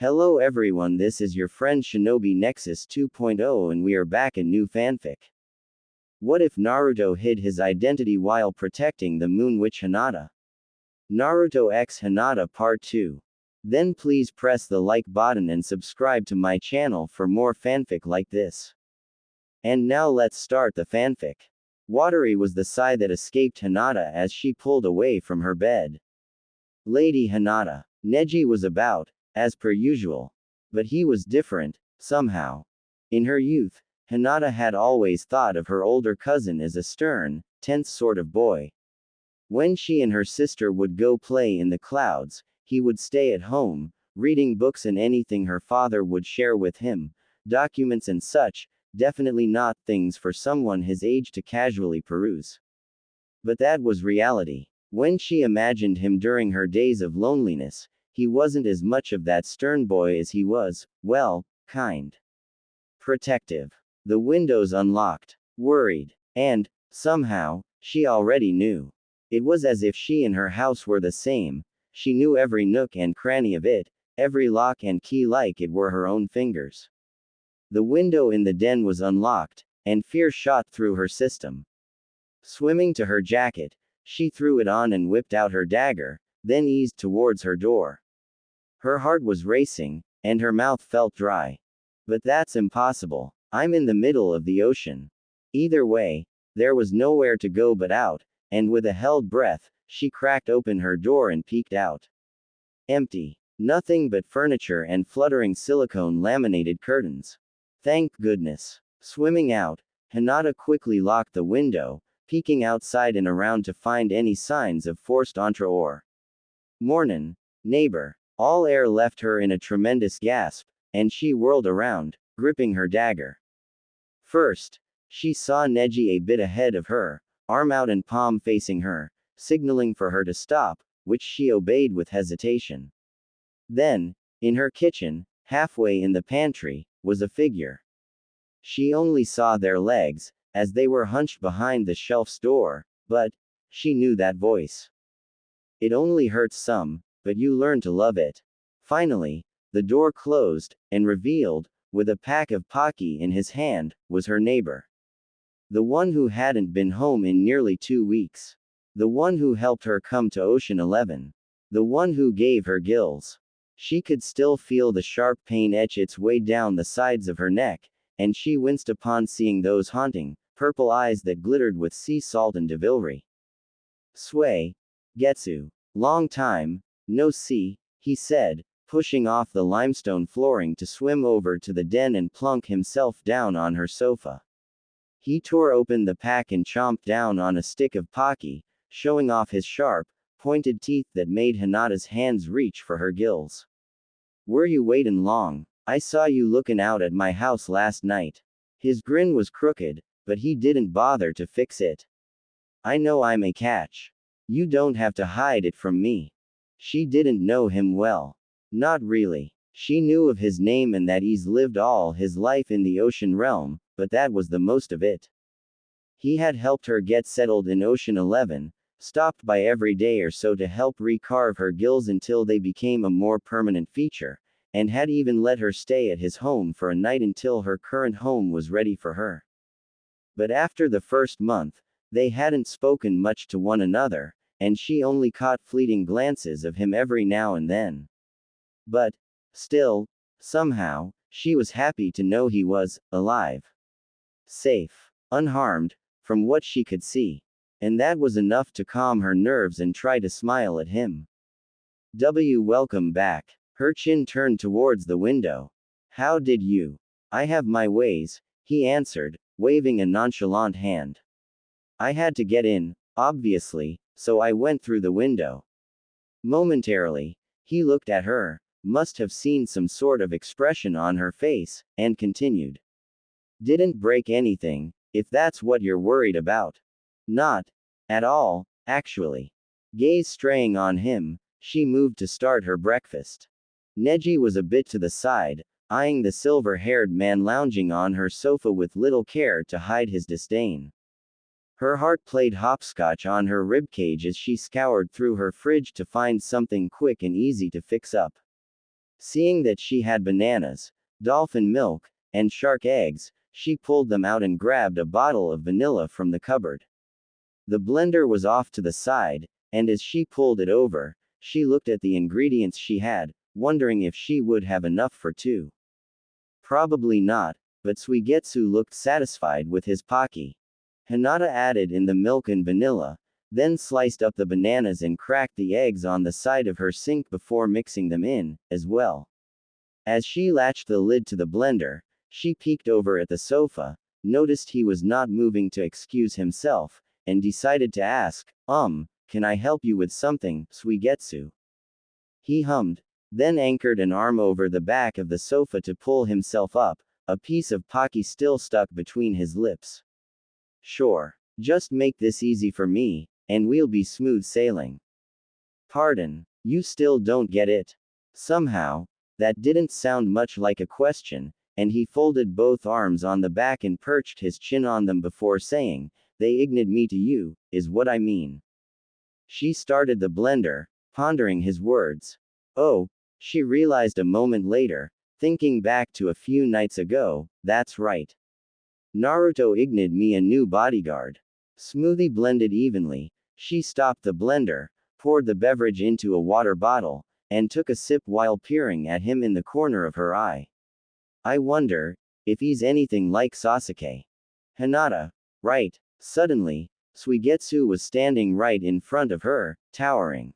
Hello everyone, this is your friend Shinobi Nexus 2.0 and we are back in new fanfic. What if Naruto hid his identity while protecting the Moon Witch Hinata? Naruto x Hinata Part 2. Then please press the like button and subscribe to my channel for more fanfic like this. And now let's start the fanfic. Watery was the sigh that escaped Hinata as she pulled away from her bed. Lady Hinata. Neji was about, as per usual. But he was different, somehow. In her youth, Hinata had always thought of her older cousin as a stern, tense sort of boy. When she and her sister would go play in the clouds, he would stay at home, reading books and anything her father would share with him, documents and such, definitely not things for someone his age to casually peruse. But that was reality. When she imagined him during her days of loneliness, he wasn't as much of that stern boy as he was, well, kind. Protective. The windows unlocked. Worried. And, somehow, she already knew. It was as if she and her house were the same. She knew every nook and cranny of it, every lock and key like it were her own fingers. The window in the den was unlocked, and fear shot through her system. Swimming to her jacket, she threw it on and whipped out her dagger, then eased towards her door. Her heart was racing, and her mouth felt dry. But that's impossible. I'm in the middle of the ocean. Either way, there was nowhere to go but out, and with a held breath, she cracked open her door and peeked out. Empty. Nothing but furniture and fluttering silicone laminated curtains. Thank goodness. Swimming out, Hinata quickly locked the window, peeking outside and around to find any signs of forced entre-or. Mornin', neighbor. All air left her in a tremendous gasp, and she whirled around, gripping her dagger. First, she saw Neji a bit ahead of her, arm out and palm facing her, signaling for her to stop, which she obeyed with hesitation. Then, in her kitchen, halfway in the pantry, was a figure. She only saw their legs, as they were hunched behind the shelf's door, but she knew that voice. It only hurts some, but you learn to love it. Finally, the door closed, and revealed, with a pack of Pocky in his hand, was her neighbor. The one who hadn't been home in nearly 2 weeks. The one who helped her come to Ocean 11. The one who gave her gills. She could still feel the sharp pain etch its way down the sides of her neck, and she winced upon seeing those haunting, purple eyes that glittered with sea salt and devilry. Sway. Getsu. Long time, no see, he said, pushing off the limestone flooring to swim over to the den and plunk himself down on her sofa. He tore open the pack and chomped down on a stick of Pocky, showing off his sharp, pointed teeth that made Hinata's hands reach for her gills. Were you waitin' long? I saw you lookin' out at my house last night. His grin was crooked, but he didn't bother to fix it. I know I'm a catch. You don't have to hide it from me. She didn't know him well. Not really. She knew of his name and that he's lived all his life in the ocean realm, but that was the most of it. He had helped her get settled in Ocean 11, stopped by every day or so to help recarve her gills until they became a more permanent feature, and had even let her stay at his home for a night until her current home was ready for her. But after the first month, they hadn't spoken much to one another, and she only caught fleeting glances of him every now and then. But, still, somehow, she was happy to know he was alive. Safe. Unharmed, from what she could see. And that was enough to calm her nerves and try to smile at him. Welcome back. Her chin turned towards the window. How did you? I have my ways, he answered, waving a nonchalant hand. I had to get in, obviously, so I went through the window. Momentarily, he looked at her, must have seen some sort of expression on her face, and continued. Didn't break anything, if that's what you're worried about. Not at all, actually. Gaze straying on him, she moved to start her breakfast. Neji was a bit to the side, eyeing the silver-haired man lounging on her sofa with little care to hide his disdain. Her heart played hopscotch on her ribcage as she scoured through her fridge to find something quick and easy to fix up. Seeing that she had bananas, dolphin milk, and shark eggs, she pulled them out and grabbed a bottle of vanilla from the cupboard. The blender was off to the side, and as she pulled it over, she looked at the ingredients she had, wondering if she would have enough for two. Probably not, but Suigetsu looked satisfied with his Pocky. Hinata added in the milk and vanilla, then sliced up the bananas and cracked the eggs on the side of her sink before mixing them in, as well. As she latched the lid to the blender, she peeked over at the sofa, noticed he was not moving to excuse himself, and decided to ask, can I help you with something, Suigetsu? He hummed, then anchored an arm over the back of the sofa to pull himself up, a piece of Pocky still stuck between his lips. Sure. Just make this easy for me, and we'll be smooth sailing. Pardon, you still don't get it? Somehow, that didn't sound much like a question, and he folded both arms on the back and perched his chin on them before saying, they ignored me to you, is what I mean. She started the blender, pondering his words. Oh, she realized a moment later, thinking back to a few nights ago, that's right. Naruto ignored me a new bodyguard. Smoothie blended evenly, she stopped the blender, poured the beverage into a water bottle, and took a sip while peering at him in the corner of her eye. I wonder if he's anything like Sasuke. Hinata. Right. Suddenly, Suigetsu was standing right in front of her, towering.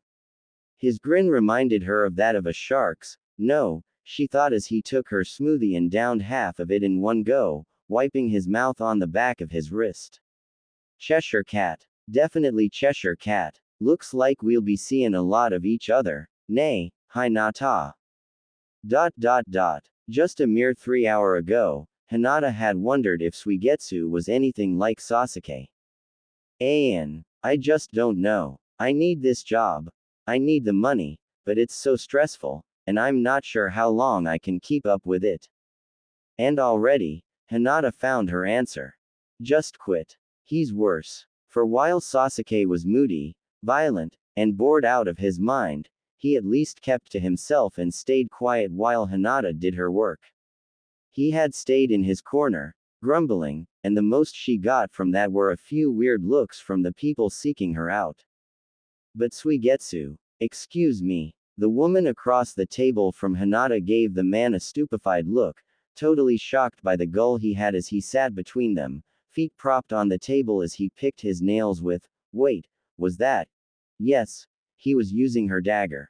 His grin reminded her of that of a shark's. No, she thought as he took her smoothie and downed half of it in one go, wiping his mouth on the back of his wrist. Cheshire Cat. Definitely Cheshire Cat. Looks like we'll be seeing a lot of each other. Nay, Hinata. Just a mere 3 hours ago, Hinata had wondered if Suigetsu was anything like Sasuke. I just don't know. I need this job. I need the money, but it's so stressful, and I'm not sure how long I can keep up with it. And already, Hinata found her answer. Just quit. He's worse. For while Sasuke was moody, violent, and bored out of his mind, he at least kept to himself and stayed quiet while Hinata did her work. He had stayed in his corner, grumbling, and the most she got from that were a few weird looks from the people seeking her out. But Suigetsu, excuse me, the woman across the table from Hinata gave the man a stupefied look, totally shocked by the gull he had as he sat between them, feet propped on the table as he picked his nails with, wait, was that? Yes, he was using her dagger.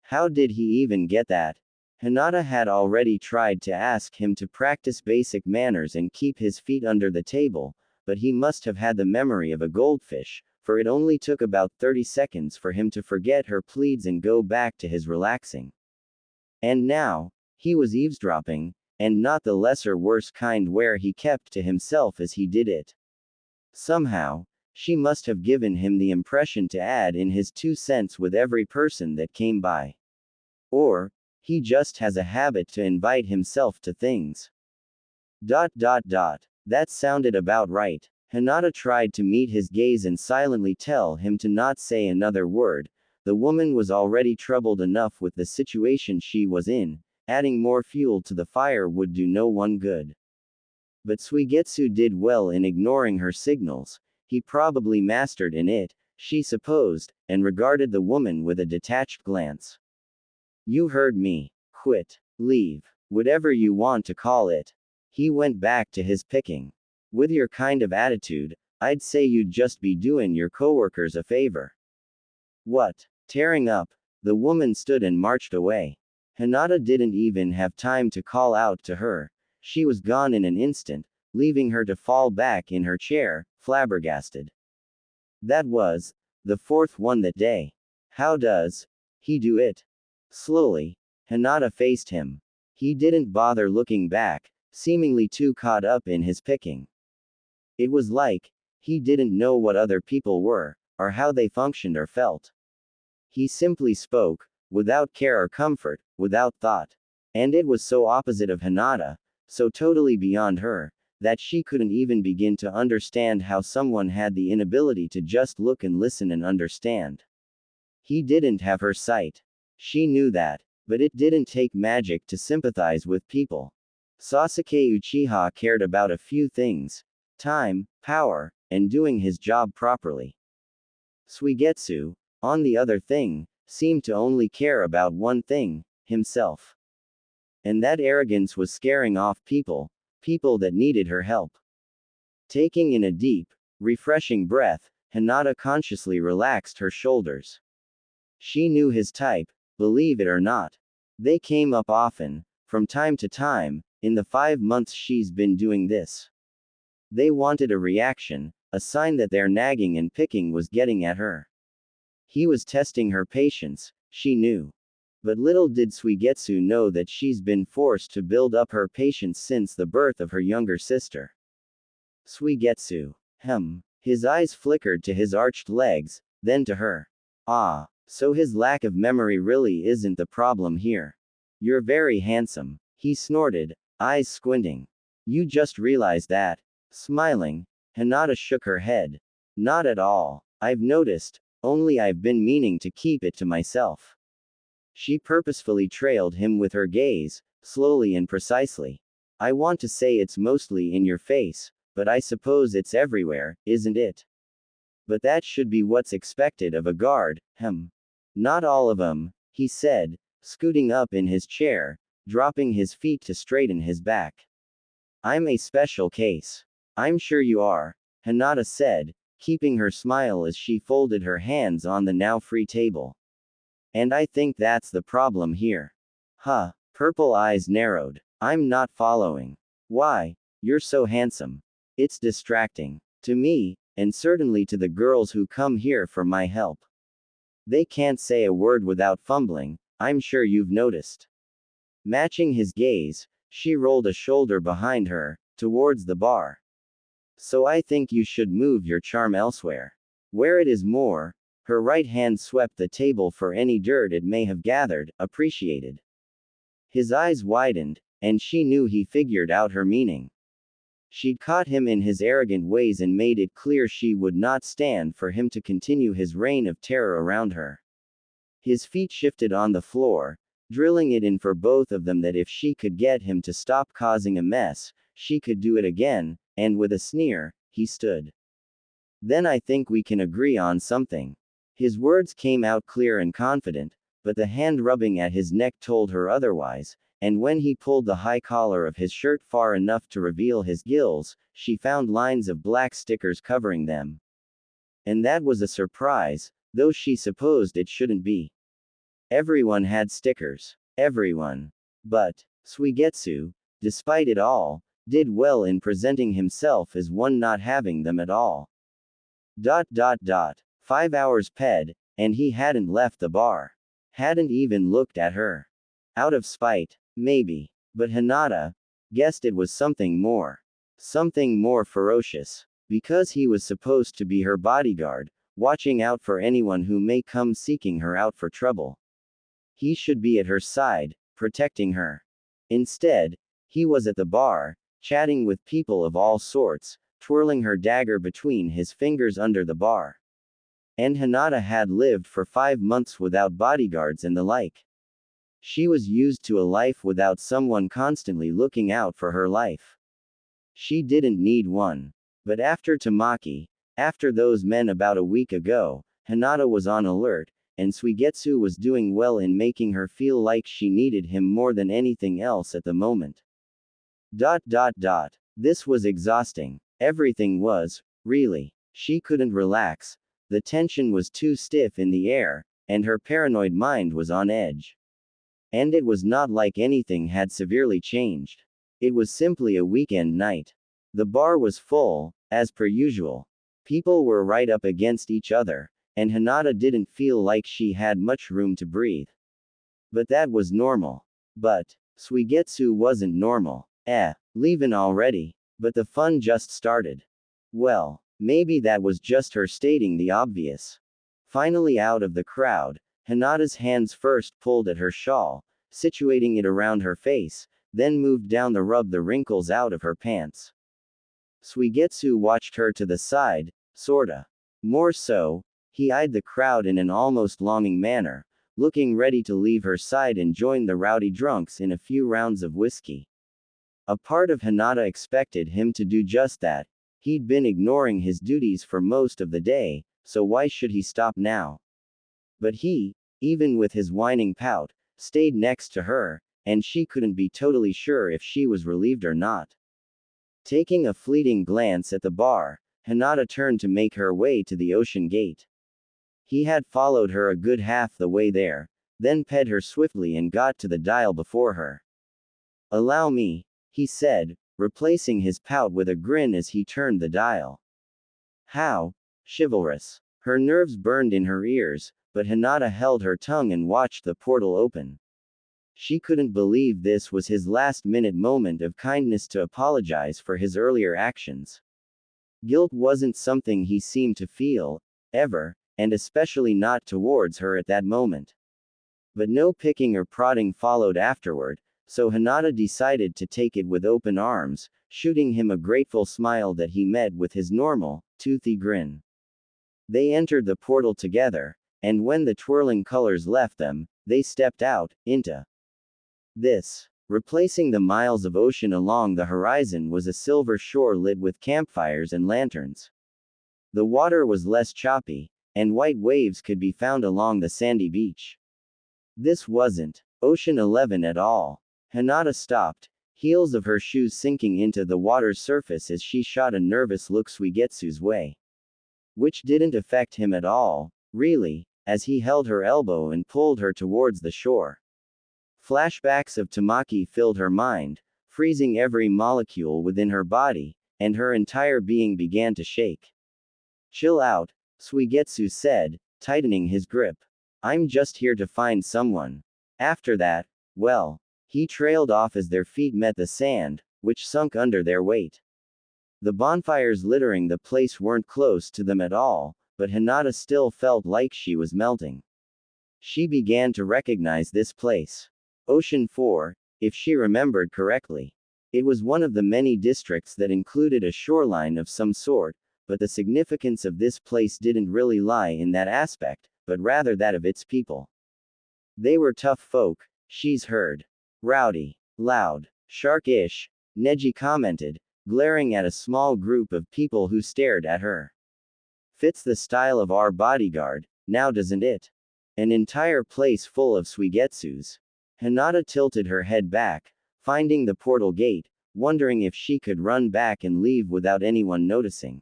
How did he even get that? Hinata had already tried to ask him to practice basic manners and keep his feet under the table, but he must have had the memory of a goldfish, for it only took about 30 seconds for him to forget her pleads and go back to his relaxing. And now, he was eavesdropping, and not the lesser worse kind where he kept to himself as he did it. Somehow, she must have given him the impression to add in his 2 cents with every person that came by. Or, he just has a habit to invite himself to things. That sounded about right. Hinata tried to meet his gaze and silently tell him to not say another word. The woman was already troubled enough with the situation she was in. Adding more fuel to the fire would do no one good. But Suigetsu did well in ignoring her signals. He probably mastered in it, she supposed, and regarded the woman with a detached glance. You heard me. Quit. Leave. Whatever you want to call it. He went back to his picking. With your kind of attitude, I'd say you'd just be doing your coworkers a favor. What? Tearing up, the woman stood and marched away. Hinata didn't even have time to call out to her. She was gone in an instant, leaving her to fall back in her chair, flabbergasted. That was the 4th one that day. How does he do it? Slowly, Hinata faced him. He didn't bother looking back, seemingly too caught up in his picking. It was like he didn't know what other people were, or how they functioned or felt. He simply spoke, without care or comfort, without thought. And it was so opposite of Hinata, so totally beyond her, that she couldn't even begin to understand how someone had the inability to just look and listen and understand. He didn't have her sight. She knew that. But it didn't take magic to sympathize with people. Sasuke Uchiha cared about a few things: time, power, and doing his job properly. Suigetsu, on the other thing, seemed to only care about one thing: himself. And that arrogance was scaring off people that needed her help. Taking in a deep, refreshing breath, Hinata consciously relaxed her shoulders. She knew his type, believe it or not. They came up often, from time to time, in the 5 months she's been doing this. They wanted a reaction, a sign that their nagging and picking was getting at her. He was testing her patience, she knew. But little did Suigetsu know that she's been forced to build up her patience since the birth of her younger sister. Suigetsu. His eyes flickered to his arched legs, then to her. Ah, so his lack of memory really isn't the problem here. You're very handsome, he snorted, eyes squinting. You just realized that? Smiling, Hinata shook her head. Not at all. I've noticed, only I've been meaning to keep it to myself. She purposefully trailed him with her gaze, slowly and precisely. I want to say it's mostly in your face, but I suppose it's everywhere, isn't it? But that should be what's expected of a guard, Not all of 'em, he said, scooting up in his chair, dropping his feet to straighten his back. I'm a special case. I'm sure you are, Hinata said, keeping her smile as she folded her hands on the now free table. And I think that's the problem here. Purple eyes narrowed. I'm not following. Why? You're so handsome. It's distracting. To me, and certainly to the girls who come here for my help. They can't say a word without fumbling, I'm sure you've noticed. Matching his gaze, she rolled a shoulder behind her, towards the bar. So I think you should move your charm elsewhere. Where it is more. Her right hand swept the table for any dirt it may have gathered, appreciated. His eyes widened, and she knew he figured out her meaning. She'd caught him in his arrogant ways and made it clear she would not stand for him to continue his reign of terror around her. His feet shifted on the floor, drilling it in for both of them that if she could get him to stop causing a mess, she could do it again, and with a sneer, he stood. Then I think we can agree on something. His words came out clear and confident, but the hand rubbing at his neck told her otherwise, and when he pulled the high collar of his shirt far enough to reveal his gills, she found lines of black stickers covering them. And that was a surprise, though she supposed it shouldn't be. Everyone had stickers. Everyone. But Suigetsu, despite it all, did well in presenting himself as one not having them at all. 5 hours ped, and he hadn't left the bar. Hadn't even looked at her. Out of spite, maybe. But Hinata guessed it was something more. Something more ferocious. Because he was supposed to be her bodyguard, watching out for anyone who may come seeking her out for trouble. He should be at her side, protecting her. Instead, he was at the bar, chatting with people of all sorts, twirling her dagger between his fingers under the bar. And Hinata had lived for 5 months without bodyguards and the like. She was used to a life without someone constantly looking out for her life. She didn't need one. But after Tamaki, after those men about a week ago, Hinata was on alert, and Suigetsu was doing well in making her feel like she needed him more than anything else at the moment. This was exhausting. Everything was, really. She couldn't relax. The tension was too stiff in the air, and her paranoid mind was on edge. And it was not like anything had severely changed. It was simply a weekend night. The bar was full, as per usual. People were right up against each other, and Hinata didn't feel like she had much room to breathe. But that was normal. But Suigetsu wasn't normal. Leavin' already. But the fun just started. Well, maybe that was just her stating the obvious. Finally out of the crowd, Hinata's hands first pulled at her shawl, situating it around her face, then moved down to rub the wrinkles out of her pants. Suigetsu watched her to the side, sorta. More so, he eyed the crowd in an almost longing manner, looking ready to leave her side and join the rowdy drunks in a few rounds of whiskey. A part of Hinata expected him to do just that. He'd been ignoring his duties for most of the day, so why should he stop now? But he, even with his whining pout, stayed next to her, and she couldn't be totally sure if she was relieved or not. Taking a fleeting glance at the bar, Hinata turned to make her way to the ocean gate. He had followed her a good half the way there, then ped her swiftly and got to the dial before her. "Allow me," he said, replacing his pout with a grin as he turned the dial. How chivalrous. Her nerves burned in her ears, but Hinata held her tongue and watched the portal open. She couldn't believe this was his last-minute moment of kindness to apologize for his earlier actions. Guilt wasn't something he seemed to feel, ever, and especially not towards her at that moment. But no picking or prodding followed afterward, so Hinata decided to take it with open arms, shooting him a grateful smile that he met with his normal, toothy grin. They entered the portal together, and when the twirling colors left them, they stepped out, into this. Replacing the miles of ocean along the horizon was a silver shore lit with campfires and lanterns. The water was less choppy, and white waves could be found along the sandy beach. This wasn't Ocean 11 at all. Hinata stopped, heels of her shoes sinking into the water's surface as she shot a nervous look Suigetsu's way. Which didn't affect him at all, really, as he held her elbow and pulled her towards the shore. Flashbacks of Tamaki filled her mind, freezing every molecule within her body, and her entire being began to shake. "Chill out," Suigetsu said, tightening his grip. "I'm just here to find someone." After that, well, he trailed off as their feet met the sand, which sunk under their weight. The bonfires littering the place weren't close to them at all, but Hinata still felt like she was melting. She began to recognize this place. Ocean 4, if she remembered correctly. It was one of the many districts that included a shoreline of some sort, but the significance of this place didn't really lie in that aspect, but rather that of its people. They were tough folk, she's heard. Rowdy, loud, shark-ish, Neji commented, glaring at a small group of people who stared at her. "Fits the style of our bodyguard, now doesn't it? An entire place full of Suigetsus." Hinata tilted her head back, finding the portal gate, wondering if she could run back and leave without anyone noticing.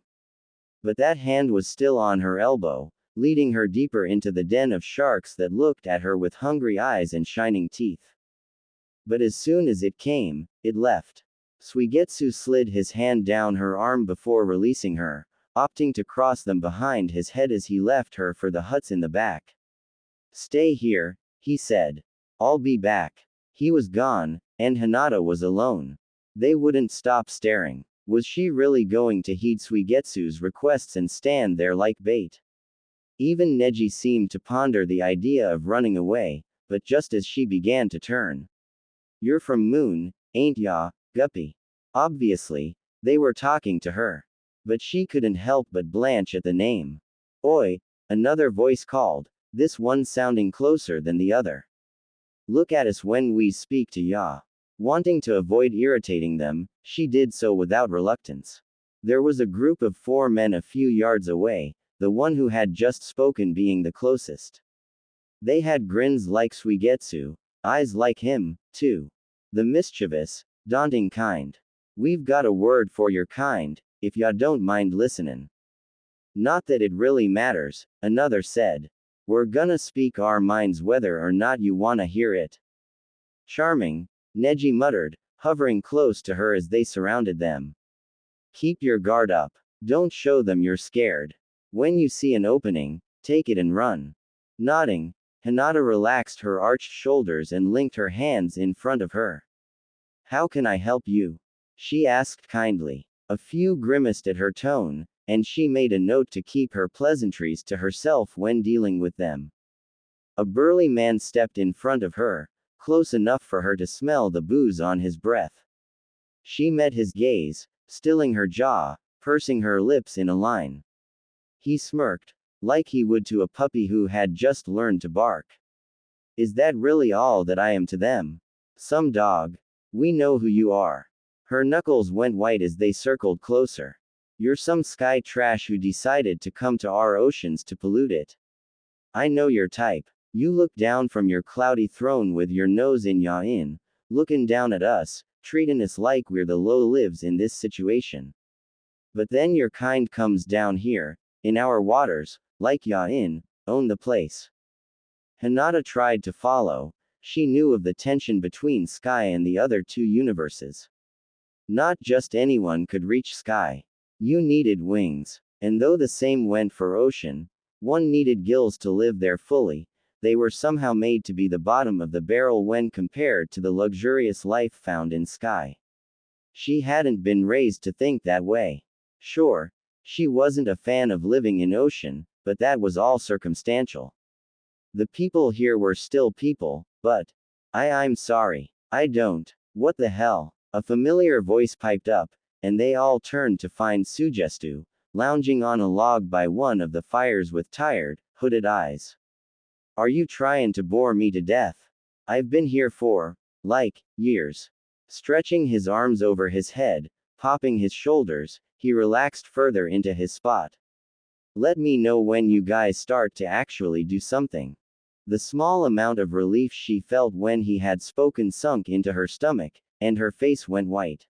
But that hand was still on her elbow, leading her deeper into the den of sharks that looked at her with hungry eyes and shining teeth. But as soon as it came, it left. Suigetsu slid his hand down her arm before releasing her, opting to cross them behind his head as he left her for the huts in the back. "Stay here," he said. "I'll be back." He was gone, and Hinata was alone. They wouldn't stop staring. Was she really going to heed Suigetsu's requests and stand there like bait? Even Neji seemed to ponder the idea of running away, but just as she began to turn. "You're from Moon, ain't ya, Guppy?" Obviously, they were talking to her. But she couldn't help but blanch at the name. "Oi," another voice called, this one sounding closer than the other. "Look at us when we speak to ya." Wanting to avoid irritating them, she did so without reluctance. There was a group of 4 men a few yards away, the one who had just spoken being the closest. They had grins like Suigetsu, eyes like him, too. The mischievous, daunting kind. "We've got a word for your kind, if ya don't mind listenin'." "Not that it really matters," another said. "We're gonna speak our minds whether or not you wanna hear it." "Charming," Neji muttered, hovering close to her as they surrounded them. "Keep your guard up. Don't show them you're scared. When you see an opening, take it and run." Nodding, Hinata relaxed her arched shoulders and linked her hands in front of her. "How can I help you?" she asked kindly. A few grimaced at her tone, and she made a note to keep her pleasantries to herself when dealing with them. A burly man stepped in front of her, close enough for her to smell the booze on his breath. She met his gaze, stilling her jaw, pursing her lips in a line. He smirked, like he would to a puppy who had just learned to bark. Is that really all that I am to them? Some dog. We know who you are. Her knuckles went white as they circled closer. You're some sky trash who decided to come to our oceans to pollute it. I know your type. You look down from your cloudy throne with your nose in yain, looking down at us, treating us like we're the low lives in this situation. But then your kind comes down here, in our waters, like yain, own the place. Hinata tried to follow. She knew of the tension between Sky and the other two universes. Not just anyone could reach Sky. You needed wings. And though the same went for Ocean, one needed gills to live there fully, they were somehow made to be the bottom of the barrel when compared to the luxurious life found in Sky. She hadn't been raised to think that way. Sure, she wasn't a fan of living in Ocean, but that was all circumstantial. The people here were still people, but I'm sorry. I don't. What the hell? A familiar voice piped up, and they all turned to find Sugestu, lounging on a log by one of the fires with tired, hooded eyes. Are you trying to bore me to death? I've been here for, years. Stretching his arms over his head, popping his shoulders, he relaxed further into his spot. Let me know when you guys start to actually do something. The small amount of relief she felt when he had spoken sunk into her stomach, and her face went white.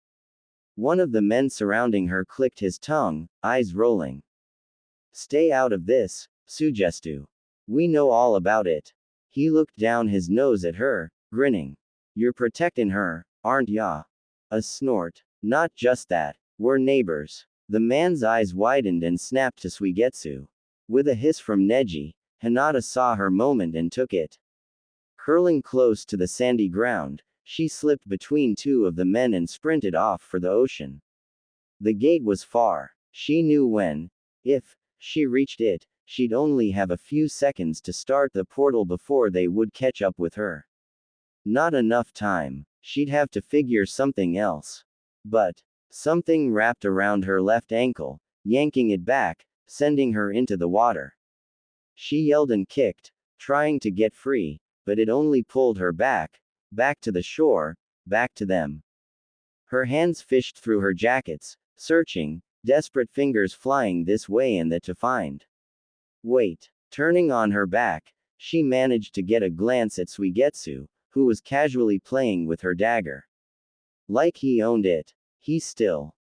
One of the men surrounding her clicked his tongue, eyes rolling. Stay out of this, Sugestu. We know all about it. He looked down his nose at her, grinning. You're protecting her, aren't ya? A snort. Not just that. We're neighbors. The man's eyes widened and snapped to Suigetsu. With a hiss from Neji, Hinata saw her moment and took it. Curling close to the sandy ground, she slipped between two of the men and sprinted off for the ocean. The gate was far. She knew when, if she reached it, she'd only have a few seconds to start the portal before they would catch up with her. Not enough time. She'd have to figure something else. But something wrapped around her left ankle, yanking it back, sending her into the water. She yelled and kicked, trying to get free, but it only pulled her back to the shore, back to them. Her hands fished through her jackets, searching, desperate fingers flying this way and that to find. Wait. Turning on her back, she managed to get a glance at Suigetsu, who was casually playing with her dagger. Like he owned it.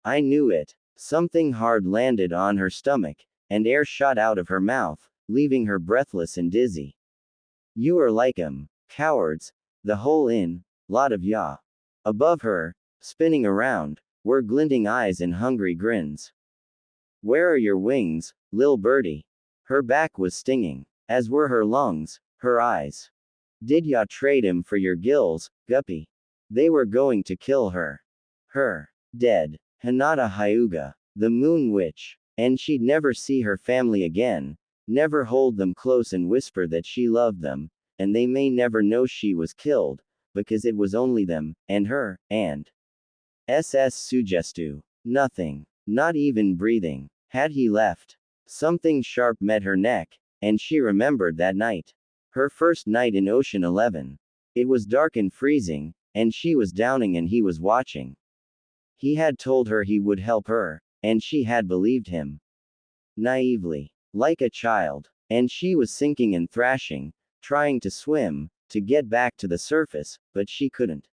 I knew it. Something hard landed on her stomach, and air shot out of her mouth, leaving her breathless and dizzy. You are like 'em, cowards, the whole lot of ya. Above her, spinning around, were glinting eyes and hungry grins. Where are your wings, lil birdie? Her back was stinging, as were her lungs, her eyes. Did ya trade him for your gills, guppy? They were going to kill her. Her. Dead. Hinata Hyuga. The moon witch. And she'd never see her family again, never hold them close and whisper that she loved them, and they may never know she was killed, because it was only them, and her, and SS Sugestu. Nothing. Not even breathing. Had he left? Something sharp met her neck, and she remembered that night. Her first night in Ocean 11. It was dark and freezing, and she was downing and he was watching. He had told her he would help her, and she had believed him. Naively. Like a child. And she was sinking and thrashing, trying to swim, to get back to the surface, but she couldn't.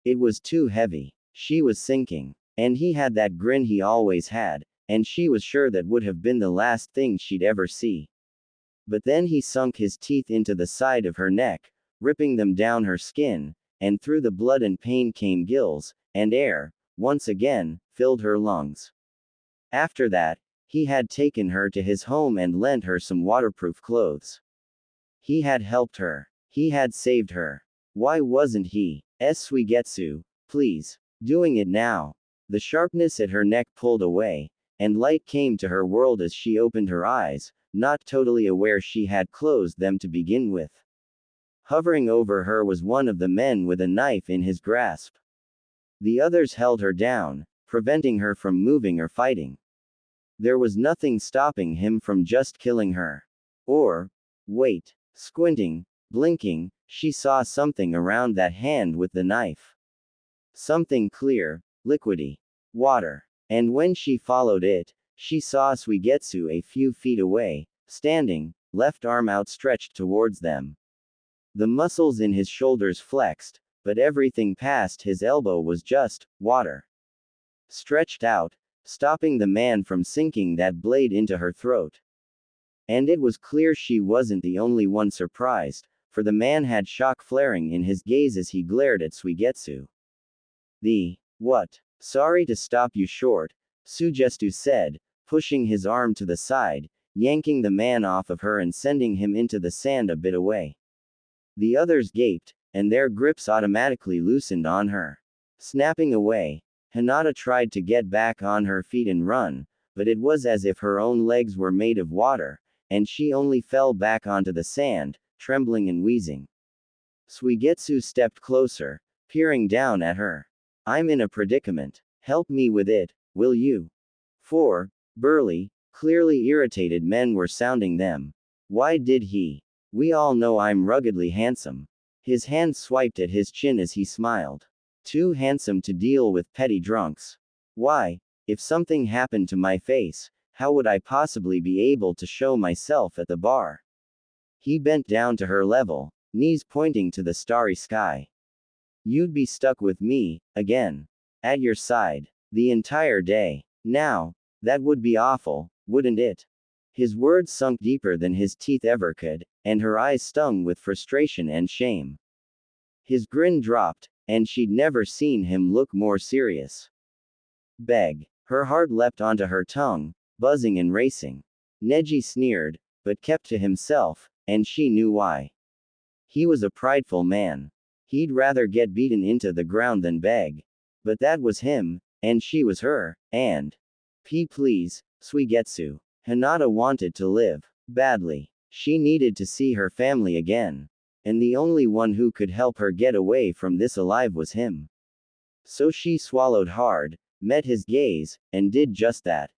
It was too heavy. She was sinking. And he had that grin he always had, and she was sure that would have been the last thing she'd ever see. But then he sunk his teeth into the side of her neck, ripping them down her skin, and through the blood and pain came gills, and air, once again, filled her lungs. After that, he had taken her to his home and lent her some waterproof clothes. He had helped her. He had saved her. Why wasn't he, Suigetsu, please, doing it now? The sharpness at her neck pulled away, and light came to her world as she opened her eyes, not totally aware she had closed them to begin with. Hovering over her was one of the men with a knife in his grasp. The others held her down, preventing her from moving or fighting. There was nothing stopping him from just killing her. Or, wait. Squinting, blinking, she saw something around that hand with the knife. Something clear, liquidy. Water. And when she followed it, she saw Suigetsu a few feet away, standing, left arm outstretched towards them. The muscles in his shoulders flexed, but everything past his elbow was just water. Stretched out, stopping the man from sinking that blade into her throat. And it was clear she wasn't the only one surprised, for the man had shock flaring in his gaze as he glared at Suigetsu. What? Sorry to stop you short, Suigetsu said, pushing his arm to the side, yanking the man off of her and sending him into the sand a bit away. The others gaped, and their grips automatically loosened on her. Snapping away, Hinata tried to get back on her feet and run, but it was as if her own legs were made of water, and she only fell back onto the sand, trembling and wheezing. Suigetsu stepped closer, peering down at her. I'm in a predicament. Help me with it, will you? 4 burly, clearly irritated men were sounding them. Why did he? We all know I'm ruggedly handsome. His hand swiped at his chin as he smiled. Too handsome to deal with petty drunks. Why, if something happened to my face, how would I possibly be able to show myself at the bar? He bent down to her level, knees pointing to the starry sky. You'd be stuck with me, again. At your side. The entire day. Now, that would be awful, wouldn't it? His words sunk deeper than his teeth ever could, and her eyes stung with frustration and shame. His grin dropped, and she'd never seen him look more serious. Beg. Her heart leapt onto her tongue, buzzing and racing. Neji sneered, but kept to himself, and she knew why. He was a prideful man. He'd rather get beaten into the ground than beg. But that was him, and she was her, and. Please, Suigetsu. Hinata wanted to live. Badly. She needed to see her family again. And the only one who could help her get away from this alive was him. So she swallowed hard, met his gaze, and did just that.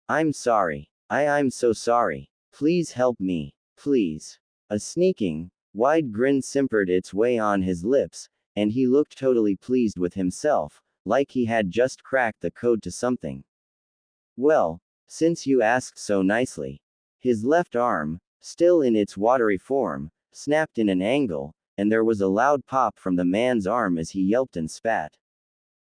I'm sorry. I'm so sorry. Please help me. Please. A sneaking, wide grin simpered its way on his lips, and he looked totally pleased with himself, like he had just cracked the code to something. Well, since you asked so nicely. His left arm, still in its watery form, snapped in an angle, and there was a loud pop from the man's arm as he yelped and spat.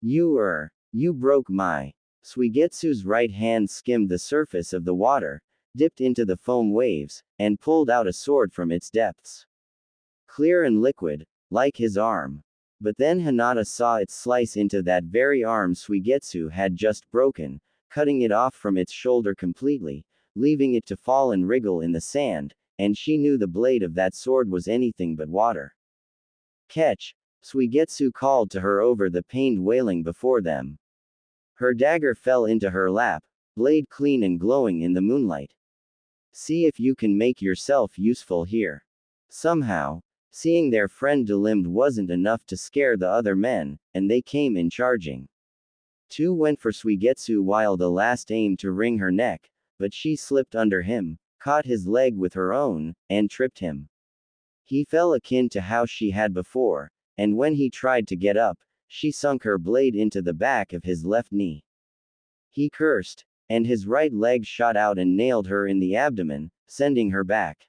You broke my. Suigetsu's right hand skimmed the surface of the water, dipped into the foam waves, and pulled out a sword from its depths. Clear and liquid, like his arm. But then Hinata saw it slice into that very arm Suigetsu had just broken, cutting it off from its shoulder completely, leaving it to fall and wriggle in the sand, and she knew the blade of that sword was anything but water. Catch! Suigetsu called to her over the pained wailing before them. Her dagger fell into her lap, blade clean and glowing in the moonlight. See if you can make yourself useful here. Somehow, seeing their friend delimbed wasn't enough to scare the other men, and they came in charging. 2 went for Suigetsu while the last aimed to wring her neck, but she slipped under him, caught his leg with her own, and tripped him. He fell akin to how she had before, and when he tried to get up, she sunk her blade into the back of his left knee. He cursed, and his right leg shot out and nailed her in the abdomen, sending her back.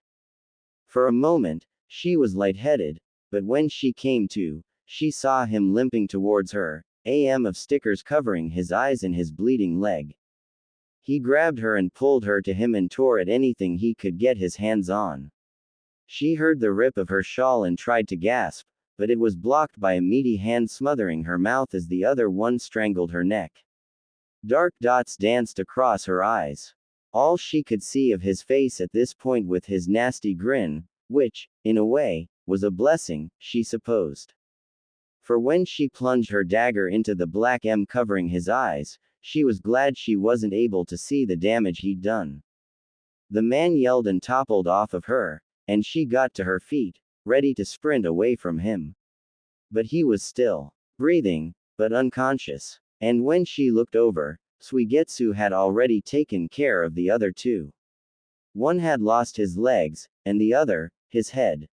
For a moment, she was lightheaded, but when she came to, she saw him limping towards her, of stickers covering his eyes and his bleeding leg. He grabbed her and pulled her to him and tore at anything he could get his hands on. She heard the rip of her shawl and tried to gasp, but it was blocked by a meaty hand smothering her mouth as the other one strangled her neck. Dark dots danced across her eyes. All she could see of his face at this point with his nasty grin, which, in a way, was a blessing, she supposed. For when she plunged her dagger into the black M covering his eyes, she was glad she wasn't able to see the damage he'd done. The man yelled and toppled off of her, and she got to her feet, ready to sprint away from him. But he was still breathing, but unconscious. And when she looked over, Suigetsu had already taken care of the other 2. One had lost his legs, and the other, his head.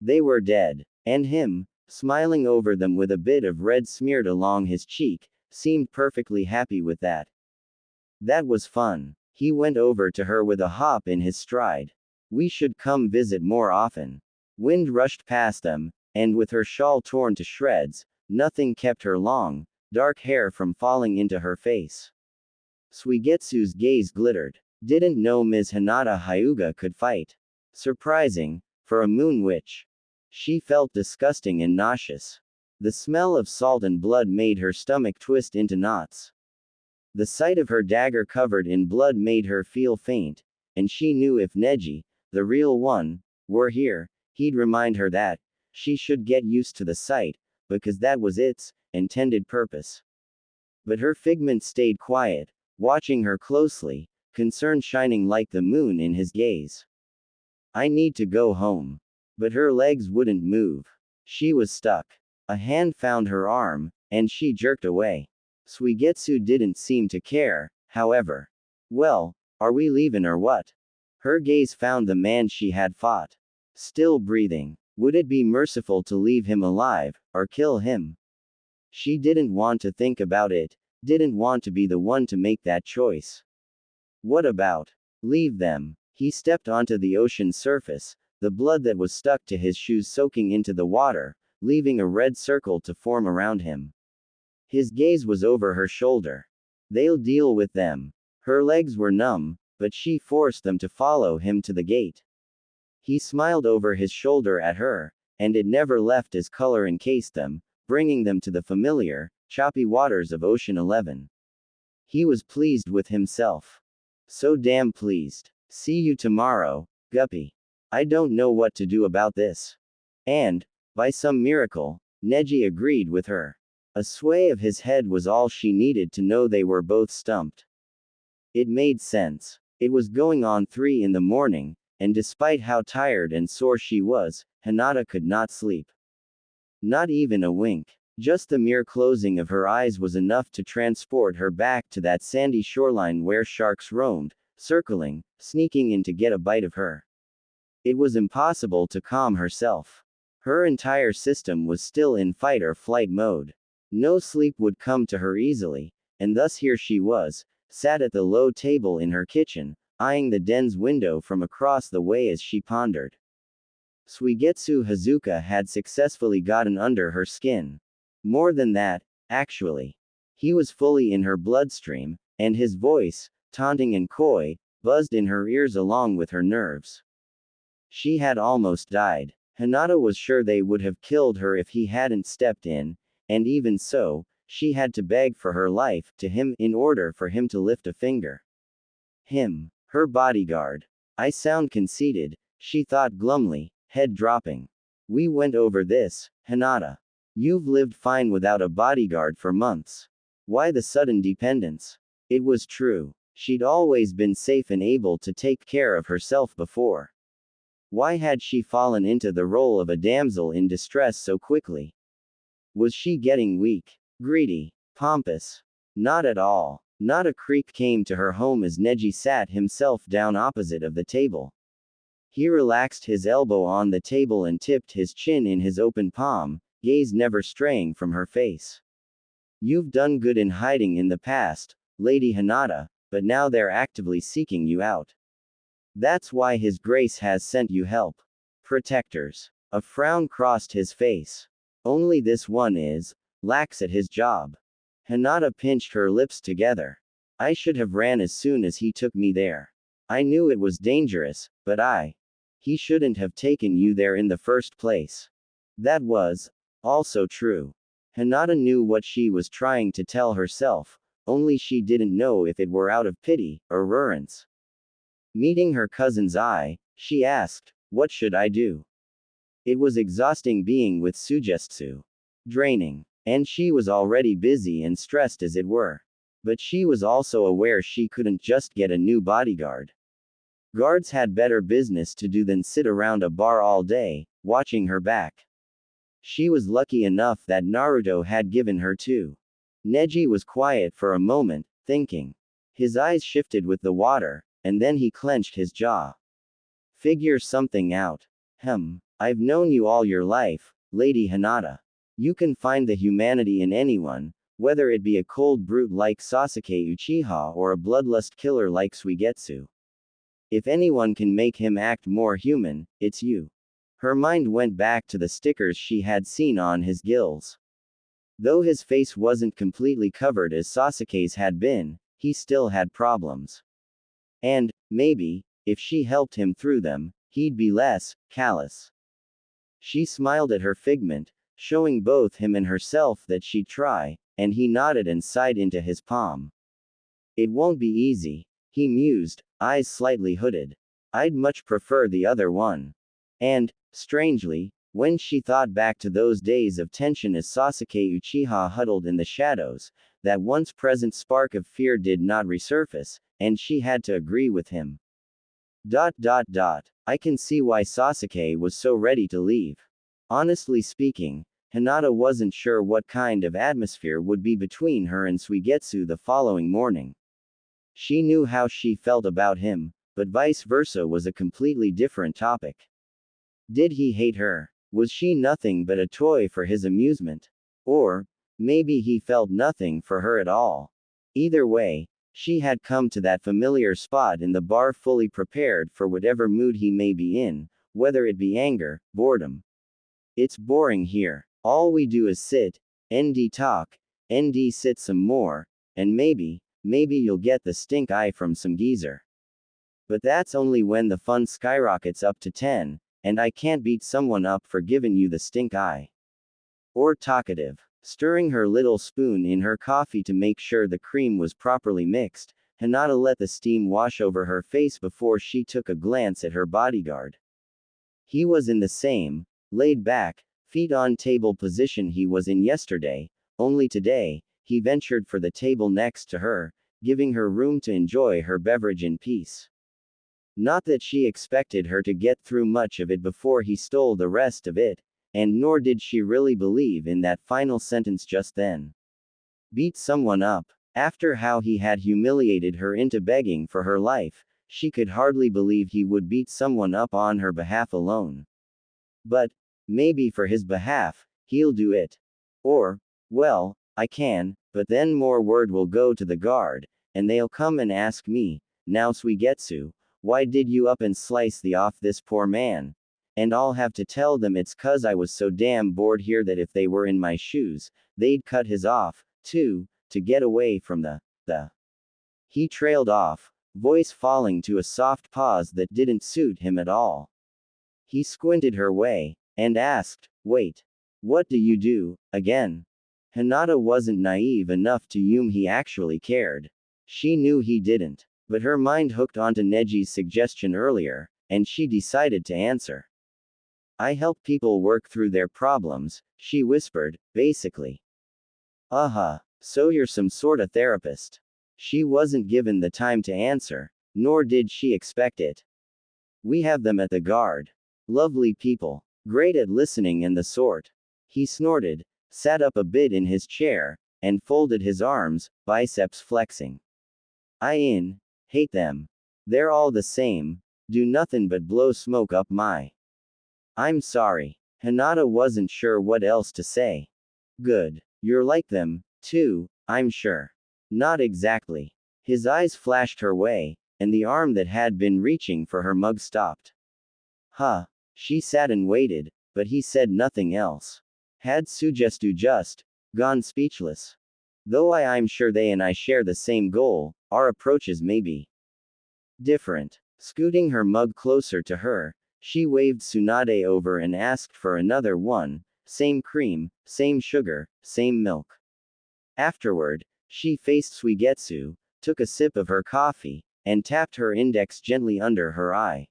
They were dead. And him, smiling over them with a bit of red smeared along his cheek, seemed perfectly happy with that. That was fun. He went over to her with a hop in his stride. We should come visit more often. Wind rushed past them, and with her shawl torn to shreds, nothing kept her long, dark hair from falling into her face. Suigetsu's gaze glittered. Didn't know Ms. Hinata Hyuga could fight. Surprising, for a moon witch. She felt disgusting and nauseous. The smell of salt and blood made her stomach twist into knots. The sight of her dagger covered in blood made her feel faint, and she knew if Neji, the real one, were here, he'd remind her that she should get used to the sight, because that was its intended purpose. But her figment stayed quiet, watching her closely, concern shining like the moon in his gaze. I need to go home. But her legs wouldn't move. She was stuck. A hand found her arm, and she jerked away. Suigetsu didn't seem to care, however. Well, are we leaving or what? Her gaze found the man she had fought. Still breathing. Would it be merciful to leave him alive, or kill him? She didn't want to think about it, didn't want to be the one to make that choice. What about? Leave them. He stepped onto the ocean surface, the blood that was stuck to his shoes soaking into the water, leaving a red circle to form around him. His gaze was over her shoulder. They'll deal with them. Her legs were numb, but she forced them to follow him to the gate. He smiled over his shoulder at her, and it never left as color encased them, bringing them to the familiar, choppy waters of Ocean 11. He was pleased with himself. So damn pleased. See you tomorrow, Guppy. I don't know what to do about this. And, by some miracle, Neji agreed with her. A sway of his head was all she needed to know they were both stumped. It made sense. It was going on 3 in the morning, and despite how tired and sore she was, Hinata could not sleep. Not even a wink. Just the mere closing of her eyes was enough to transport her back to that sandy shoreline where sharks roamed, circling, sneaking in to get a bite of her. It was impossible to calm herself. Her entire system was still in fight or flight mode. No sleep would come to her easily, and thus here she was, sat at the low table in her kitchen, eyeing the den's window from across the way as she pondered. Suigetsu Hazuka had successfully gotten under her skin. More than that, actually. He was fully in her bloodstream, and his voice, taunting and coy, buzzed in her ears along with her nerves. She had almost died. Hinata was sure they would have killed her if he hadn't stepped in, and even so, she had to beg for her life to him in order for him to lift a finger. Him, her bodyguard. I sound conceited, she thought glumly, head dropping. We went over this, Hinata. You've lived fine without a bodyguard for months. Why the sudden dependence? It was true. She'd always been safe and able to take care of herself before. Why had she fallen into the role of a damsel in distress so quickly? Was she getting weak, greedy, pompous? Not at all. Not a creak came to her home as Neji sat himself down opposite of the table. He relaxed his elbow on the table and tipped his chin in his open palm, gaze never straying from her face. You've done good in hiding in the past, Lady Hinata, but now they're actively seeking you out. That's why His Grace has sent you help. Protectors. A frown crossed his face. Only this one is lax at his job. Hinata pinched her lips together. I should have ran as soon as he took me there. I knew it was dangerous, but he shouldn't have taken you there in the first place. That was also true. Hinata knew what she was trying to tell herself, only she didn't know if it were out of pity or reverence. Meeting her cousin's eye, she asked, what should I do? It was exhausting being with Sugetsu. Draining. And she was already busy and stressed as it were. But she was also aware she couldn't just get a new bodyguard. Guards had better business to do than sit around a bar all day, watching her back. She was lucky enough that Naruto had given her two. Neji was quiet for a moment, thinking. His eyes shifted with the water, and then he clenched his jaw. Figure something out. I've known you all your life, Lady Hinata. You can find the humanity in anyone, whether it be a cold brute like Sasuke Uchiha or a bloodlust killer like Suigetsu. If anyone can make him act more human, it's you. Her mind went back to the stickers she had seen on his gills. Though his face wasn't completely covered as Sasuke's had been, he still had problems. And, maybe, if she helped him through them, he'd be less callous. She smiled at her figment, showing both him and herself that she'd try, and he nodded and sighed into his palm. It won't be easy, he mused, eyes slightly hooded. I'd much prefer the other one. And, strangely, when she thought back to those days of tension as Sasuke Uchiha huddled in the shadows, that once present spark of fear did not resurface, and she had to agree with him. I can see why Sasuke was so ready to leave. Honestly speaking, Hinata wasn't sure what kind of atmosphere would be between her and Suigetsu the following morning. She knew how she felt about him, but vice versa was a completely different topic. Did he hate her? Was she nothing but a toy for his amusement? Or, maybe he felt nothing for her at all. Either way, she had come to that familiar spot in the bar fully prepared for whatever mood he may be in, whether it be anger, boredom. It's boring here. All we do is sit, ND talk, ND sit some more, and maybe you'll get the stink eye from some geezer. But that's only when the fun skyrockets up to 10, and I can't beat someone up for giving you the stink eye. Or talkative. Stirring her little spoon in her coffee to make sure the cream was properly mixed, Hinata let the steam wash over her face before she took a glance at her bodyguard. He was in the same, laid back, feet on table position he was in yesterday, only today, he ventured for the table next to her, giving her room to enjoy her beverage in peace. Not that she expected her to get through much of it before he stole the rest of it, and nor did she really believe in that final sentence just then. Beat someone up. After how he had humiliated her into begging for her life, she could hardly believe he would beat someone up on her behalf alone. But, maybe for his behalf, he'll do it. Or, well, I can, but then more word will go to the guard, and they'll come and ask me, now Suigetsu, why did you up and slice the off this poor man? And I'll have to tell them it's 'cause I was so damn bored here that if they were in my shoes, they'd cut his off, too, to get away from the. He trailed off, voice falling to a soft pause that didn't suit him at all. He squinted her way, and asked, wait. What do you do, again? Hinata wasn't naive enough to assume he actually cared. She knew he didn't, but her mind hooked onto Neji's suggestion earlier, and she decided to answer. I help people work through their problems, she whispered, basically. So you're some sorta therapist. She wasn't given the time to answer, nor did she expect it. We have them at the guard. Lovely people. Great at listening and the sort. He snorted, sat up a bit in his chair, and folded his arms, biceps flexing. I hate them. They're all the same, do nothing but blow smoke up my. I'm sorry. Hinata wasn't sure what else to say. Good. You're like them, too, I'm sure. Not exactly. His eyes flashed her way, and the arm that had been reaching for her mug stopped. She sat and waited, but he said nothing else. Had Sugestu just gone speechless? Though I'm sure they and I share the same goal, our approaches may be different. Scooting her mug closer to her, she waved Tsunade over and asked for another one, same cream, same sugar, same milk. Afterward, she faced Suigetsu, took a sip of her coffee, and tapped her index gently under her eye.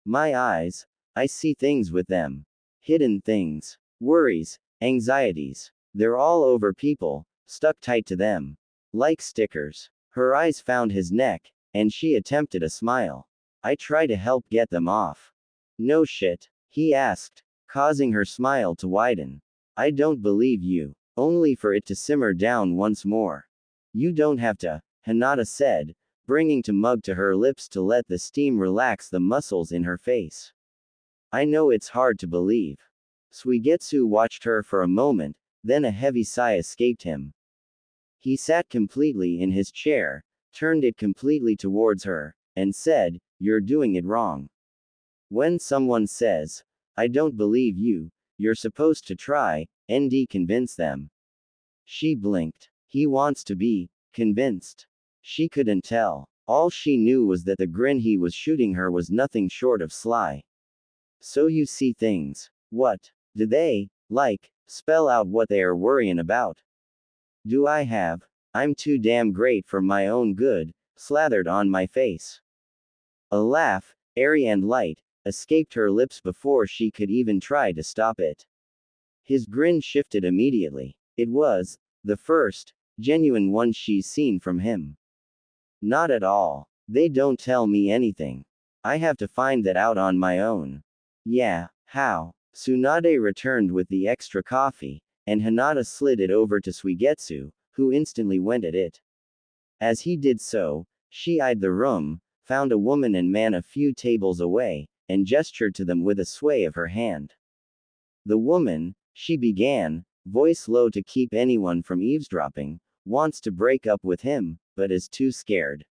My eyes, I see things with them. Hidden things. Worries, anxieties. They're all over people, stuck tight to them. Like stickers. Her eyes found his neck, and she attempted a smile. I try to help get them off. No shit? He asked, causing her smile to widen. I don't believe you. Only for it to simmer down once more. You don't have to, Hinata said, bringing the mug to her lips to let the steam relax the muscles in her face. I know it's hard to believe. Suigetsu watched her for a moment, then a heavy sigh escaped him. He sat completely in his chair, turned it completely towards her, and said, "You're doing it wrong. When someone says, 'I don't believe you,' you're supposed to try and convince them." She blinked. He wants to be convinced. She couldn't tell. All she knew was that the grin he was shooting her was nothing short of sly. "So you see things. What? Do they, like, spell out what they are worrying about? Do I have? I'm too damn great for my own good," slathered on my face. A laugh, airy and light, escaped her lips before she could even try to stop it. His grin shifted immediately. It was the first genuine one she's seen from him. "Not at all. They don't tell me anything. I have to find that out on my own." "Yeah, how?" Tsunade returned with the extra coffee, and Hinata slid it over to Suigetsu, who instantly went at it. As he did so, she eyed the room, found a woman and man a few tables away, and gestured to them with a sway of her hand. "The woman," she began, voice low to keep anyone from eavesdropping, "wants to break up with him, but is too scared."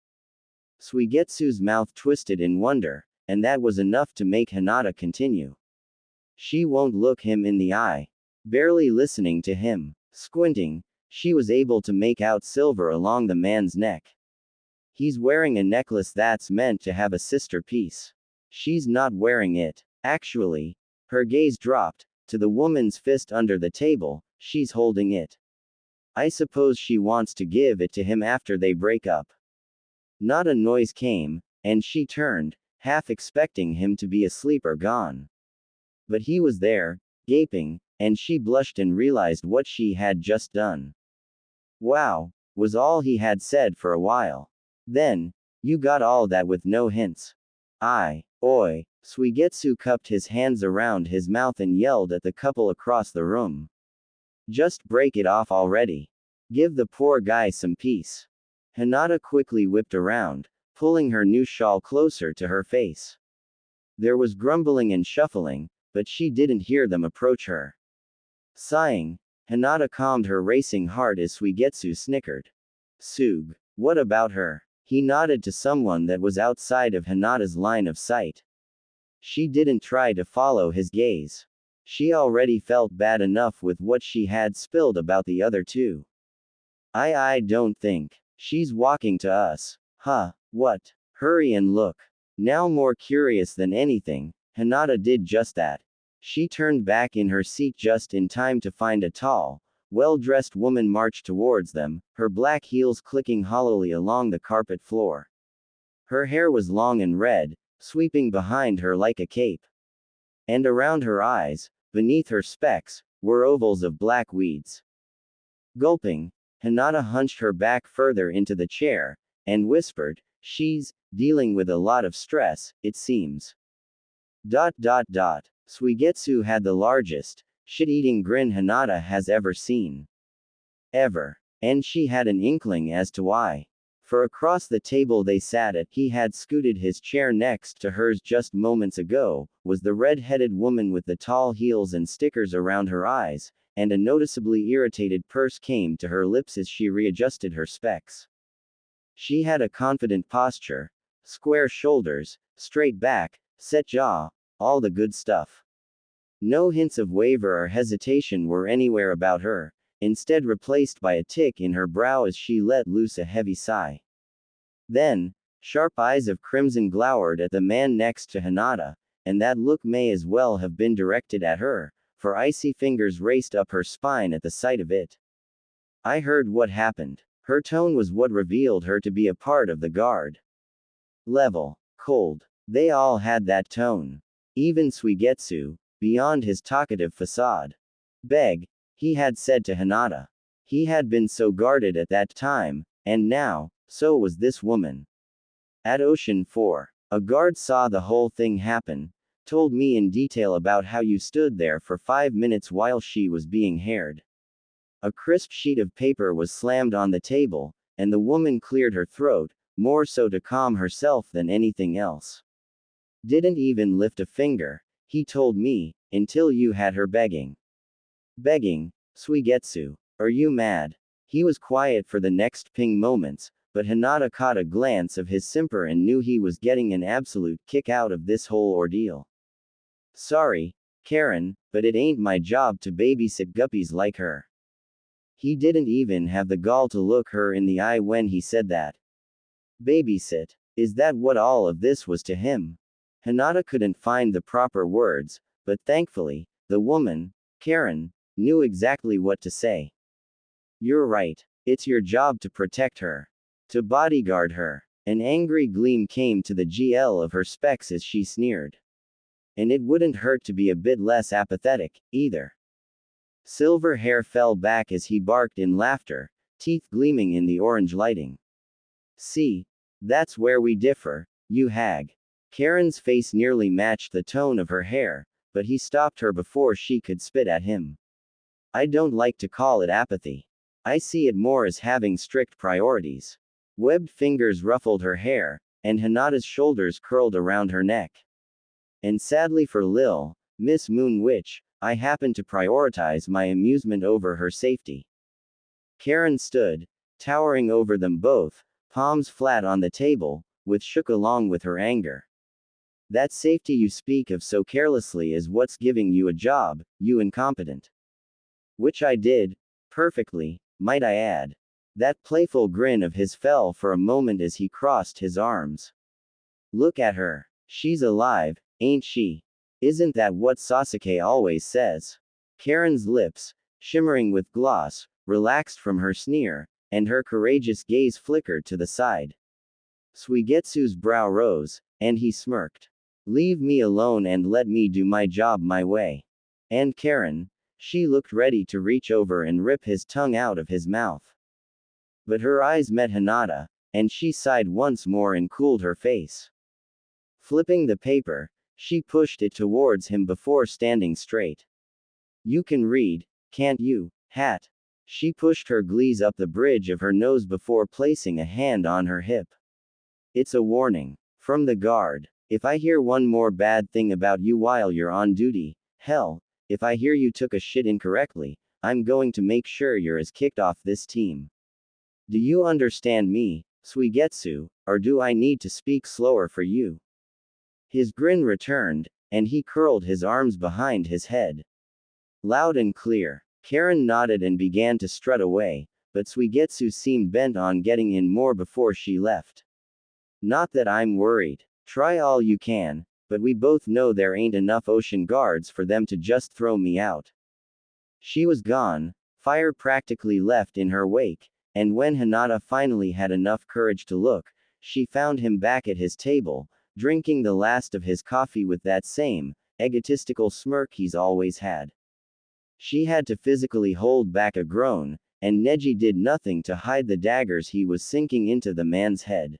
Suigetsu's mouth twisted in wonder, and that was enough to make Hinata continue. "She won't look him in the eye." Barely listening to him, squinting, she was able to make out silver along the man's neck. "He's wearing a necklace that's meant to have a sister piece. She's not wearing it. Actually." Her gaze dropped to the woman's fist under the table. "She's holding it. I suppose she wants to give it to him after they break up." Not a noise came, and she turned, half expecting him to be asleep or gone. But he was there, gaping, and she blushed and realized what she had just done. "Wow," was all he had said for a while. Then, "You got all that with no hints." Oi." Suigetsu cupped his hands around his mouth and yelled at the couple across the room. "Just break it off already. Give the poor guy some peace." Hinata quickly whipped around, pulling her new shawl closer to her face. There was grumbling and shuffling, but she didn't hear them approach her. Sighing, Hinata calmed her racing heart as Suigetsu snickered. "Sug. What about her?" He nodded to someone that was outside of Hinata's line of sight. She didn't try to follow his gaze. She already felt bad enough with what she had spilled about the other two. I don't think. She's walking to us." "Huh, what? Hurry and look." Now more curious than anything, Hinata did just that. She turned back in her seat just in time to find a tall, well-dressed woman march towards them, her black heels clicking hollowly along the carpet floor. Her hair was long and red, sweeping behind her like a cape. And around her eyes, beneath her specs, were ovals of black weeds. Gulping, Hinata hunched her back further into the chair, and whispered, "She's dealing with a lot of stress, it seems." Suigetsu had the largest, shit-eating grin Hinata has ever seen. Ever. And she had an inkling as to why. For across the table they sat at, he had scooted his chair next to hers just moments ago, was the red-headed woman with the tall heels and stickers around her eyes, and a noticeably irritated purse came to her lips as she readjusted her specs. She had a confident posture, square shoulders, straight back, set jaw, all the good stuff. No hints of waver or hesitation were anywhere about her, instead replaced by a tick in her brow as she let loose a heavy sigh. Then, sharp eyes of crimson glowered at the man next to Hinata, and that look may as well have been directed at her, for icy fingers raced up her spine at the sight of it. "I heard what happened." Her tone was what revealed her to be a part of the guard. Level. Cold. They all had that tone. Even Suigetsu, beyond his talkative facade. "Beg," he had said to Hinata. He had been so guarded at that time, and now, so was this woman. At Ocean 4, a guard saw the whole thing happen, told me in detail about how you stood there for 5 minutes while she was being haired. A crisp sheet of paper was slammed on the table, and the woman cleared her throat, more so to calm herself than anything else. Didn't even lift a finger, He told me, until you had her begging. Begging, Suigetsu. Are you mad? He was quiet for the next ping moments, but Hinata caught a glance of his simper and knew he was getting an absolute kick out of this whole ordeal. Sorry, Karen, but it ain't my job to babysit guppies like her. He didn't even have the gall to look her in the eye when he said that. Babysit. Is that what all of this was to him? Hinata couldn't find the proper words, but thankfully, the woman, Karen, knew exactly what to say. You're right. It's your job to protect her. To bodyguard her. An angry gleam came to the GL of her specs as she sneered. And it wouldn't hurt to be a bit less apathetic, either. Silver hair fell back as he barked in laughter, teeth gleaming in the orange lighting. See? That's where we differ, you hag. Karen's face nearly matched the tone of her hair, but he stopped her before she could spit at him. I don't like to call it apathy. I see it more as having strict priorities. Webbed fingers ruffled her hair, and Hinata's shoulders curled around her neck. And sadly for Lil, Miss Moon Witch, I happen to prioritize my amusement over her safety. Karen stood, towering over them both, palms flat on the table, with shook along with her anger. That safety you speak of so carelessly is what's giving you a job, you incompetent. Which I did, perfectly, might I add. That playful grin of his fell for a moment as he crossed his arms. Look at her. She's alive, ain't she? Isn't that what Sasuke always says? Karen's lips, shimmering with gloss, relaxed from her sneer, and her courageous gaze flickered to the side. Suigetsu's brow rose, and he smirked. Leave me alone and let me do my job my way. And Karen, she looked ready to reach over and rip his tongue out of his mouth. But her eyes met Hinata, and she sighed once more and cooled her face. Flipping the paper, she pushed it towards him before standing straight. You can read, can't you, hat? She pushed her glees up the bridge of her nose before placing a hand on her hip. It's a warning. From the guard. If I hear one more bad thing about you while you're on duty, hell, if I hear you took a shit incorrectly, I'm going to make sure you're as kicked off this team. Do you understand me, Suigetsu, or do I need to speak slower for you? His grin returned, and he curled his arms behind his head. Loud and clear. Karen nodded and began to strut away, but Suigetsu seemed bent on getting in more before she left. Not that I'm worried. Try all you can, but we both know there ain't enough ocean guards for them to just throw me out. She was gone, fire practically left in her wake, and when Hinata finally had enough courage to look, she found him back at his table, drinking the last of his coffee with that same, egotistical smirk he's always had. She had to physically hold back a groan, and Neji did nothing to hide the daggers he was sinking into the man's head.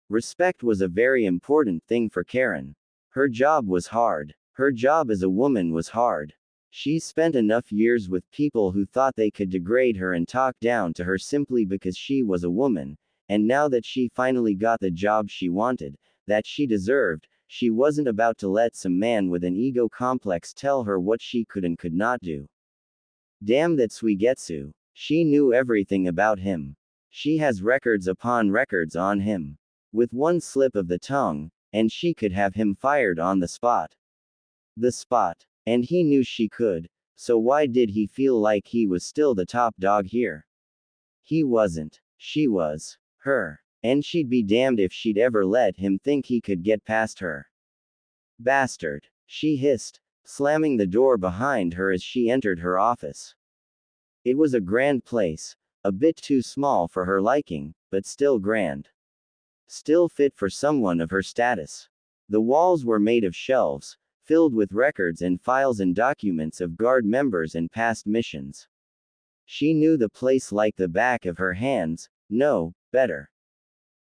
Respect was a very important thing for Karen. Her job was hard. Her job as a woman was hard. She spent enough years with people who thought they could degrade her and talk down to her simply because she was a woman, and now that she finally got the job she wanted, that she deserved, she wasn't about to let some man with an ego complex tell her what she could and could not do. Damn that Suigetsu. She knew everything about him. She has records upon records on him. With one slip of the tongue, and she could have him fired on the spot. The spot. And he knew she could, so why did he feel like he was still the top dog here? He wasn't. She was. Her. And she'd be damned if she'd ever let him think he could get past her. Bastard. She hissed, slamming the door behind her as she entered her office. It was a grand place, a bit too small for her liking, but still grand. Still fit for someone of her status. The walls were made of shelves, filled with records and files and documents of guard members and past missions. She knew the place like the back of her hands, no, better.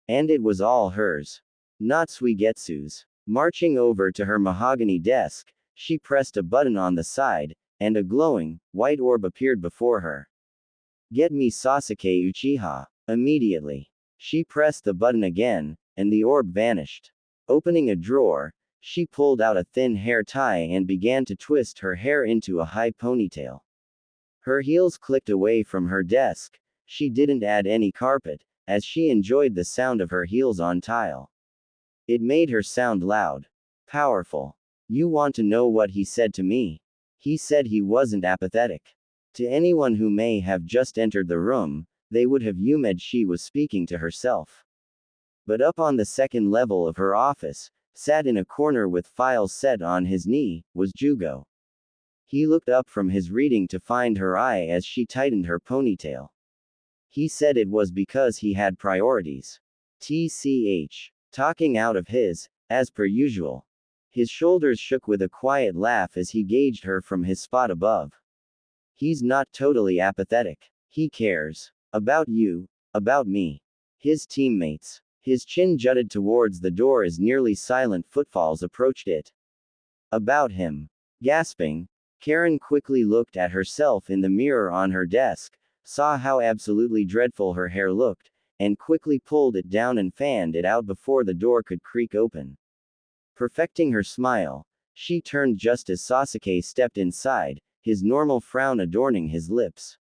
And it was all hers. Not Suigetsu's. Marching over to her mahogany desk, she pressed a button on the side, and a glowing, white orb appeared before her. Get me Sasuke Uchiha. Immediately. She pressed the button again, and the orb vanished. Opening a drawer, She pulled out a thin hair tie and began to twist her hair into a high ponytail. Her heels clicked away from her desk. She didn't add any carpet, as she enjoyed the sound of her heels on tile. It made her sound loud. Powerful. You want to know what he said to me? He said he wasn't apathetic. To anyone who may have just entered the room, they would have assumed she was speaking to herself. But up on the second level of her office, sat in a corner with files set on his knee, was Jugo. He looked up from his reading to find her eye as she tightened her ponytail. He said it was because he had priorities. TCH. Talking out of his, as per usual. His shoulders shook with a quiet laugh as he gauged her from his spot above. He's not totally apathetic. He cares. About you. About me. His teammates. His chin jutted towards the door as nearly silent footfalls approached it. About him. Gasping, Karen quickly looked at herself in the mirror on her desk, saw how absolutely dreadful her hair looked, and quickly pulled it down and fanned it out before the door could creak open. Perfecting her smile, she turned just as Sasuke stepped inside, his normal frown adorning his lips.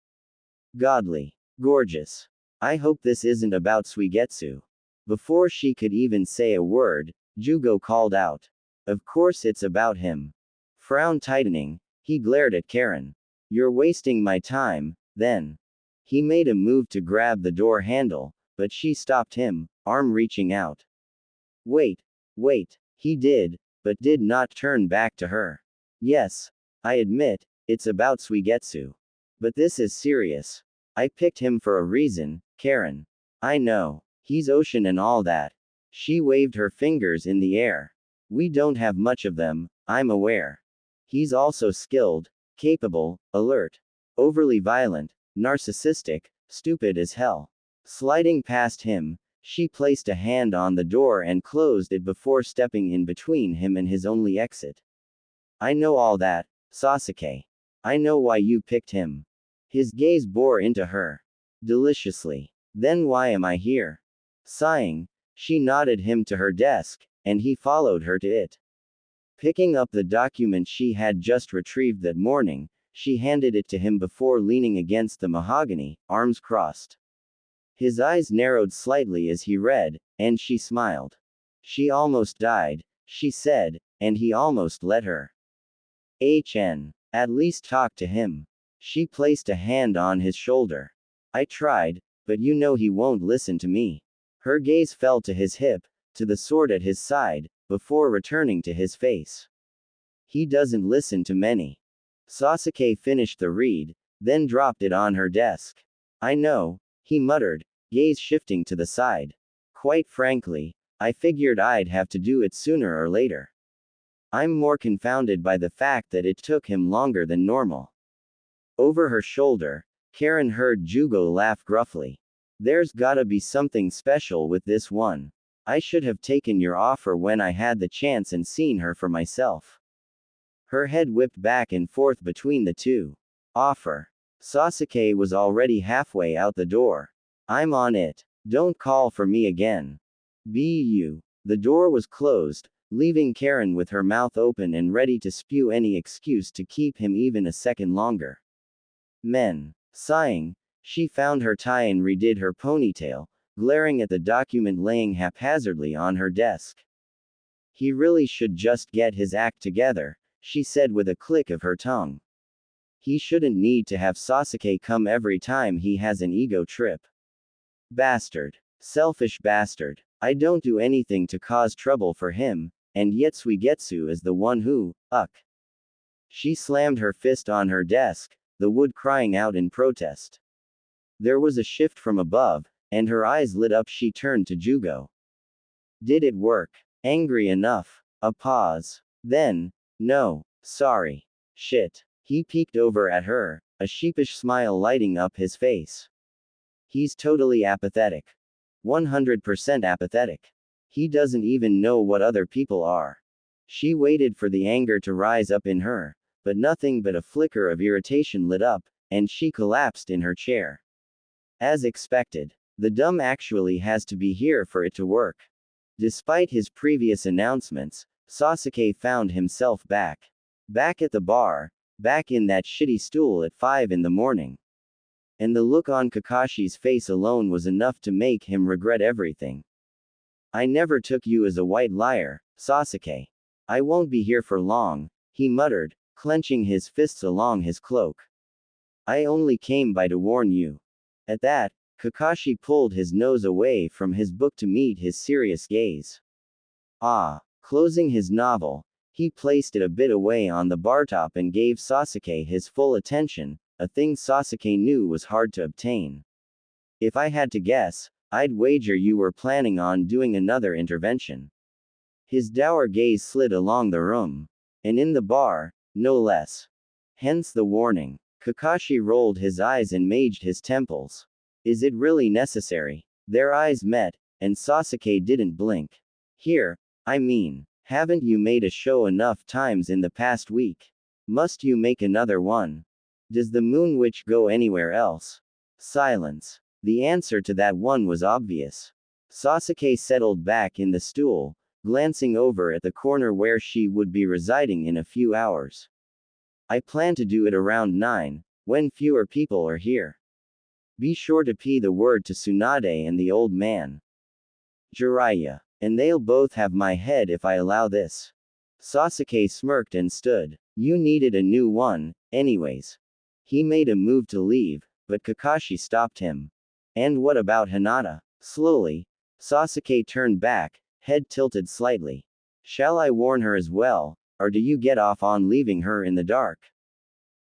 Godly. Gorgeous. I hope this isn't about Suigetsu. Before she could even say a word, Jugo called out. Of course it's about him. Frown tightening, he glared at Karen. You're wasting my time, then. He made a move to grab the door handle, but she stopped him, arm reaching out. Wait. He did, but did not turn back to her. Yes, I admit, it's about Suigetsu. But this is serious. I picked him for a reason, Karen. I know. He's ocean and all that. She waved her fingers in the air. We don't have much of them, I'm aware. He's also skilled, capable, alert, overly violent, narcissistic, stupid as hell. Sliding past him, she placed a hand on the door and closed it before stepping in between him and his only exit. I know all that, Sasuke. I know why you picked him. His gaze bore into her. Deliciously. Then why am I here? Sighing, she nodded him to her desk, and he followed her to it. Picking up the document she had just retrieved that morning, she handed it to him before leaning against the mahogany, arms crossed. His eyes narrowed slightly as he read, and she smiled. She almost died, she said, and he almost let her. At least talk to him. She placed a hand on his shoulder. I tried, but you know he won't listen to me. Her gaze fell to his hip, to the sword at his side, before returning to his face. He doesn't listen to many. Sasuke finished the read, then dropped it on her desk. I know, he muttered, gaze shifting to the side. Quite frankly, I figured I'd have to do it sooner or later. I'm more confounded by the fact that it took him longer than normal. Over her shoulder, Karen heard Jugo laugh gruffly. There's gotta be something special with this one. I should have taken your offer when I had the chance and seen her for myself. Her head whipped back and forth between the two. Offer. Sasuke was already halfway out the door. I'm on it. Don't call for me again. The door was closed, leaving Karen with her mouth open and ready to spew any excuse to keep him even a second longer. Men. Sighing, she found her tie and redid her ponytail, glaring at the document laying haphazardly on her desk. He really should just get his act together, she said with a click of her tongue. He shouldn't need to have Sasuke come every time he has an ego trip. Bastard. Selfish bastard. I don't do anything to cause trouble for him, and yet Suigetsu is the one who, She slammed her fist on her desk, the wood crying out in protest. There was a shift from above, and her eyes lit up. She turned to Jugo. Did it work? Angry enough. A pause. Then, no, sorry. Shit. He peeked over at her, a sheepish smile lighting up his face. He's totally apathetic. 100% apathetic. He doesn't even know what other people are. She waited for the anger to rise up in her, but nothing but a flicker of irritation lit up, and she collapsed in her chair. As expected, the dumb actually has to be here for it to work. Despite his previous announcements, Sasuke found himself back. Back at the bar, back in that shitty stool at 5 in the morning. And the look on Kakashi's face alone was enough to make him regret everything. I never took you as a white liar, Sasuke. I won't be here for long, he muttered, clenching his fists along his cloak. I only came by to warn you. At that, Kakashi pulled his nose away from his book to meet his serious gaze. Closing his novel, he placed it a bit away on the bar top and gave Sasuke his full attention, a thing Sasuke knew was hard to obtain. If I had to guess, I'd wager you were planning on doing another intervention. His dour gaze slid along the room. And in the bar, no less. Hence the warning. Kakashi rolled his eyes and maged his temples. Is it really necessary? Their eyes met, and Sasuke didn't blink. Here, I mean, haven't you made a show enough times in the past week? Must you make another one? Does the Moon Witch go anywhere else? Silence. The answer to that one was obvious. Sasuke settled back in the stool, glancing over at the corner where she would be residing in a few hours. I plan to do it around 9, when fewer people are here. Be sure to pee the word to Tsunade and the old man. Jiraiya. And they'll both have my head if I allow this. Sasuke smirked and stood. You needed a new one, anyways. He made a move to leave, but Kakashi stopped him. And what about Hinata? Slowly, Sasuke turned back, head tilted slightly. Shall I warn her as well, or do you get off on leaving her in the dark?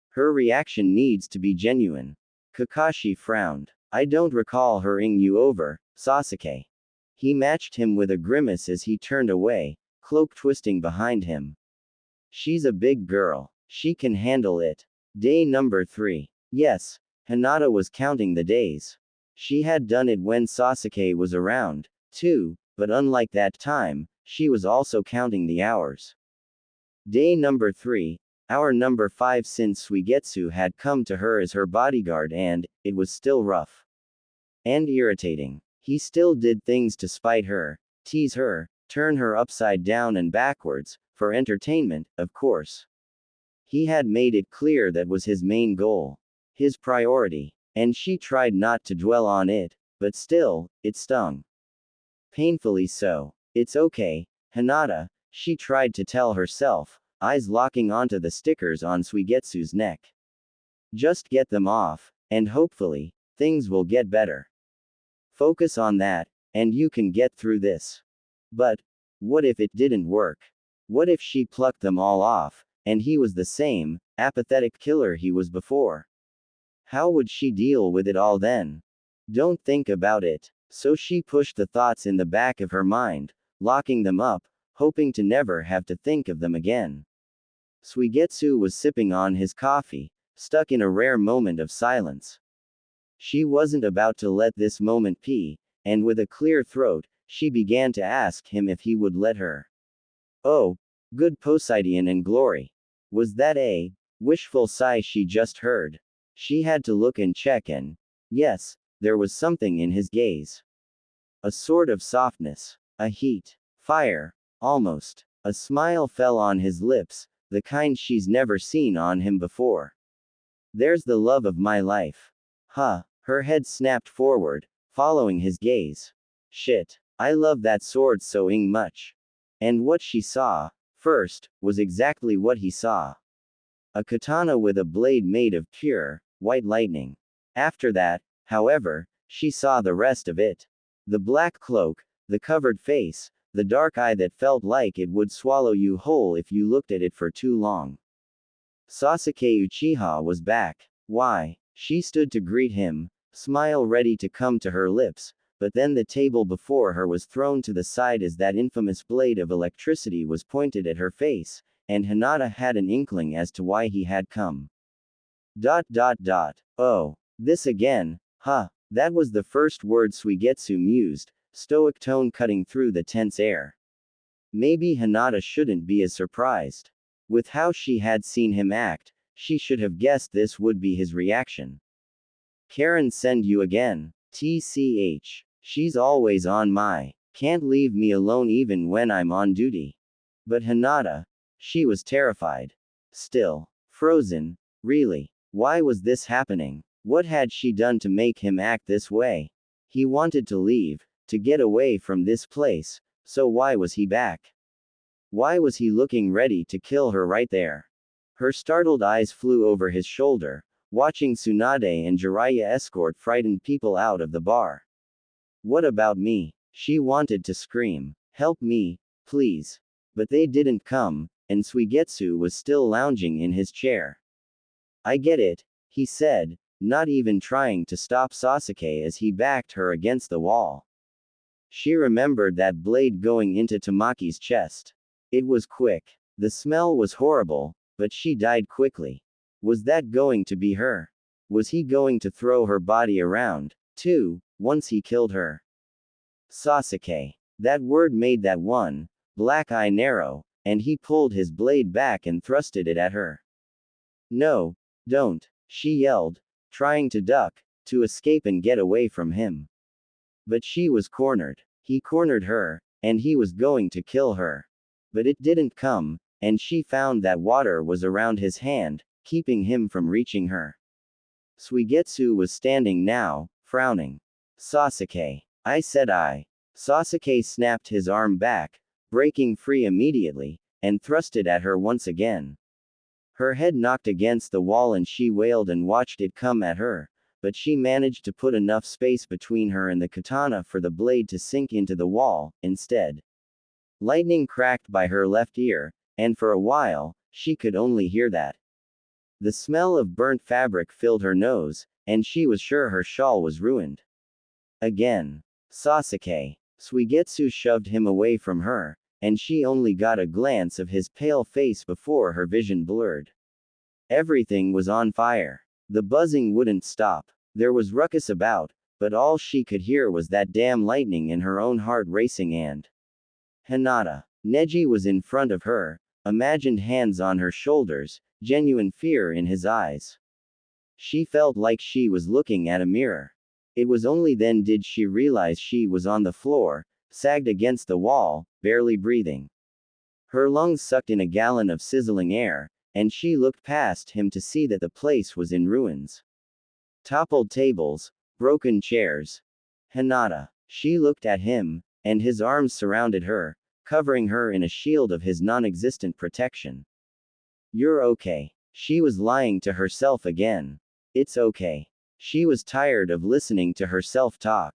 Her reaction needs to be genuine. Kakashi frowned. I don't recall hurrying you over, Sasuke. He matched him with a grimace as he turned away, cloak twisting behind him. She's a big girl. She can handle it. Day number 3. Yes, Hinata was counting the days. She had done it when Sasuke was around, too, but unlike that time, she was also counting the hours. Day number 3, hour number 5 since Suigetsu had come to her as her bodyguard and, it was still rough. And irritating. He still did things to spite her, tease her, turn her upside down and backwards, for entertainment, of course. He had made it clear that was his main goal. His priority. And she tried not to dwell on it, but still, it stung. Painfully so. It's okay, Hinata, she tried to tell herself, eyes locking onto the stickers on Suigetsu's neck. Just get them off, and hopefully, things will get better. Focus on that, and you can get through this. But, what if it didn't work? What if she plucked them all off, and he was the same, apathetic killer he was before? How would she deal with it all then? Don't think about it. So she pushed the thoughts in the back of her mind, locking them up, hoping to never have to think of them again. Suigetsu was sipping on his coffee, stuck in a rare moment of silence. She wasn't about to let this moment pee, and with a clear throat, she began to ask him if he would let her. Oh, good Poseidon and glory. Was that a wishful sigh she just heard? She had to look and check and, yes, there was something in his gaze. A sort of softness, a heat, fire, almost. A smile fell on his lips, the kind she's never seen on him before. There's the love of my life. Huh. Her head snapped forward, following his gaze. Shit. I love that sword so much. And what she saw, first, was exactly what he saw. A katana with a blade made of pure, white lightning. After that, however, she saw the rest of it. The black cloak, the covered face, the dark eye that felt like it would swallow you whole if you looked at it for too long. Sasuke Uchiha was back. Why? She stood to greet him, smile ready to come to her lips, but then the table before her was thrown to the side as that infamous blade of electricity was pointed at her face, and Hinata had an inkling as to why he had come. Oh, this again, huh? That was the first word Suigetsu mused, stoic tone cutting through the tense air. Maybe Hinata shouldn't be as surprised. With how she had seen him act, she should have guessed this would be his reaction. Karen send you again. TCH. She's always on my. Can't leave me alone even when I'm on duty. But Hinata, she was terrified. Still. Frozen. Really. Why was this happening? What had she done to make him act this way? He wanted to leave, to get away from this place, so why was he back? Why was he looking ready to kill her right there? Her startled eyes flew over his shoulder, watching Tsunade and Jiraiya escort frightened people out of the bar. What about me? She wanted to scream. Help me, please. But they didn't come, and Suigetsu was still lounging in his chair. I get it, he said, not even trying to stop Sasuke as he backed her against the wall. She remembered that blade going into Tamaki's chest. It was quick. The smell was horrible, but she died quickly. Was that going to be her? Was he going to throw her body around, too, once he killed her? Sasuke. That word made that one black eye narrow, and he pulled his blade back and thrusted it at her. No, don't, she yelled, trying to duck, to escape and get away from him. But she was cornered. He cornered her, and he was going to kill her. But it didn't come, and she found that water was around his hand, keeping him from reaching her. Suigetsu was standing now, frowning. Sasuke. I said I. Sasuke snapped his arm back, breaking free immediately, and thrust it at her once again. Her head knocked against the wall and she wailed and watched it come at her, but she managed to put enough space between her and the katana for the blade to sink into the wall, instead. Lightning cracked by her left ear, and for a while, she could only hear that. The smell of burnt fabric filled her nose, and she was sure her shawl was ruined. Again. Sasuke. Suigetsu shoved him away from her, and she only got a glance of his pale face before her vision blurred. Everything was on fire. The buzzing wouldn't stop. There was ruckus about, but all she could hear was that damn lightning in her own heart racing and. Hinata. Neji was in front of her, imagined hands on her shoulders, genuine fear in his eyes. She felt like she was looking at a mirror. It was only then did she realize she was on the floor, sagged against the wall, barely breathing. Her lungs sucked in a gallon of sizzling air, and she looked past him to see that the place was in ruins. Toppled tables, broken chairs. Hinata. She looked at him, and his arms surrounded her, covering her in a shield of his non-existent protection. You're okay. She was lying to herself again. It's okay. She was tired of listening to herself talk.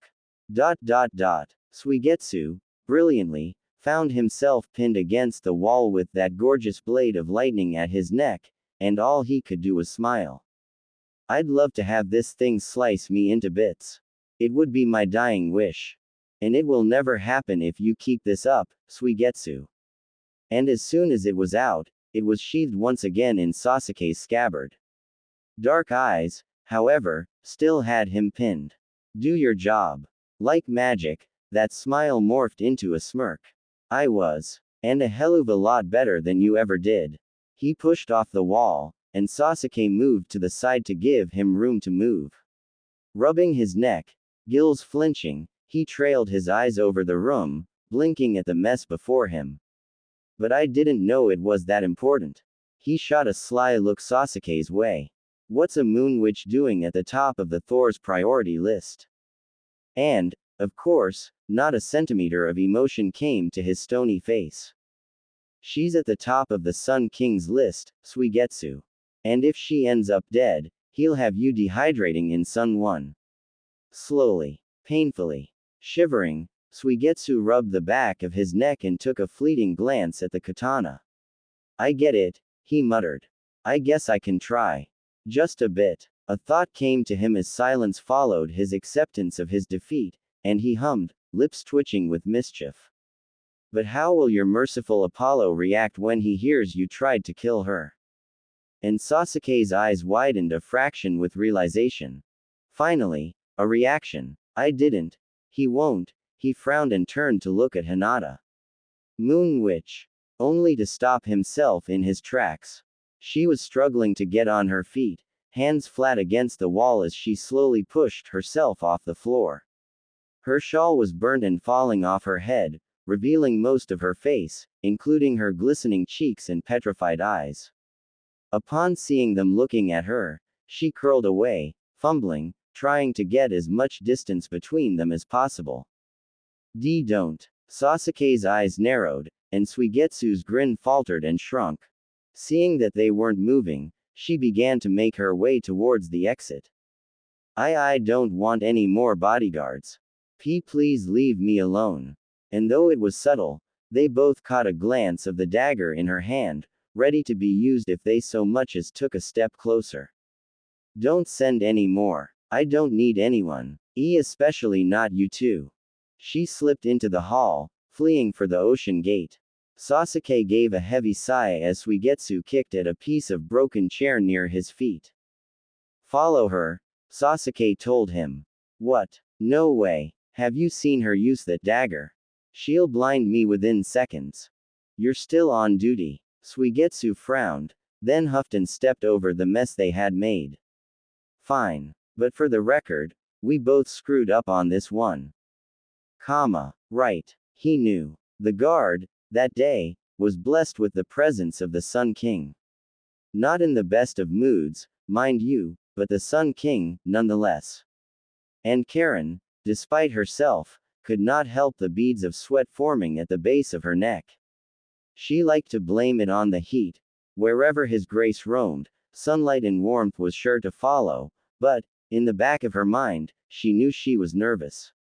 Suigetsu, brilliantly, found himself pinned against the wall with that gorgeous blade of lightning at his neck, and all he could do was smile. I'd love to have this thing slice me into bits. It would be my dying wish. And it will never happen if you keep this up, Suigetsu. And as soon as it was out, it was sheathed once again in Sasuke's scabbard. Dark eyes, however, still had him pinned. Do your job. Like magic, that smile morphed into a smirk. I was. And a hell of a lot better than you ever did. He pushed off the wall, and Sasuke moved to the side to give him room to move. Rubbing his neck, gills flinching, he trailed his eyes over the room, blinking at the mess before him. But I didn't know it was that important. He shot a sly look Sasuke's way. What's a moon witch doing at the top of the Thor's priority list? And, of course, not a centimeter of emotion came to his stony face. She's at the top of the Sun King's list, Suigetsu. And if she ends up dead, he'll have you dehydrating in Sun 1. Slowly, painfully, shivering, Suigetsu rubbed the back of his neck and took a fleeting glance at the katana. I get it, he muttered. I guess I can try. Just a bit. A thought came to him as silence followed his acceptance of his defeat, and he hummed, lips twitching with mischief. But how will your merciful Apollo react when he hears you tried to kill her? And Sasuke's eyes widened a fraction with realization. Finally, a reaction. I didn't. He won't. He frowned and turned to look at Hinata. Moon Witch. Only to stop himself in his tracks. She was struggling to get on her feet, hands flat against the wall as she slowly pushed herself off the floor. Her shawl was burnt and falling off her head, revealing most of her face, including her glistening cheeks and petrified eyes. Upon seeing them looking at her, she curled away, fumbling, trying to get as much distance between them as possible. Don't. Sasuke's eyes narrowed, and Suigetsu's grin faltered and shrunk. Seeing that they weren't moving, she began to make her way towards the exit. I don't want any more bodyguards. Please leave me alone. And though it was subtle, they both caught a glance of the dagger in her hand, ready to be used if they so much as took a step closer. Don't send any more. I don't need anyone. Especially not you two. She slipped into the hall, fleeing for the ocean gate. Sasuke gave a heavy sigh as Suigetsu kicked at a piece of broken chair near his feet. Follow her, Sasuke told him. What? No way. Have you seen her use that dagger? She'll blind me within seconds. You're still on duty. Suigetsu frowned, then huffed and stepped over the mess they had made. Fine. But for the record, we both screwed up on this one. Right. He knew. The guard, that day, was blessed with the presence of the Sun King. Not in the best of moods, mind you, but the Sun King, nonetheless. And Karen, despite herself, could not help the beads of sweat forming at the base of her neck. She liked to blame it on the heat. Wherever his grace roamed, sunlight and warmth was sure to follow, but, in the back of her mind, she knew she was nervous.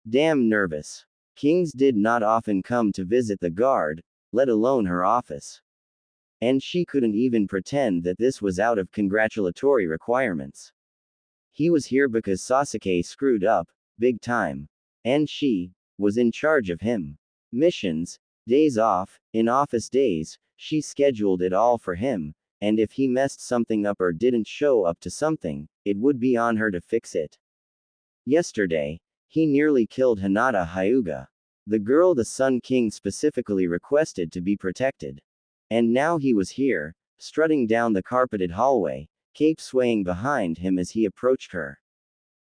Damn nervous. Kings did not often come to visit the guard, let alone her office. And she couldn't even pretend that this was out of congratulatory requirements. He was here because Sasuke screwed up, big time. And she was in charge of him. Missions, days off, in-office days, she scheduled it all for him, and if he messed something up or didn't show up to something, it would be on her to fix it. Yesterday, he nearly killed Hinata Hyuga, the girl the Sun King specifically requested to be protected. And now he was here, strutting down the carpeted hallway, cape swaying behind him as he approached her.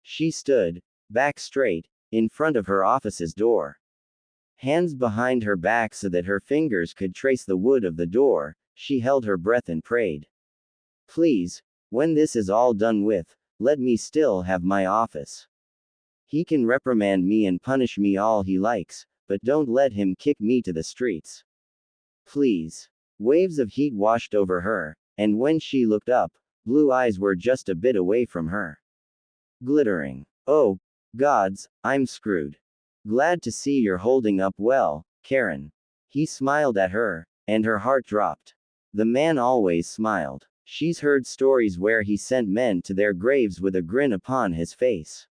She stood, back straight, in front of her office's door. Hands behind her back so that her fingers could trace the wood of the door, she held her breath and prayed. Please, when this is all done with, let me still have my office. He can reprimand me and punish me all he likes, but don't let him kick me to the streets. Please. Waves of heat washed over her, and when she looked up, blue eyes were just a bit away from her. Glittering. Oh, gods, I'm screwed. Glad to see you're holding up well, Karen. He smiled at her, and her heart dropped. The man always smiled. She's heard stories where he sent men to their graves with a grin upon his face.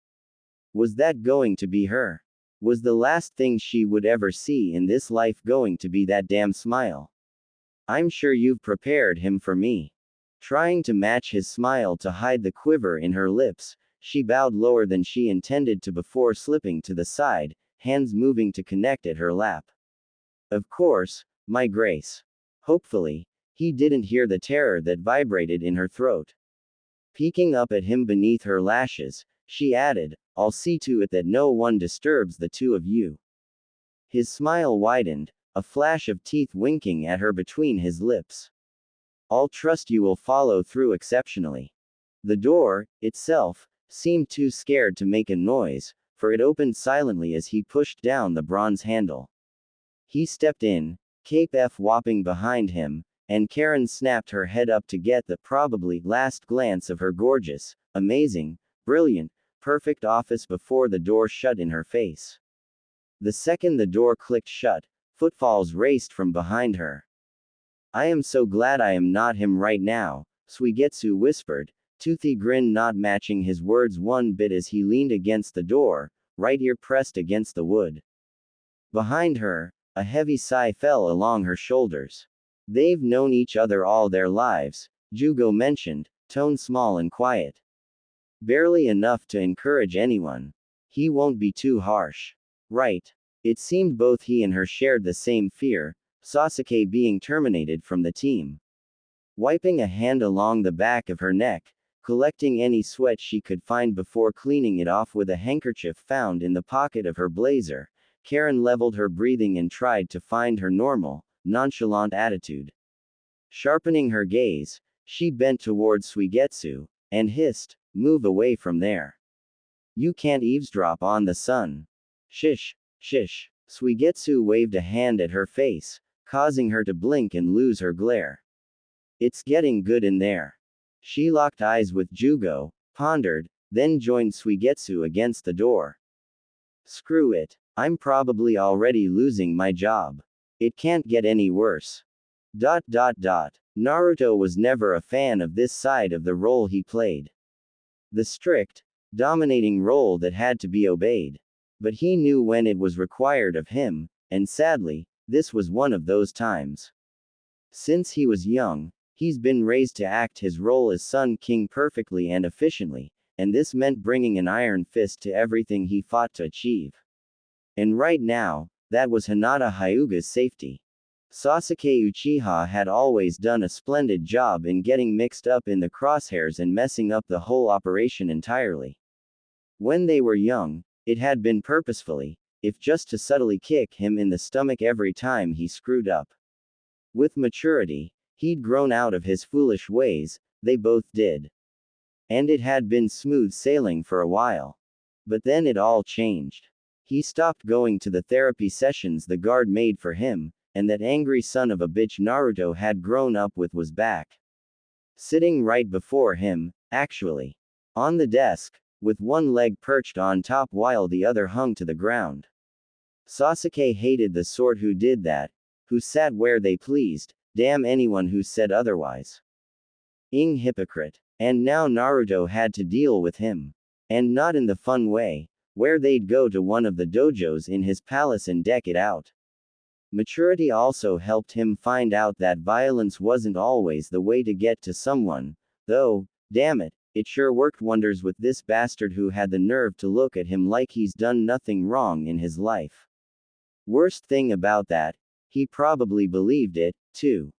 Was that going to be her? Was the last thing she would ever see in this life going to be that damn smile? I'm sure you've prepared him for me. Trying to match his smile to hide the quiver in her lips, she bowed lower than she intended to before slipping to the side, hands moving to connect at her lap. Of course, my grace. Hopefully, he didn't hear the terror that vibrated in her throat. Peeking up at him beneath her lashes, she added, I'll see to it that no one disturbs the two of you. His smile widened, a flash of teeth winking at her between his lips. I'll trust you will follow through exceptionally. The door, itself, seemed too scared to make a noise, for it opened silently as he pushed down the bronze handle. He stepped in, cape whopping behind him, and Karen snapped her head up to get the probably last glance of her gorgeous, amazing, brilliant, perfect office before the door shut in her face. The second the door clicked shut, footfalls raced from behind her. I am so glad I am not him right now, Suigetsu whispered, toothy grin not matching his words one bit as he leaned against the door, right ear pressed against the wood. Behind her, a heavy sigh fell along her shoulders. They've known each other all their lives, Jugo mentioned, tone small and quiet. Barely enough to encourage anyone. He won't be too harsh. Right. It seemed both he and her shared the same fear, Sasuke being terminated from the team. Wiping a hand along the back of her neck, collecting any sweat she could find before cleaning it off with a handkerchief found in the pocket of her blazer, Karen leveled her breathing and tried to find her normal, nonchalant attitude. Sharpening her gaze, she bent toward Suigetsu, and hissed, "Move away from there. You can't eavesdrop on the sun." "Shish, shish." Suigetsu waved a hand at her face, causing her to blink and lose her glare. "It's getting good in there." She locked eyes with Jugo, pondered, then joined Suigetsu against the door. "Screw it. I'm probably already losing my job. It can't get any worse." Naruto was never a fan of this side of the role he played. The strict, dominating role that had to be obeyed. But he knew when it was required of him, and sadly, this was one of those times. Since he was young, he's been raised to act his role as Sun King perfectly and efficiently, and this meant bringing an iron fist to everything he fought to achieve. And right now, that was Hinata Hyuga's safety. Sasuke Uchiha had always done a splendid job in getting mixed up in the crosshairs and messing up the whole operation entirely. When they were young, it had been purposefully, if just to subtly kick him in the stomach every time he screwed up. With maturity, he'd grown out of his foolish ways, they both did. And it had been smooth sailing for a while. But then it all changed. He stopped going to the therapy sessions the guard made for him, and that angry son of a bitch Naruto had grown up with was back. Sitting right before him, actually. On the desk, with one leg perched on top while the other hung to the ground. Sasuke hated the sort who did that, who sat where they pleased, damn anyone who said otherwise. Hypocrite. And now Naruto had to deal with him. And not in the fun way, where they'd go to one of the dojos in his palace and deck it out. Maturity also helped him find out that violence wasn't always the way to get to someone, though, damn it, it sure worked wonders with this bastard who had the nerve to look at him like he's done nothing wrong in his life. Worst thing about that, he probably believed it, too.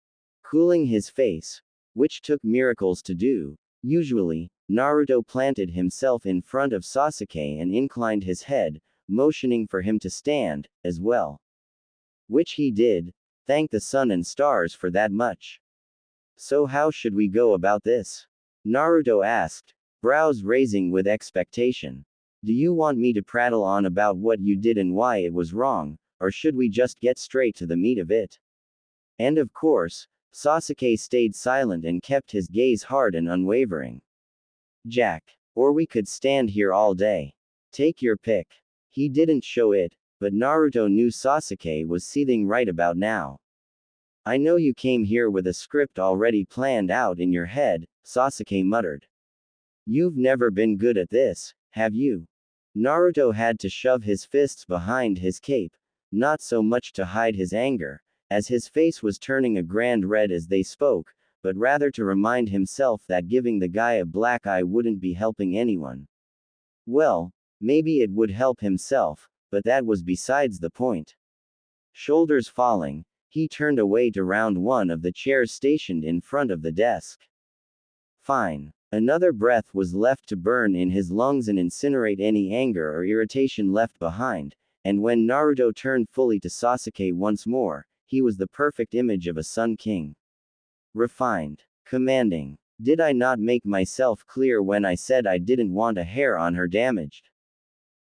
Cooling his face, which took miracles to do, usually, Naruto planted himself in front of Sasuke and inclined his head, motioning for him to stand, as well. Which he did, thank the sun and stars for that much. "So how should we go about this?" Naruto asked, brows raising with expectation. "Do you want me to prattle on about what you did and why it was wrong, or should we just get straight to the meat of it?" And of course, Sasuke stayed silent and kept his gaze hard and unwavering. "Jack. Or we could stand here all day. Take your pick." He didn't show it, but Naruto knew Sasuke was seething right about now. "I know you came here with a script already planned out in your head," Sasuke muttered. "You've never been good at this, have you?" Naruto had to shove his fists behind his cape, not so much to hide his anger, as his face was turning a grand red as they spoke, but rather to remind himself that giving the guy a black eye wouldn't be helping anyone. Well, maybe it would help himself, but that was besides the point. Shoulders falling, he turned away to round one of the chairs stationed in front of the desk. Fine. Another breath was left to burn in his lungs and incinerate any anger or irritation left behind, and when Naruto turned fully to Sasuke once more, he was the perfect image of a Sun King. Refined. Commanding. Did I not make myself clear when I said I didn't want a hair on her damaged?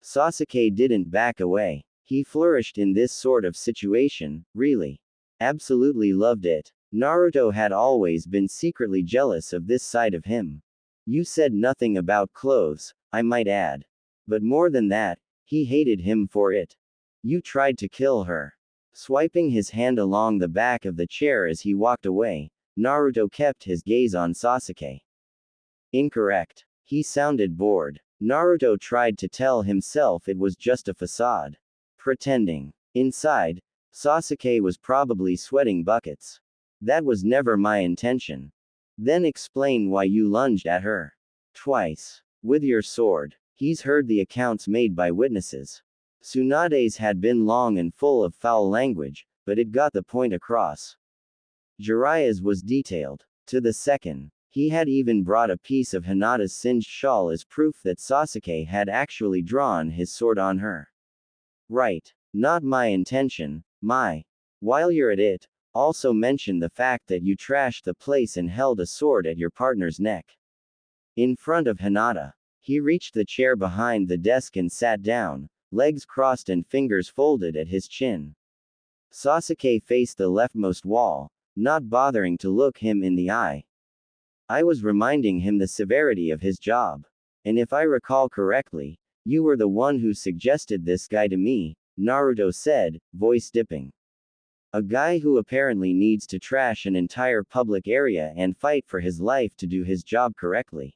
Sasuke didn't back away. He flourished in this sort of situation, really. Absolutely loved it. Naruto had always been secretly jealous of this side of him. You said nothing about clothes, I might add. But more than that, he hated him for it. You tried to kill her. Swiping his hand along the back of the chair as he walked away, Naruto kept his gaze on Sasuke. Incorrect. He sounded bored. Naruto tried to tell himself it was just a facade. Pretending. Inside, Sasuke was probably sweating buckets. That was never my intention. Then explain why you lunged at her. Twice. With your sword. He's heard the accounts made by witnesses. Tsunade's had been long and full of foul language, but it got the point across. Jiraiya's was detailed. To the second. He had even brought a piece of Hinata's singed shawl as proof that Sasuke had actually drawn his sword on her. Right. Not my intention, my. While you're at it, also mention the fact that you trashed the place and held a sword at your partner's neck. In front of Hinata. He reached the chair behind the desk and sat down, legs crossed and fingers folded at his chin. Sasuke faced the leftmost wall, not bothering to look him in the eye. I was reminding him the severity of his job. And if I recall correctly, you were the one who suggested this guy to me, Naruto said, voice dipping. A guy who apparently needs to trash an entire public area and fight for his life to do his job correctly.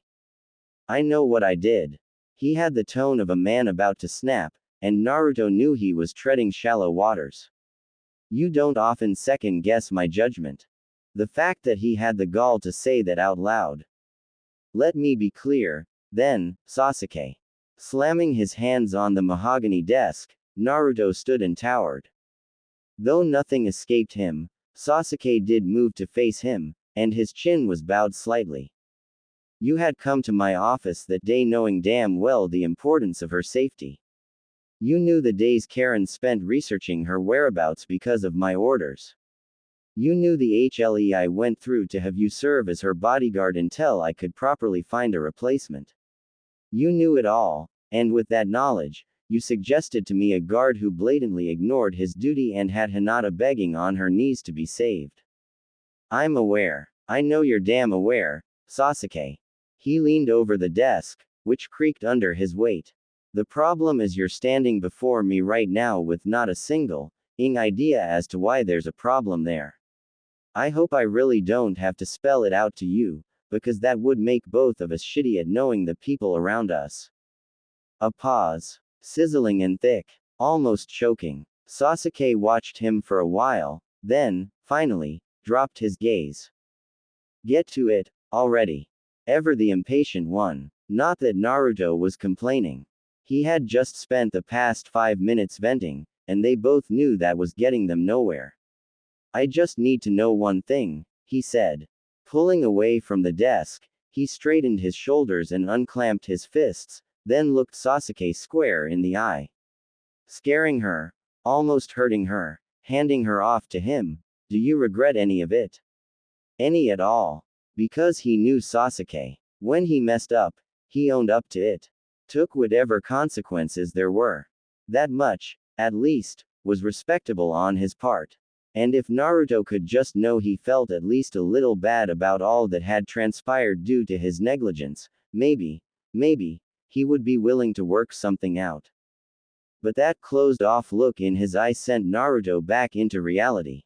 I know what I did. He had the tone of a man about to snap, and Naruto knew he was treading shallow waters. You don't often second guess my judgment. The fact that he had the gall to say that out loud. Let me be clear, then, Sasuke. Slamming his hands on the mahogany desk, Naruto stood and towered. Though nothing escaped him, Sasuke did move to face him, and his chin was bowed slightly. You had come to my office that day knowing damn well the importance of her safety. You knew the days Karen spent researching her whereabouts because of my orders. You knew the HLE I went through to have you serve as her bodyguard until I could properly find a replacement. You knew it all, and with that knowledge, you suggested to me a guard who blatantly ignored his duty and had Hinata begging on her knees to be saved. I'm aware. I know you're damn aware, Sasuke. He leaned over the desk, which creaked under his weight. The problem is you're standing before me right now with not a single idea as to why there's a problem there. I hope I really don't have to spell it out to you, because that would make both of us shitty at knowing the people around us. A pause. Sizzling and thick. Almost choking. Sasuke watched him for a while, then, finally, dropped his gaze. Get to it, already. Ever the impatient one. Not that Naruto was complaining. He had just spent the past 5 minutes venting, and they both knew that was getting them nowhere. I just need to know one thing, he said. Pulling away from the desk, he straightened his shoulders and unclamped his fists, then looked Sasuke square in the eye. Scaring her, almost hurting her, handing her off to him, do you regret any of it? Any at all? Because he knew Sasuke. When he messed up, he owned up to it. Took whatever consequences there were. That much, at least, was respectable on his part. And if Naruto could just know he felt at least a little bad about all that had transpired due to his negligence, maybe, he would be willing to work something out. But that closed-off look in his eye sent Naruto back into reality.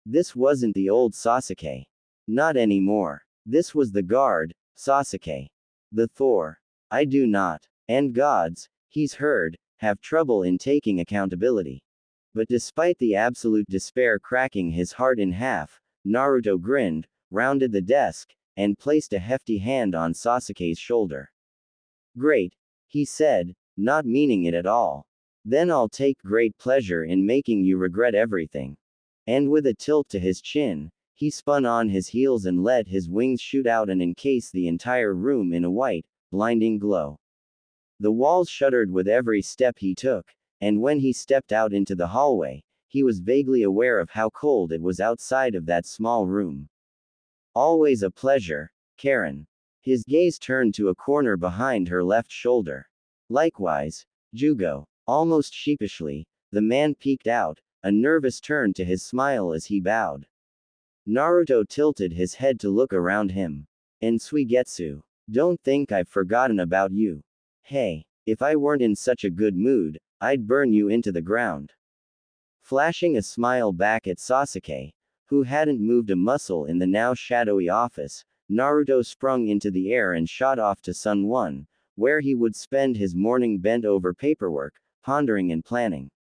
This wasn't the old Sasuke. Not anymore. This was the guard, Sasuke. The Thor. I do not. And gods, he's heard, have trouble in taking accountability. But despite the absolute despair cracking his heart in half, Naruto grinned, rounded the desk, and placed a hefty hand on Sasuke's shoulder. Great, he said, not meaning it at all. Then I'll take great pleasure in making you regret everything. And with a tilt to his chin, he spun on his heels and let his wings shoot out and encase the entire room in a white, blinding glow. The walls shuddered with every step he took, and when he stepped out into the hallway, he was vaguely aware of how cold it was outside of that small room. Always a pleasure, Karen. His gaze turned to a corner behind her left shoulder. Likewise, Jugo. Almost sheepishly, the man peeked out, a nervous turn to his smile as he bowed. Naruto tilted his head to look around him. And Suigetsu. Don't think I've forgotten about you. Hey, if I weren't in such a good mood, I'd burn you into the ground. Flashing a smile back at Sasuke, who hadn't moved a muscle in the now shadowy office, Naruto sprung into the air and shot off to Sun 1, where he would spend his morning bent over paperwork, pondering and planning.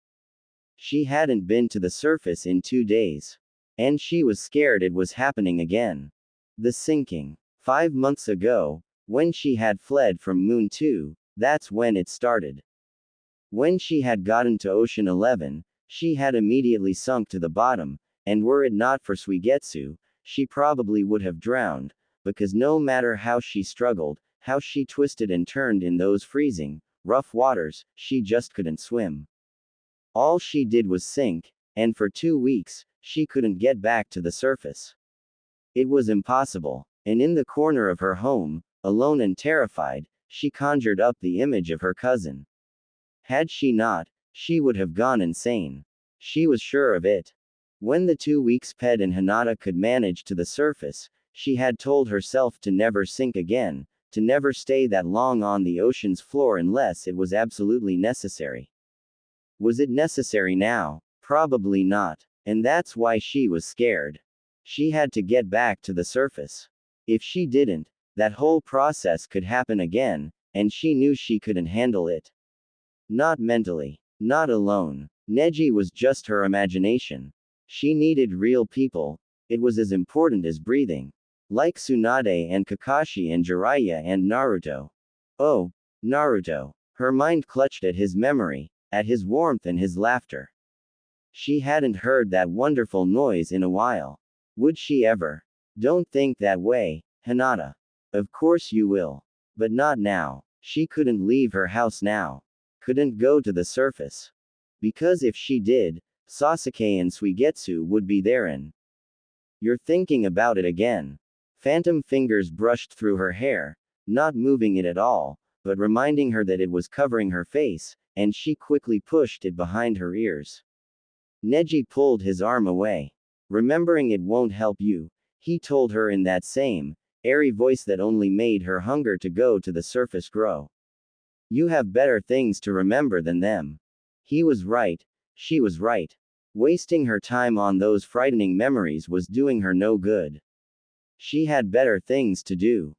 She hadn't been to the surface in 2 days. And she was scared it was happening again. The sinking. 5 months ago, when she had fled from Moon 2, that's when it started. When she had gotten to Ocean 11, she had immediately sunk to the bottom, and were it not for Suigetsu, she probably would have drowned, because no matter how she struggled, how she twisted and turned in those freezing, rough waters, she just couldn't swim. All she did was sink, and for 2 weeks, she couldn't get back to the surface. It was impossible, and in the corner of her home, alone and terrified, she conjured up the image of her cousin. Had she not, she would have gone insane. She was sure of it. When the 2 weeks Ped and Hinata could manage to the surface, she had told herself to never sink again, to never stay that long on the ocean's floor unless it was absolutely necessary. Was it necessary now? Probably not. And that's why she was scared. She had to get back to the surface. If she didn't, that whole process could happen again, and she knew she couldn't handle it. Not mentally. Not alone. Neji was just her imagination. She needed real people. It was as important as breathing. Like Tsunade and Kakashi and Jiraiya and Naruto. Oh, Naruto. Her mind clutched at his memory, at his warmth and his laughter. She hadn't heard that wonderful noise in a while. Would she ever? Don't think that way, Hinata. Of course you will. But not now. She couldn't leave her house now. Couldn't go to the surface. Because if she did, Sasuke and Suigetsu would be there and. You're thinking about it again. Phantom fingers brushed through her hair, not moving it at all, but reminding her that it was covering her face, and she quickly pushed it behind her ears. Neji pulled his arm away. Remembering it won't help you, he told her in that same, airy voice that only made her hunger to go to the surface grow. You have better things to remember than them. He was right. She was right. Wasting her time on those frightening memories was doing her no good. She had better things to do.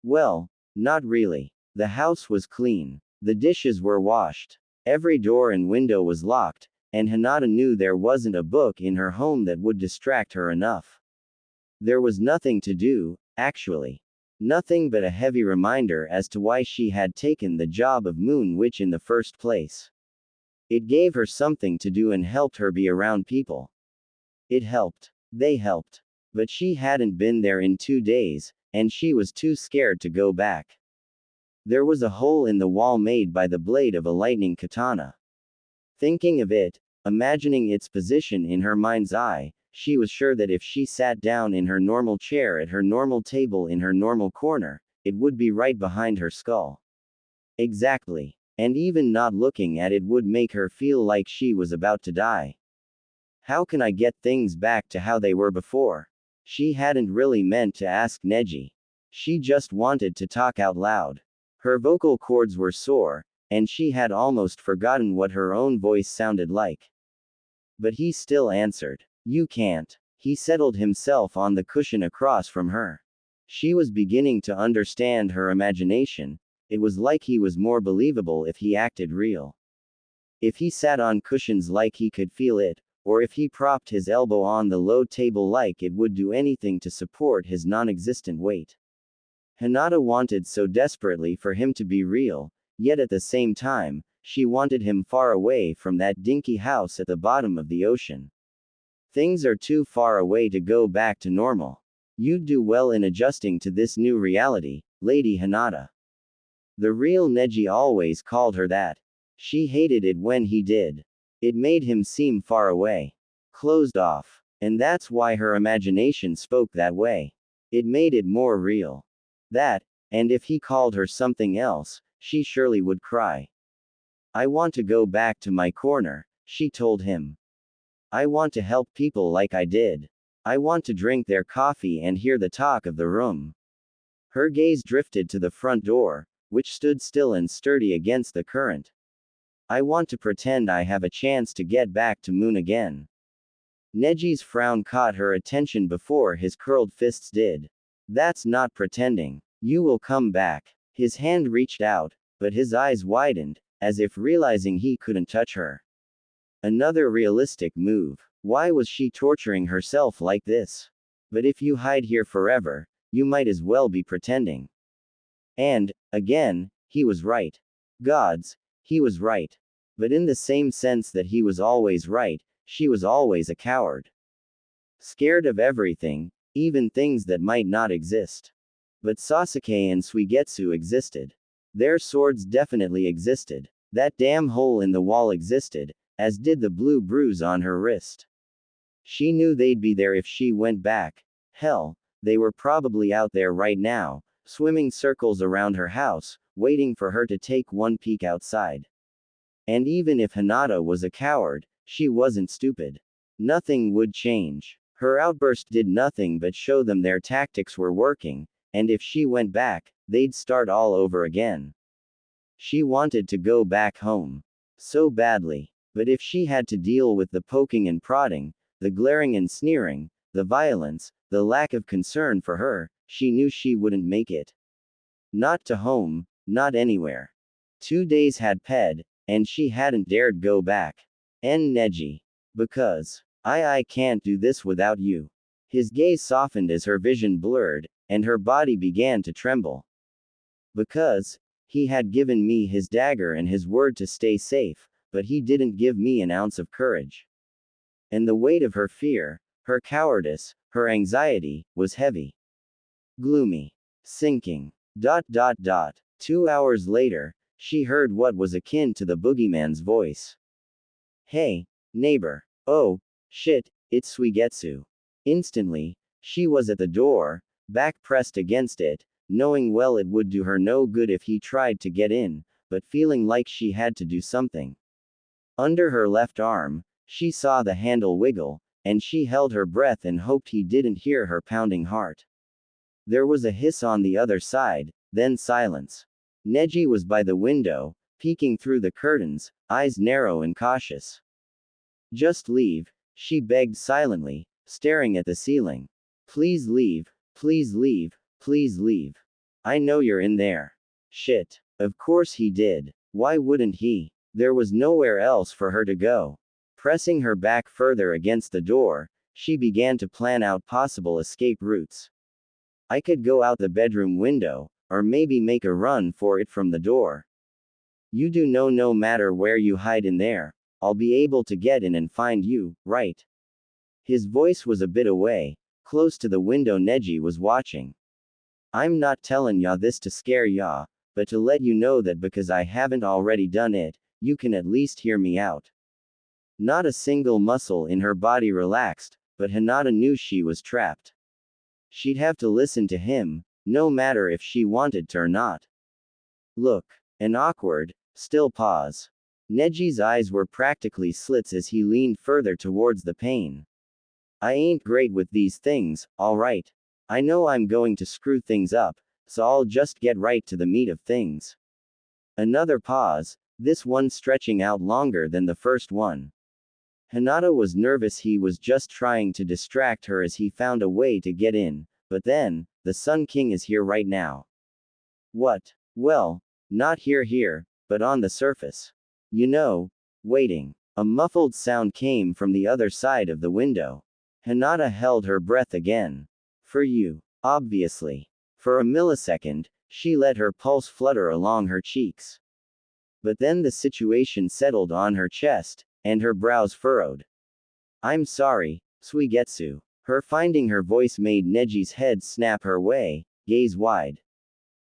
Well, not really. The house was clean. The dishes were washed. Every door and window was locked, and Hinata knew there wasn't a book in her home that would distract her enough. There was nothing to do, actually. Nothing but a heavy reminder as to why she had taken the job of Moon Witch in the first place. It gave her something to do and helped her be around people. It helped. They helped. But she hadn't been there in 2 days, and she was too scared to go back. There was a hole in the wall made by the blade of a lightning katana. Thinking of it, imagining its position in her mind's eye, she was sure that if she sat down in her normal chair at her normal table in her normal corner, it would be right behind her skull. Exactly. And even not looking at it would make her feel like she was about to die. How can I get things back to how they were before? She hadn't really meant to ask Neji. She just wanted to talk out loud. Her vocal cords were sore, and she had almost forgotten what her own voice sounded like. But he still answered. You can't. He settled himself on the cushion across from her. She was beginning to understand her imagination. It was like he was more believable if he acted real. If he sat on cushions like he could feel it, or if he propped his elbow on the low table like it would do anything to support his non-existent weight. Hinata wanted so desperately for him to be real, yet at the same time, she wanted him far away from that dinky house at the bottom of the ocean. Things are too far away to go back to normal. You'd do well in adjusting to this new reality, Lady Hinata. The real Neji always called her that. She hated it when he did. It made him seem far away. Closed off. And that's why her imagination spoke that way. It made it more real. That, and if he called her something else, she surely would cry. I want to go back to my corner, she told him. I want to help people like I did. I want to drink their coffee and hear the talk of the room. Her gaze drifted to the front door, which stood still and sturdy against the current. I want to pretend I have a chance to get back to Moon again. Neji's frown caught her attention before his curled fists did. That's not pretending. You will come back. His hand reached out, but his eyes widened, as if realizing he couldn't touch her. Another realistic move. Why was she torturing herself like this? But if you hide here forever, you might as well be pretending. And, again, he was right. Gods, he was right. But in the same sense that he was always right, she was always a coward. Scared of everything, even things that might not exist. But Sasuke and Suigetsu existed. Their swords definitely existed. That damn hole in the wall existed, as did the blue bruise on her wrist. She knew they'd be there if she went back. Hell, they were probably out there right now, swimming circles around her house, waiting for her to take one peek outside. And even if Hinata was a coward, she wasn't stupid. Nothing would change. Her outburst did nothing but show them their tactics were working, and if she went back, they'd start all over again. She wanted to go back home. So badly. But if she had to deal with the poking and prodding, the glaring and sneering, the violence, the lack of concern for her, she knew she wouldn't make it. Not to home, not anywhere. 2 days had passed, and she hadn't dared go back. Neji. Because. I can't do this without you. His gaze softened as her vision blurred, and her body began to tremble. Because. He had given me his dagger and his word to stay safe, but he didn't give me an ounce of courage. And the weight of her fear, her cowardice, her anxiety, was heavy. Gloomy. Sinking. 2 hours later, she heard what was akin to the boogeyman's voice. Hey, neighbor. Oh, shit, it's Suigetsu. Instantly, she was at the door, back pressed against it, knowing well it would do her no good if he tried to get in, but feeling like she had to do something. Under her left arm, she saw the handle wiggle, and she held her breath and hoped he didn't hear her pounding heart. There was a hiss on the other side, then silence. Neji was by the window, peeking through the curtains, eyes narrow and cautious. Just leave, she begged silently, staring at the ceiling. Please leave, please leave, please leave. I know you're in there. Shit. Of course he did. Why wouldn't he? There was nowhere else for her to go. Pressing her back further against the door, she began to plan out possible escape routes. I could go out the bedroom window, or maybe make a run for it from the door. You do know no matter where you hide in there, I'll be able to get in and find you, right? His voice was a bit away, close to the window Neji was watching. I'm not telling ya this to scare ya, but to let you know that because I haven't already done it, you can at least hear me out. Not a single muscle in her body relaxed, but Hinata knew she was trapped. She'd have to listen to him, no matter if she wanted to or not. Look. An awkward, still pause. Neji's eyes were practically slits as he leaned further towards the pane. I ain't great with these things, alright. I know I'm going to screw things up, so I'll just get right to the meat of things. Another pause, this one stretching out longer than the first one. Hinata was nervous he was just trying to distract her as he found a way to get in, but then, the Sun King is here right now. What? Well, not here, but on the surface. You know, waiting. A muffled sound came from the other side of the window. Hinata held her breath again. For you. Obviously. For a millisecond, she let her pulse flutter along her cheeks. But then the situation settled on her chest, and her brows furrowed. I'm sorry, Suigetsu. Her finding her voice made Neji's head snap her way, gaze wide.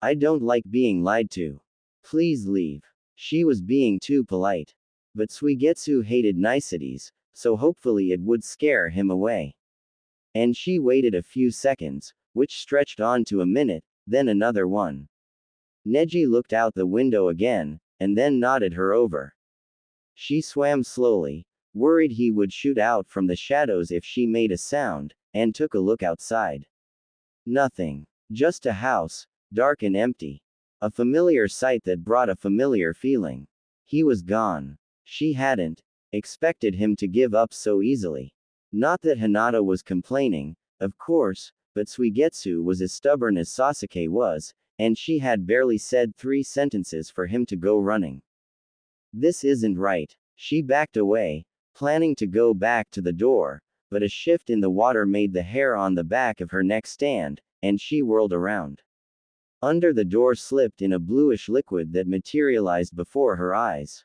I don't like being lied to. Please leave. She was being too polite. But Suigetsu hated niceties, so hopefully it would scare him away. And she waited a few seconds, which stretched on to a minute, then another one. Neji looked out the window again, and then nodded her over. She swam slowly, worried he would shoot out from the shadows if she made a sound, and took a look outside. Nothing. Just a house, dark and empty. A familiar sight that brought a familiar feeling. He was gone. She hadn't expected him to give up so easily. Not that Hinata was complaining, of course, but Suigetsu was as stubborn as Sasuke was, and she had barely said 3 sentences for him to go running. This isn't right. She backed away, planning to go back to the door, but a shift in the water made the hair on the back of her neck stand, and she whirled around. Under the door slipped in a bluish liquid that materialized before her eyes.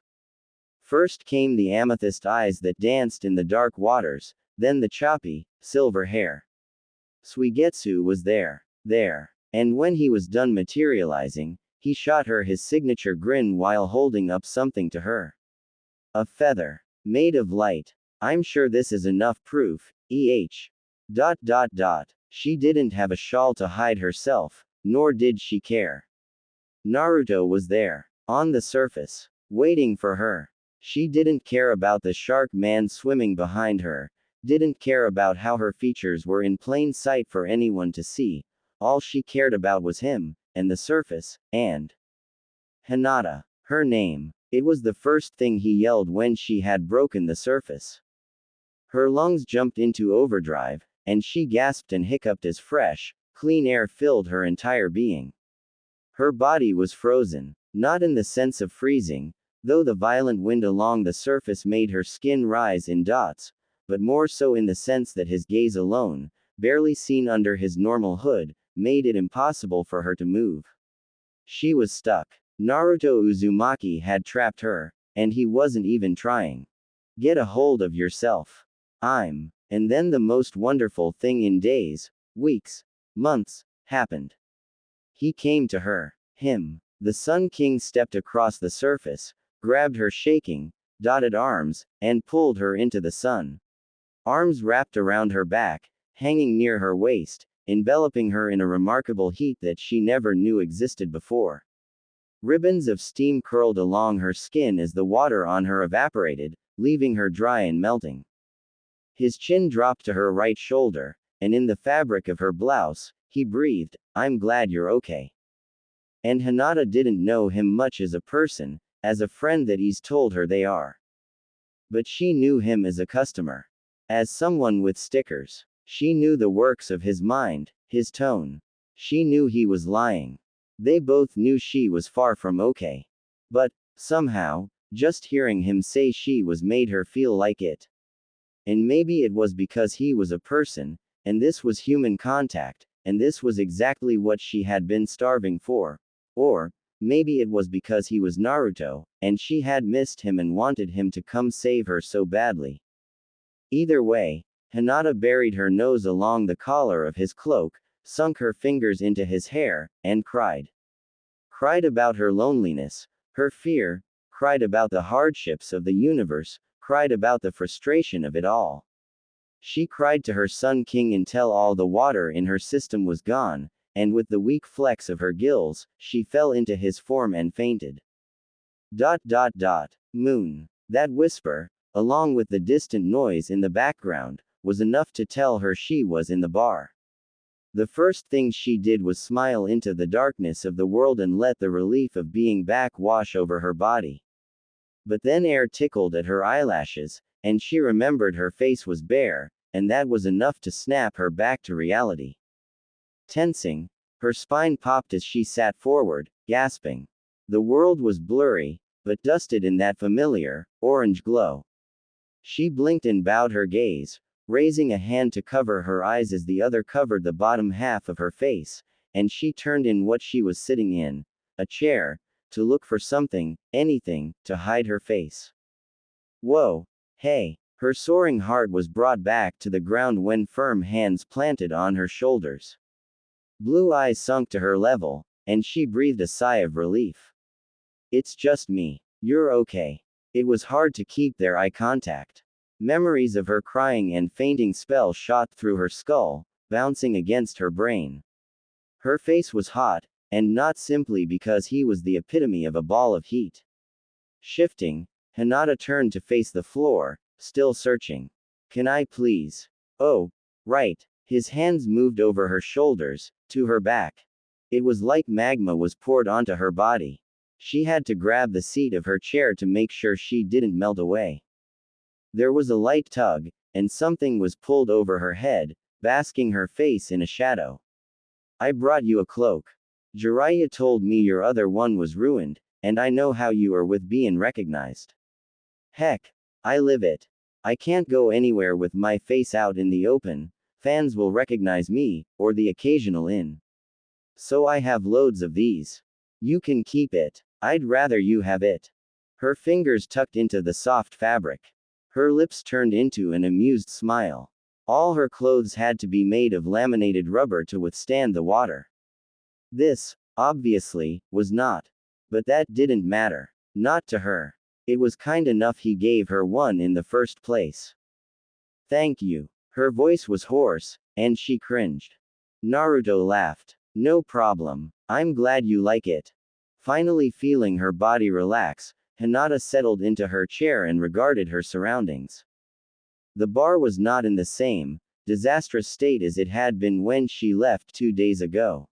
First came the amethyst eyes that danced in the dark waters, then the choppy, silver hair. Suigetsu was there. And when he was done materializing, he shot her his signature grin while holding up something to her. A feather. Made of light. I'm sure this is enough proof, eh. She didn't have a shawl to hide herself, nor did she care. Naruto was there, on the surface, waiting for her. She didn't care about the shark man swimming behind her, didn't care about how her features were in plain sight for anyone to see. All she cared about was him, and the surface, and Hinata. Her name. It was the first thing he yelled when she had broken the surface. Her lungs jumped into overdrive, and she gasped and hiccuped as fresh, clean air filled her entire being. Her body was frozen, not in the sense of freezing, though the violent wind along the surface made her skin rise in dots, but more so in the sense that his gaze alone, barely seen under his normal hood, made it impossible for her to move. She was stuck. Naruto Uzumaki had trapped her, and he wasn't even trying. Get a hold of yourself. And then the most wonderful thing in days, weeks, months, happened. He came to her. Him. The Sun King stepped across the surface, grabbed her shaking, dotted arms, and pulled her into the sun. Arms wrapped around her back, hanging near her waist, enveloping her in a remarkable heat that she never knew existed before. Ribbons of steam curled along her skin as the water on her evaporated, leaving her dry and melting. His chin dropped to her right shoulder, and in the fabric of her blouse, he breathed, "I'm glad you're okay." And Hinata didn't know him much as a person, as a friend that he's told her they are. But she knew him as a customer. As someone with stickers. She knew the works of his mind, his tone. She knew he was lying. They both knew she was far from okay. But, somehow, just hearing him say she was made her feel like it. And maybe it was because he was a person, and this was human contact, and this was exactly what she had been starving for. Or, maybe it was because he was Naruto, and she had missed him and wanted him to come save her so badly. Either way, Hinata buried her nose along the collar of his cloak, sunk her fingers into his hair, and cried. Cried about her loneliness, her fear, cried about the hardships of the universe, cried about the frustration of it all. She cried to her Sun King until all the water in her system was gone, and with the weak flex of her gills, she fell into his form and fainted. Moon. That whisper, along with the distant noise in the background, was enough to tell her she was in the bar. The first thing she did was smile into the darkness of the world and let the relief of being back wash over her body. But then air tickled at her eyelashes, and she remembered her face was bare, and that was enough to snap her back to reality. Tensing, her spine popped as she sat forward, gasping. The world was blurry, but dusted in that familiar, orange glow. She blinked and bowed her gaze, raising a hand to cover her eyes as the other covered the bottom half of her face, and she turned in what she was sitting in, a chair, to look for something, anything, to hide her face. Whoa. Hey. Her soaring heart was brought back to the ground when firm hands planted on her shoulders. Blue eyes sunk to her level, and she breathed a sigh of relief. It's just me. You're okay. It was hard to keep their eye contact. Memories of her crying and fainting spell shot through her skull, bouncing against her brain. Her face was hot, and not simply because he was the epitome of a ball of heat. Shifting, Hinata turned to face the floor, still searching. Can I please? Oh, right. His hands moved over her shoulders, to her back. It was like magma was poured onto her body. She had to grab the seat of her chair to make sure she didn't melt away. There was a light tug, and something was pulled over her head, basking her face in a shadow. I brought you a cloak. Jiraiya told me your other one was ruined, and I know how you are with being recognized. Heck, I live it. I can't go anywhere with my face out in the open, fans will recognize me, or the occasional in. So I have loads of these. You can keep it. I'd rather you have it. Her fingers tucked into the soft fabric. Her lips turned into an amused smile. All her clothes had to be made of laminated rubber to withstand the water. This, obviously, was not. But that didn't matter. Not to her. It was kind enough he gave her one in the first place. Thank you. Her voice was hoarse, and she cringed. Naruto laughed. No problem. I'm glad you like it. Finally feeling her body relax, Hinata settled into her chair and regarded her surroundings. The bar was not in the same, disastrous state as it had been when she left 2 days ago.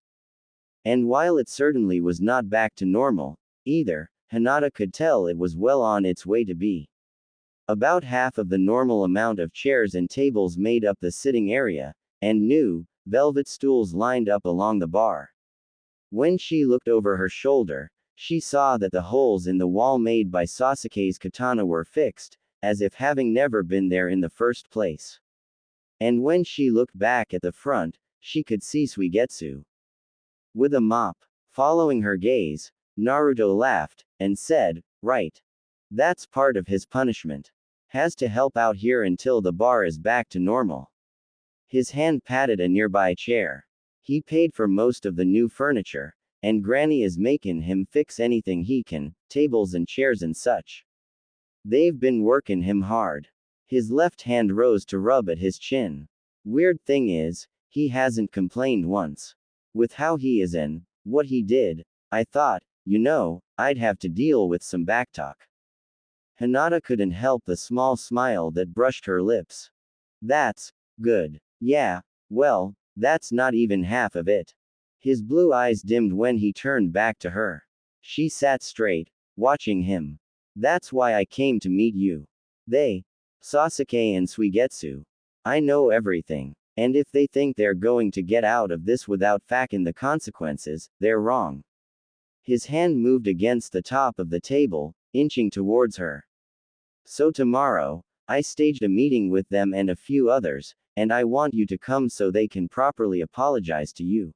And while it certainly was not back to normal, either, Hinata could tell it was well on its way to be. About half of the normal amount of chairs and tables made up the sitting area, and new, velvet stools lined up along the bar. When she looked over her shoulder, she saw that the holes in the wall made by Sasuke's katana were fixed, as if having never been there in the first place. And when she looked back at the front, she could see Suigetsu with a mop. Following her gaze, Naruto laughed, and said, "Right. That's part of his punishment. Has to help out here until the bar is back to normal." His hand patted a nearby chair. He paid for most of the new furniture, and Granny is making him fix anything he can, tables and chairs and such. They've been working him hard. His left hand rose to rub at his chin. Weird thing is, he hasn't complained once. With how he is and what he did, I thought, I'd have to deal with some backtalk. Hinata couldn't help the small smile that brushed her lips. That's good. Yeah, well, that's not even half of it. His blue eyes dimmed when he turned back to her. She sat straight, watching him. That's why I came to meet you. Sasuke and Suigetsu. I know everything. And if they think they're going to get out of this without facing the consequences, they're wrong. His hand moved against the top of the table, inching towards her. So tomorrow, I staged a meeting with them and a few others, and I want you to come so they can properly apologize to you.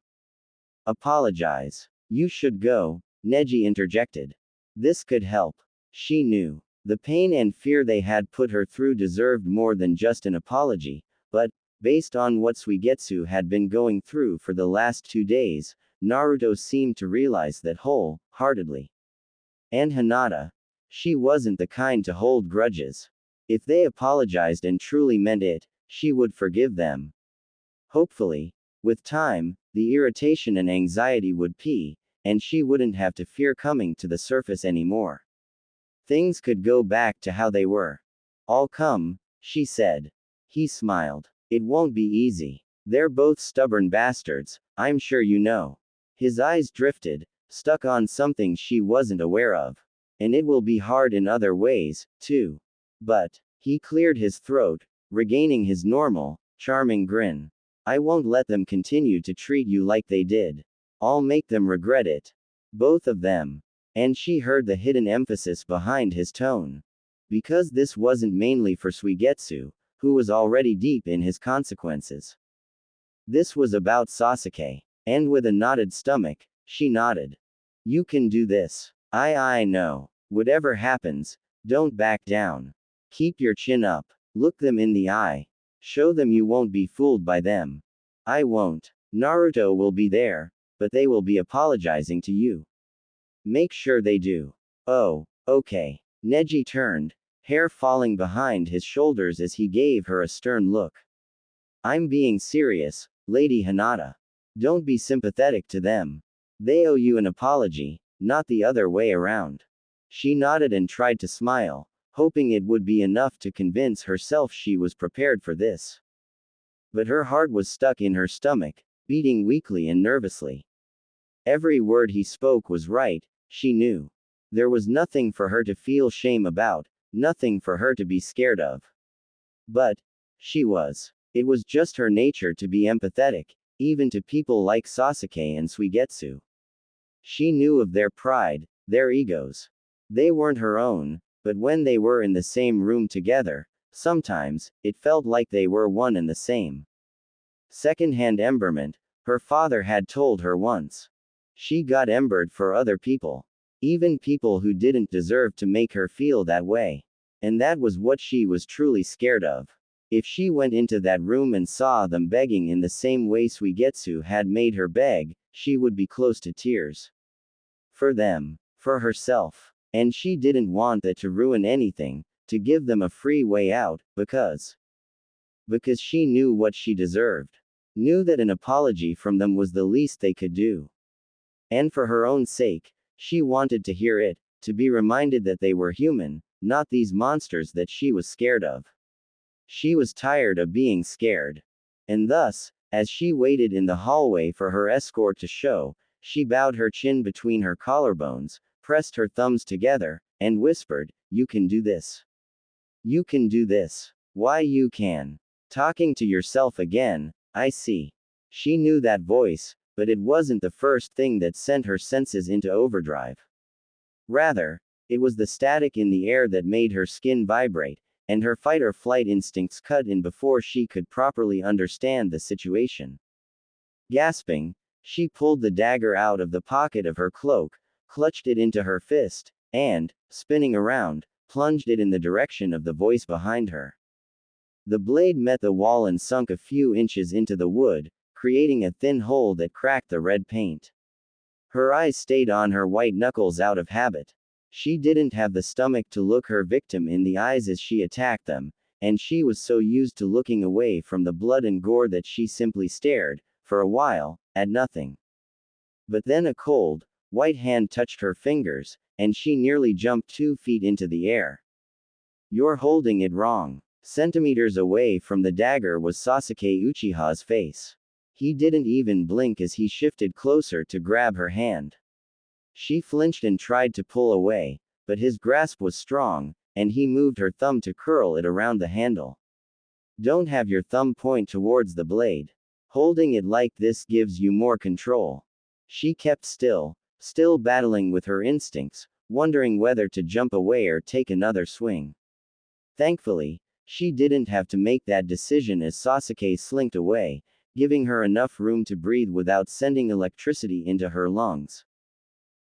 Apologize. You should go, Neji interjected. This could help. She knew. The pain and fear they had put her through deserved more than just an apology, but, based on what Suigetsu had been going through for the last 2 days, Naruto seemed to realize that wholeheartedly. And Hinata. She wasn't the kind to hold grudges. If they apologized and truly meant it, she would forgive them. Hopefully, with time, the irritation and anxiety would pee, and she wouldn't have to fear coming to the surface anymore. Things could go back to how they were. I'll come, she said. He smiled. It won't be easy. They're both stubborn bastards, I'm sure you know. His eyes drifted, stuck on something she wasn't aware of. And it will be hard in other ways, too. But, he cleared his throat, regaining his normal, charming grin. I won't let them continue to treat you like they did. I'll make them regret it. Both of them. And she heard the hidden emphasis behind his tone. Because this wasn't mainly for Suigetsu, who was already deep in his consequences. This was about Sasuke. And with a knotted stomach, she nodded. You can do this. I know. Whatever happens, don't back down. Keep your chin up. Look them in the eye. Show them you won't be fooled by them. I won't. Naruto will be there, but they will be apologizing to you. Make sure they do. Oh, okay. Neji turned, hair falling behind his shoulders as he gave her a stern look. I'm being serious, Lady Hinata. Don't be sympathetic to them. They owe you an apology, not the other way around. She nodded and tried to smile, hoping it would be enough to convince herself she was prepared for this. But her heart was stuck in her stomach, beating weakly and nervously. Every word he spoke was right, she knew. There was nothing for her to feel shame about, nothing for her to be scared of. But, she was. It was just her nature to be empathetic, even to people like Sasuke and Suigetsu. She knew of their pride, their egos. They weren't her own, but when they were in the same room together, sometimes, it felt like they were one and the same. Second-hand emberment, her father had told her once. She got embered for other people. Even people who didn't deserve to make her feel that way. And that was what she was truly scared of. If she went into that room and saw them begging in the same way Suigetsu had made her beg, she would be close to tears. For them. For herself. And she didn't want that to ruin anything, to give them a free way out, because she knew what she deserved. Knew that an apology from them was the least they could do. And for her own sake, she wanted to hear it, to be reminded that they were human, not these monsters that she was scared of. She was tired of being scared. And thus, as she waited in the hallway for her escort to show, she bowed her chin between her collarbones, pressed her thumbs together, and whispered, "You can do this. You can do this. Why you can." Talking to yourself again, I see. She knew that voice, but it wasn't the first thing that sent her senses into overdrive. Rather, it was the static in the air that made her skin vibrate, and her fight or flight instincts cut in before she could properly understand the situation. Gasping, she pulled the dagger out of the pocket of her cloak, clutched it into her fist, and, spinning around, plunged it in the direction of the voice behind her. The blade met the wall and sunk a few inches into the wood, creating a thin hole that cracked the red paint. Her eyes stayed on her white knuckles out of habit. She didn't have the stomach to look her victim in the eyes as she attacked them, and she was so used to looking away from the blood and gore that she simply stared, for a while, at nothing. But then a cold, white hand touched her fingers, and she nearly jumped 2 feet into the air. "You're holding it wrong." Centimeters away from the dagger was Sasuke Uchiha's face. He didn't even blink as he shifted closer to grab her hand. She flinched and tried to pull away, but his grasp was strong, and he moved her thumb to curl it around the handle. "Don't have your thumb point towards the blade. Holding it like this gives you more control." She kept still battling with her instincts, wondering whether to jump away or take another swing. Thankfully, she didn't have to make that decision as Sasuke slinked away, giving her enough room to breathe without sending electricity into her lungs.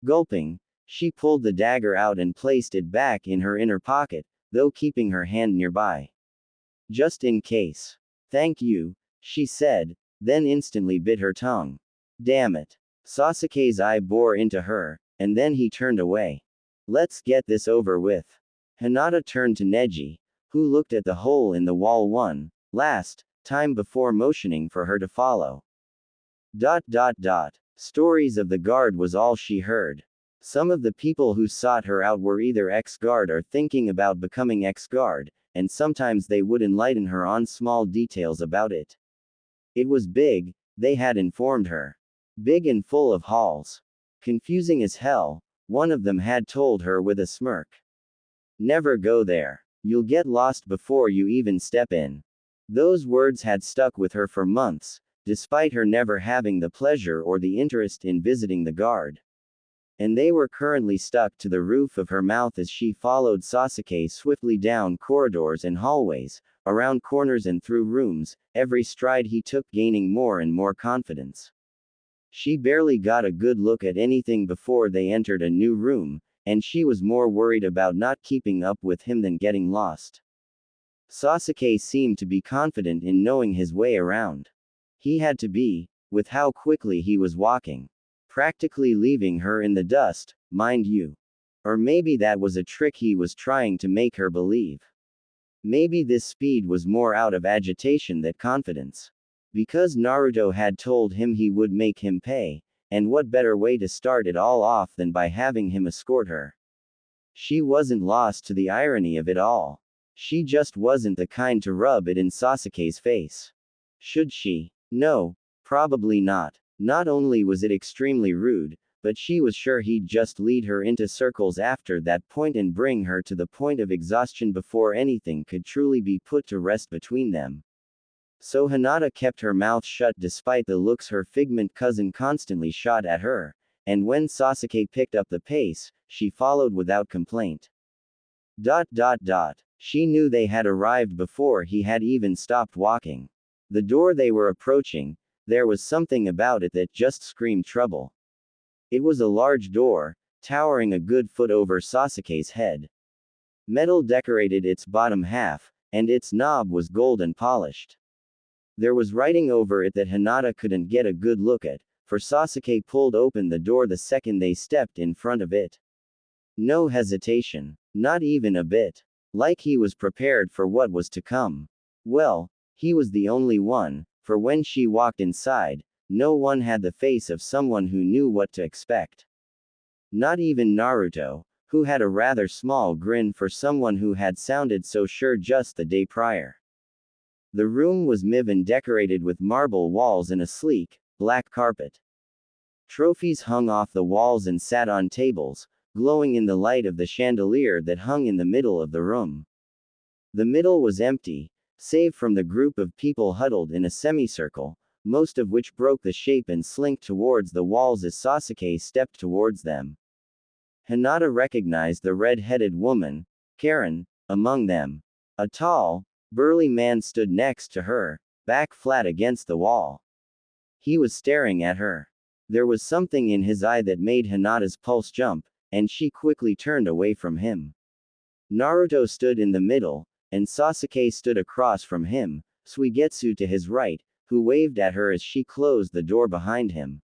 Gulping, she pulled the dagger out and placed it back in her inner pocket, though keeping her hand nearby. "Just in case." "Thank you," she said, then instantly bit her tongue. "Damn it." Sasuke's eye bore into her, and then he turned away. "Let's get this over with." Hinata turned to Neji, who looked at the hole in the wall one last time before motioning for her to follow. Stories of the guard was all she heard. Some of the people who sought her out were either ex-guard or thinking about becoming ex-guard, and sometimes they would enlighten her on small details about it. It was big, they had informed her. Big and full of halls. Confusing as hell, one of them had told her with a smirk. "Never go there. You'll get lost before you even step in." Those words had stuck with her for months, despite her never having the pleasure or the interest in visiting the guard. And they were currently stuck to the roof of her mouth as she followed Sasuke swiftly down corridors and hallways, around corners and through rooms, every stride he took gaining more and more confidence. She barely got a good look at anything before they entered a new room, and she was more worried about not keeping up with him than getting lost. Sasuke seemed to be confident in knowing his way around. He had to be, with how quickly he was walking. Practically leaving her in the dust, mind you. Or maybe that was a trick he was trying to make her believe. Maybe this speed was more out of agitation than confidence. Because Naruto had told him he would make him pay, and what better way to start it all off than by having him escort her? She wasn't lost to the irony of it all. She just wasn't the kind to rub it in Sasuke's face. Should she? No, probably not. Not only was it extremely rude, but she was sure he'd just lead her into circles after that point and bring her to the point of exhaustion before anything could truly be put to rest between them. So Hinata kept her mouth shut despite the looks her figment cousin constantly shot at her, and when Sasuke picked up the pace, she followed without complaint. She knew they had arrived before he had even stopped walking. The door they were approaching, there was something about it that just screamed trouble. It was a large door, towering a good foot over Sasuke's head. Metal decorated its bottom half, and its knob was gold and polished. There was writing over it that Hinata couldn't get a good look at, for Sasuke pulled open the door the second they stepped in front of it. No hesitation. Not even a bit. Like he was prepared for what was to come. Well, he was the only one, for when she walked inside, no one had the face of someone who knew what to expect. Not even Naruto, who had a rather small grin for someone who had sounded so sure just the day prior. The room was and decorated with marble walls and a sleek, black carpet. Trophies hung off the walls and sat on tables, glowing in the light of the chandelier that hung in the middle of the room. The middle was empty, save from the group of people huddled in a semicircle, most of which broke the shape and slinked towards the walls as Sasuke stepped towards them. Hinata recognized the red-headed woman, Karen, among them. A tall, burly man stood next to her, back flat against the wall. He was staring at her. There was something in his eye that made Hinata's pulse jump, and she quickly turned away from him. Naruto stood in the middle, and Sasuke stood across from him, Suigetsu to his right, who waved at her as she closed the door behind him.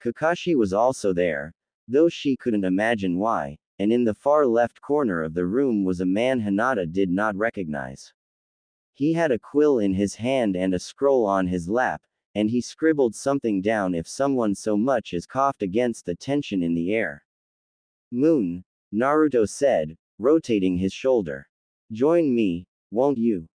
Kakashi was also there, though she couldn't imagine why, and in the far left corner of the room was a man Hinata did not recognize. He had a quill in his hand and a scroll on his lap, and he scribbled something down if someone so much as coughed against the tension in the air. Moon, Naruto said, rotating his shoulder. Join me, won't you?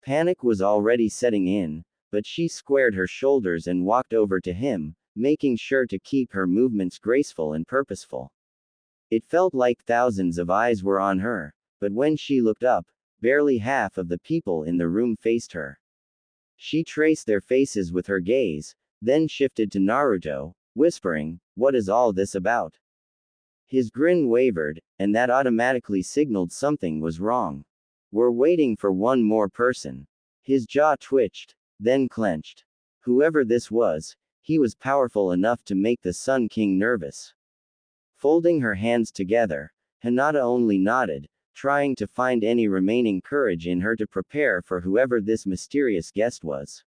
Panic was already setting in, but she squared her shoulders and walked over to him, making sure to keep her movements graceful and purposeful. It felt like thousands of eyes were on her, but when she looked up, barely half of the people in the room faced her. She traced their faces with her gaze, then shifted to Naruto, whispering, "What is all this about?" His grin wavered, and that automatically signaled something was wrong. "We're waiting for one more person." His jaw twitched, then clenched. Whoever this was, he was powerful enough to make the Sun King nervous. Folding her hands together, Hinata only nodded, trying to find any remaining courage in her to prepare for whoever this mysterious guest was.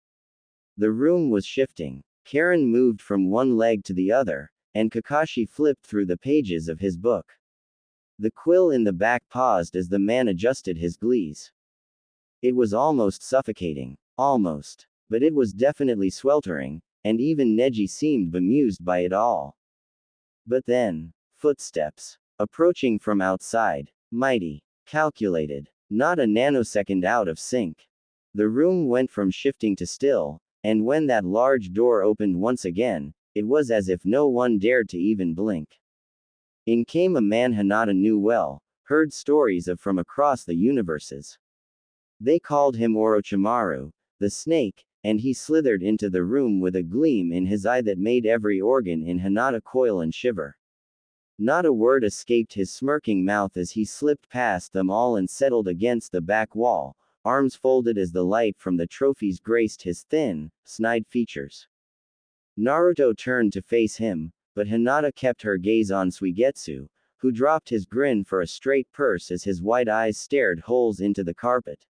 The room was shifting. Karen moved from one leg to the other, and Kakashi flipped through the pages of his book. The quill in the back paused as the man adjusted his glees. It was almost suffocating. Almost. But it was definitely sweltering, and even Neji seemed bemused by it all. But then, footsteps. Approaching from outside. Mighty. Calculated. Not a nanosecond out of sync. The room went from shifting to still, and when that large door opened once again, it was as if no one dared to even blink. In came a man Hinata knew well, heard stories of from across the universes. They called him Orochimaru, the snake, and he slithered into the room with a gleam in his eye that made every organ in Hinata coil and shiver. Not a word escaped his smirking mouth as he slipped past them all and settled against the back wall, arms folded as the light from the trophies graced his thin, snide features. Naruto turned to face him, but Hinata kept her gaze on Suigetsu, who dropped his grin for a straight purse as his wide eyes stared holes into the carpet.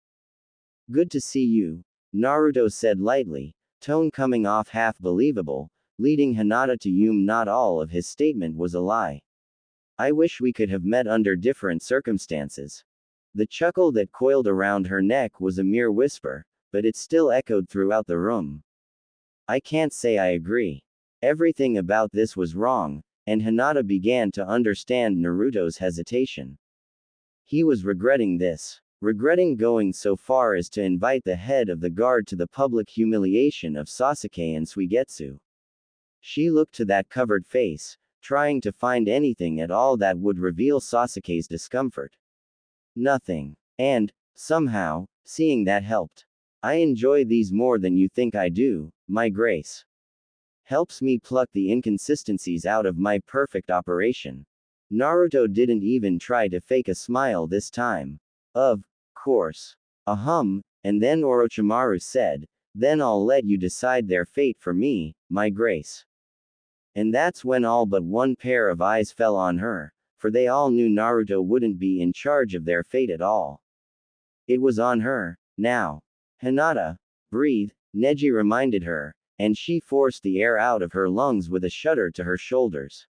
"Good to see you," Naruto said lightly, tone coming off half believable, leading Hinata to assume not all of his statement was a lie. "I wish we could have met under different circumstances." The chuckle that coiled around her neck was a mere whisper, but it still echoed throughout the room. "I can't say I agree. Everything about this was wrong," and Hinata began to understand Naruto's hesitation. He was regretting this. Regretting going so far as to invite the head of the guard to the public humiliation of Sasuke and Suigetsu. She looked to that covered face, trying to find anything at all that would reveal Sasuke's discomfort. Nothing. And, somehow, seeing that helped. "I enjoy these more than you think I do, my grace. Helps me pluck the inconsistencies out of my perfect operation." Naruto didn't even try to fake a smile this time. "Of course." And then Orochimaru said, "Then I'll let you decide their fate for me, my grace." And that's when all but one pair of eyes fell on her, for they all knew Naruto wouldn't be in charge of their fate at all. It was on her, now. "Hinata, breathe," Neji reminded her, and she forced the air out of her lungs with a shudder to her shoulders.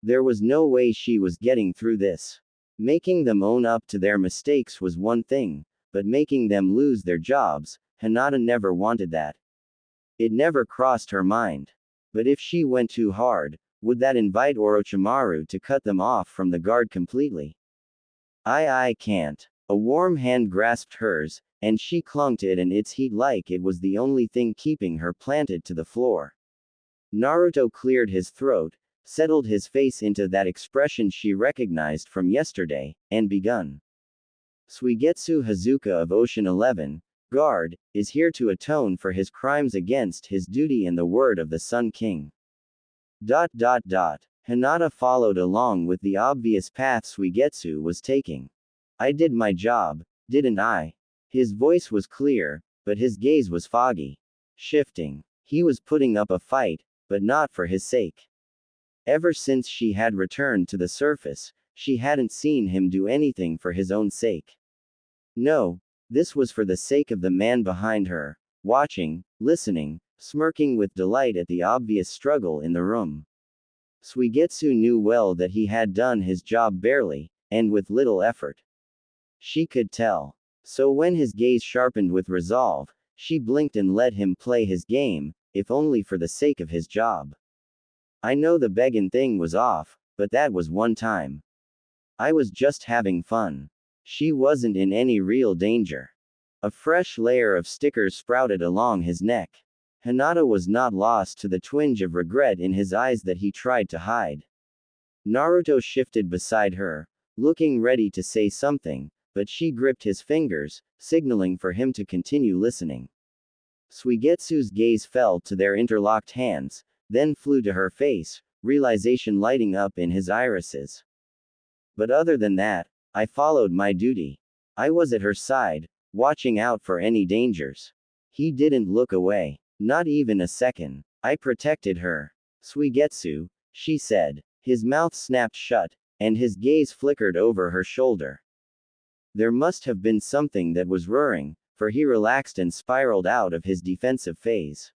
There was no way she was getting through this. Making them own up to their mistakes was one thing, but making them lose their jobs, Hinata never wanted that. It never crossed her mind. But if she went too hard, would that invite Orochimaru to cut them off from the guard completely? I can't. A warm hand grasped hers, and she clung to it and its heat like it was the only thing keeping her planted to the floor. Naruto cleared his throat, settled his face into that expression she recognized from yesterday, and begun. Suigetsu Hazuka of Ocean 11, Guard, is here to atone for his crimes against his duty and the word of the Sun King. Hinata followed along with the obvious path Suigetsu was taking. I did my job, didn't I? His voice was clear, but his gaze was foggy. Shifting. He was putting up a fight, but not for his sake. Ever since she had returned to the surface, she hadn't seen him do anything for his own sake. No, this was for the sake of the man behind her, watching, listening, smirking with delight at the obvious struggle in the room. Suigetsu knew well that he had done his job barely, and with little effort. She could tell. So when his gaze sharpened with resolve, she blinked and let him play his game, if only for the sake of his job. I know the begging thing was off, but that was one time. I was just having fun. She wasn't in any real danger. A fresh layer of stickers sprouted along his neck. Hinata was not lost to the twinge of regret in his eyes that he tried to hide. Naruto shifted beside her, looking ready to say something, but she gripped his fingers, signaling for him to continue listening. Suigetsu's gaze fell to their interlocked hands, then flew to her face, realization lighting up in his irises. But other than that, I followed my duty. I was at her side, watching out for any dangers. He didn't look away. Not even a second. I protected her. Suigetsu, she said. His mouth snapped shut, and his gaze flickered over her shoulder. There must have been something that was rurring, for he relaxed and spiraled out of his defensive phase.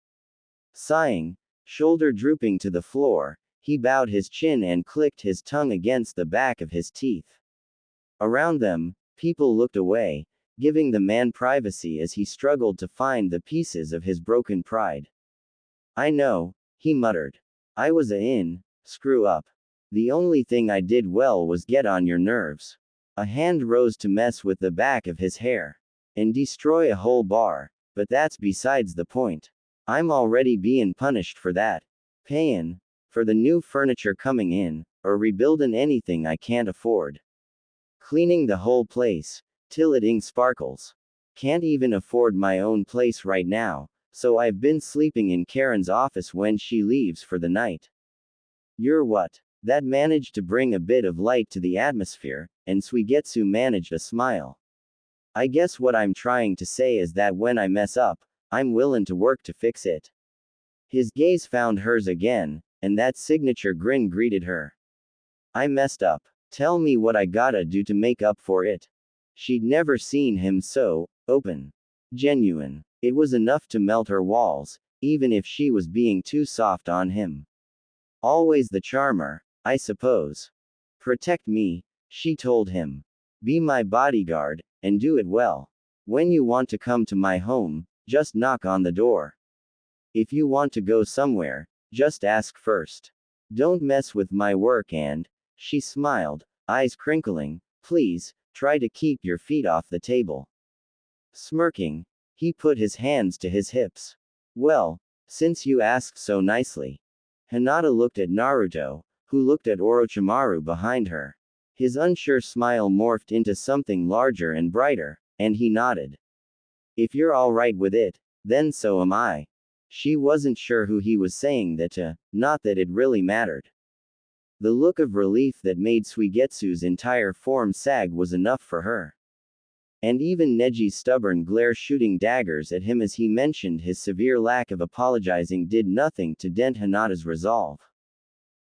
Sighing, shoulder drooping to the floor, he bowed his chin and clicked his tongue against the back of his teeth. Around them, people looked away, giving the man privacy as he struggled to find the pieces of his broken pride. I know, he muttered. I was a screw up. The only thing I did well was get on your nerves. A hand rose to mess with the back of his hair. And destroy a whole bar, but that's besides the point. I'm already being punished for that. Payin' for the new furniture coming in, or rebuildin' anything I can't afford. Cleaning the whole place, till it ing sparkles. Can't even afford my own place right now, so I've been sleeping in Karen's office when she leaves for the night. You're what? That managed to bring a bit of light to the atmosphere, and Suigetsu managed a smile. I guess what I'm trying to say is that when I mess up, I'm willing to work to fix it. His gaze found hers again, and that signature grin greeted her. I messed up. Tell me what I gotta do to make up for it. She'd never seen him so open. Genuine. It was enough to melt her walls, even if she was being too soft on him. Always the charmer, I suppose. Protect me, she told him. Be my bodyguard, and do it well. When you want to come to my home, just knock on the door. If you want to go somewhere, just ask first. Don't mess with my work and, she smiled, eyes crinkling, please, try to keep your feet off the table. Smirking, he put his hands to his hips. Well, since you asked so nicely. Hinata looked at Naruto, who looked at Orochimaru behind her. His unsure smile morphed into something larger and brighter, and he nodded. If you're alright with it, then so am I. She wasn't sure who he was saying that to, not that it really mattered. The look of relief that made Suigetsu's entire form sag was enough for her. And even Neji's stubborn glare shooting daggers at him as he mentioned his severe lack of apologizing did nothing to dent Hinata's resolve.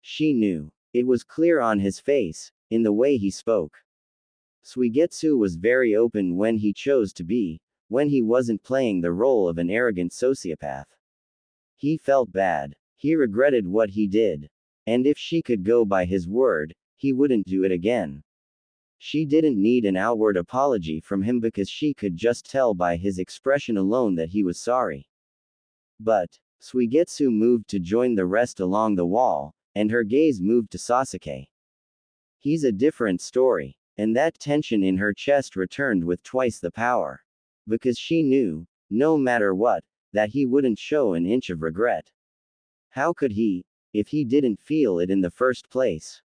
She knew. It was clear on his face, in the way he spoke. Suigetsu was very open when he chose to be, when he wasn't playing the role of an arrogant sociopath. He felt bad. He regretted what he did. And if she could go by his word, he wouldn't do it again. She didn't need an outward apology from him because she could just tell by his expression alone that he was sorry. But Suigetsu moved to join the rest along the wall, and her gaze moved to Sasuke. He's a different story. And that tension in her chest returned with twice the power. Because she knew, no matter what, that he wouldn't show an inch of regret. How could he, if he didn't feel it in the first place?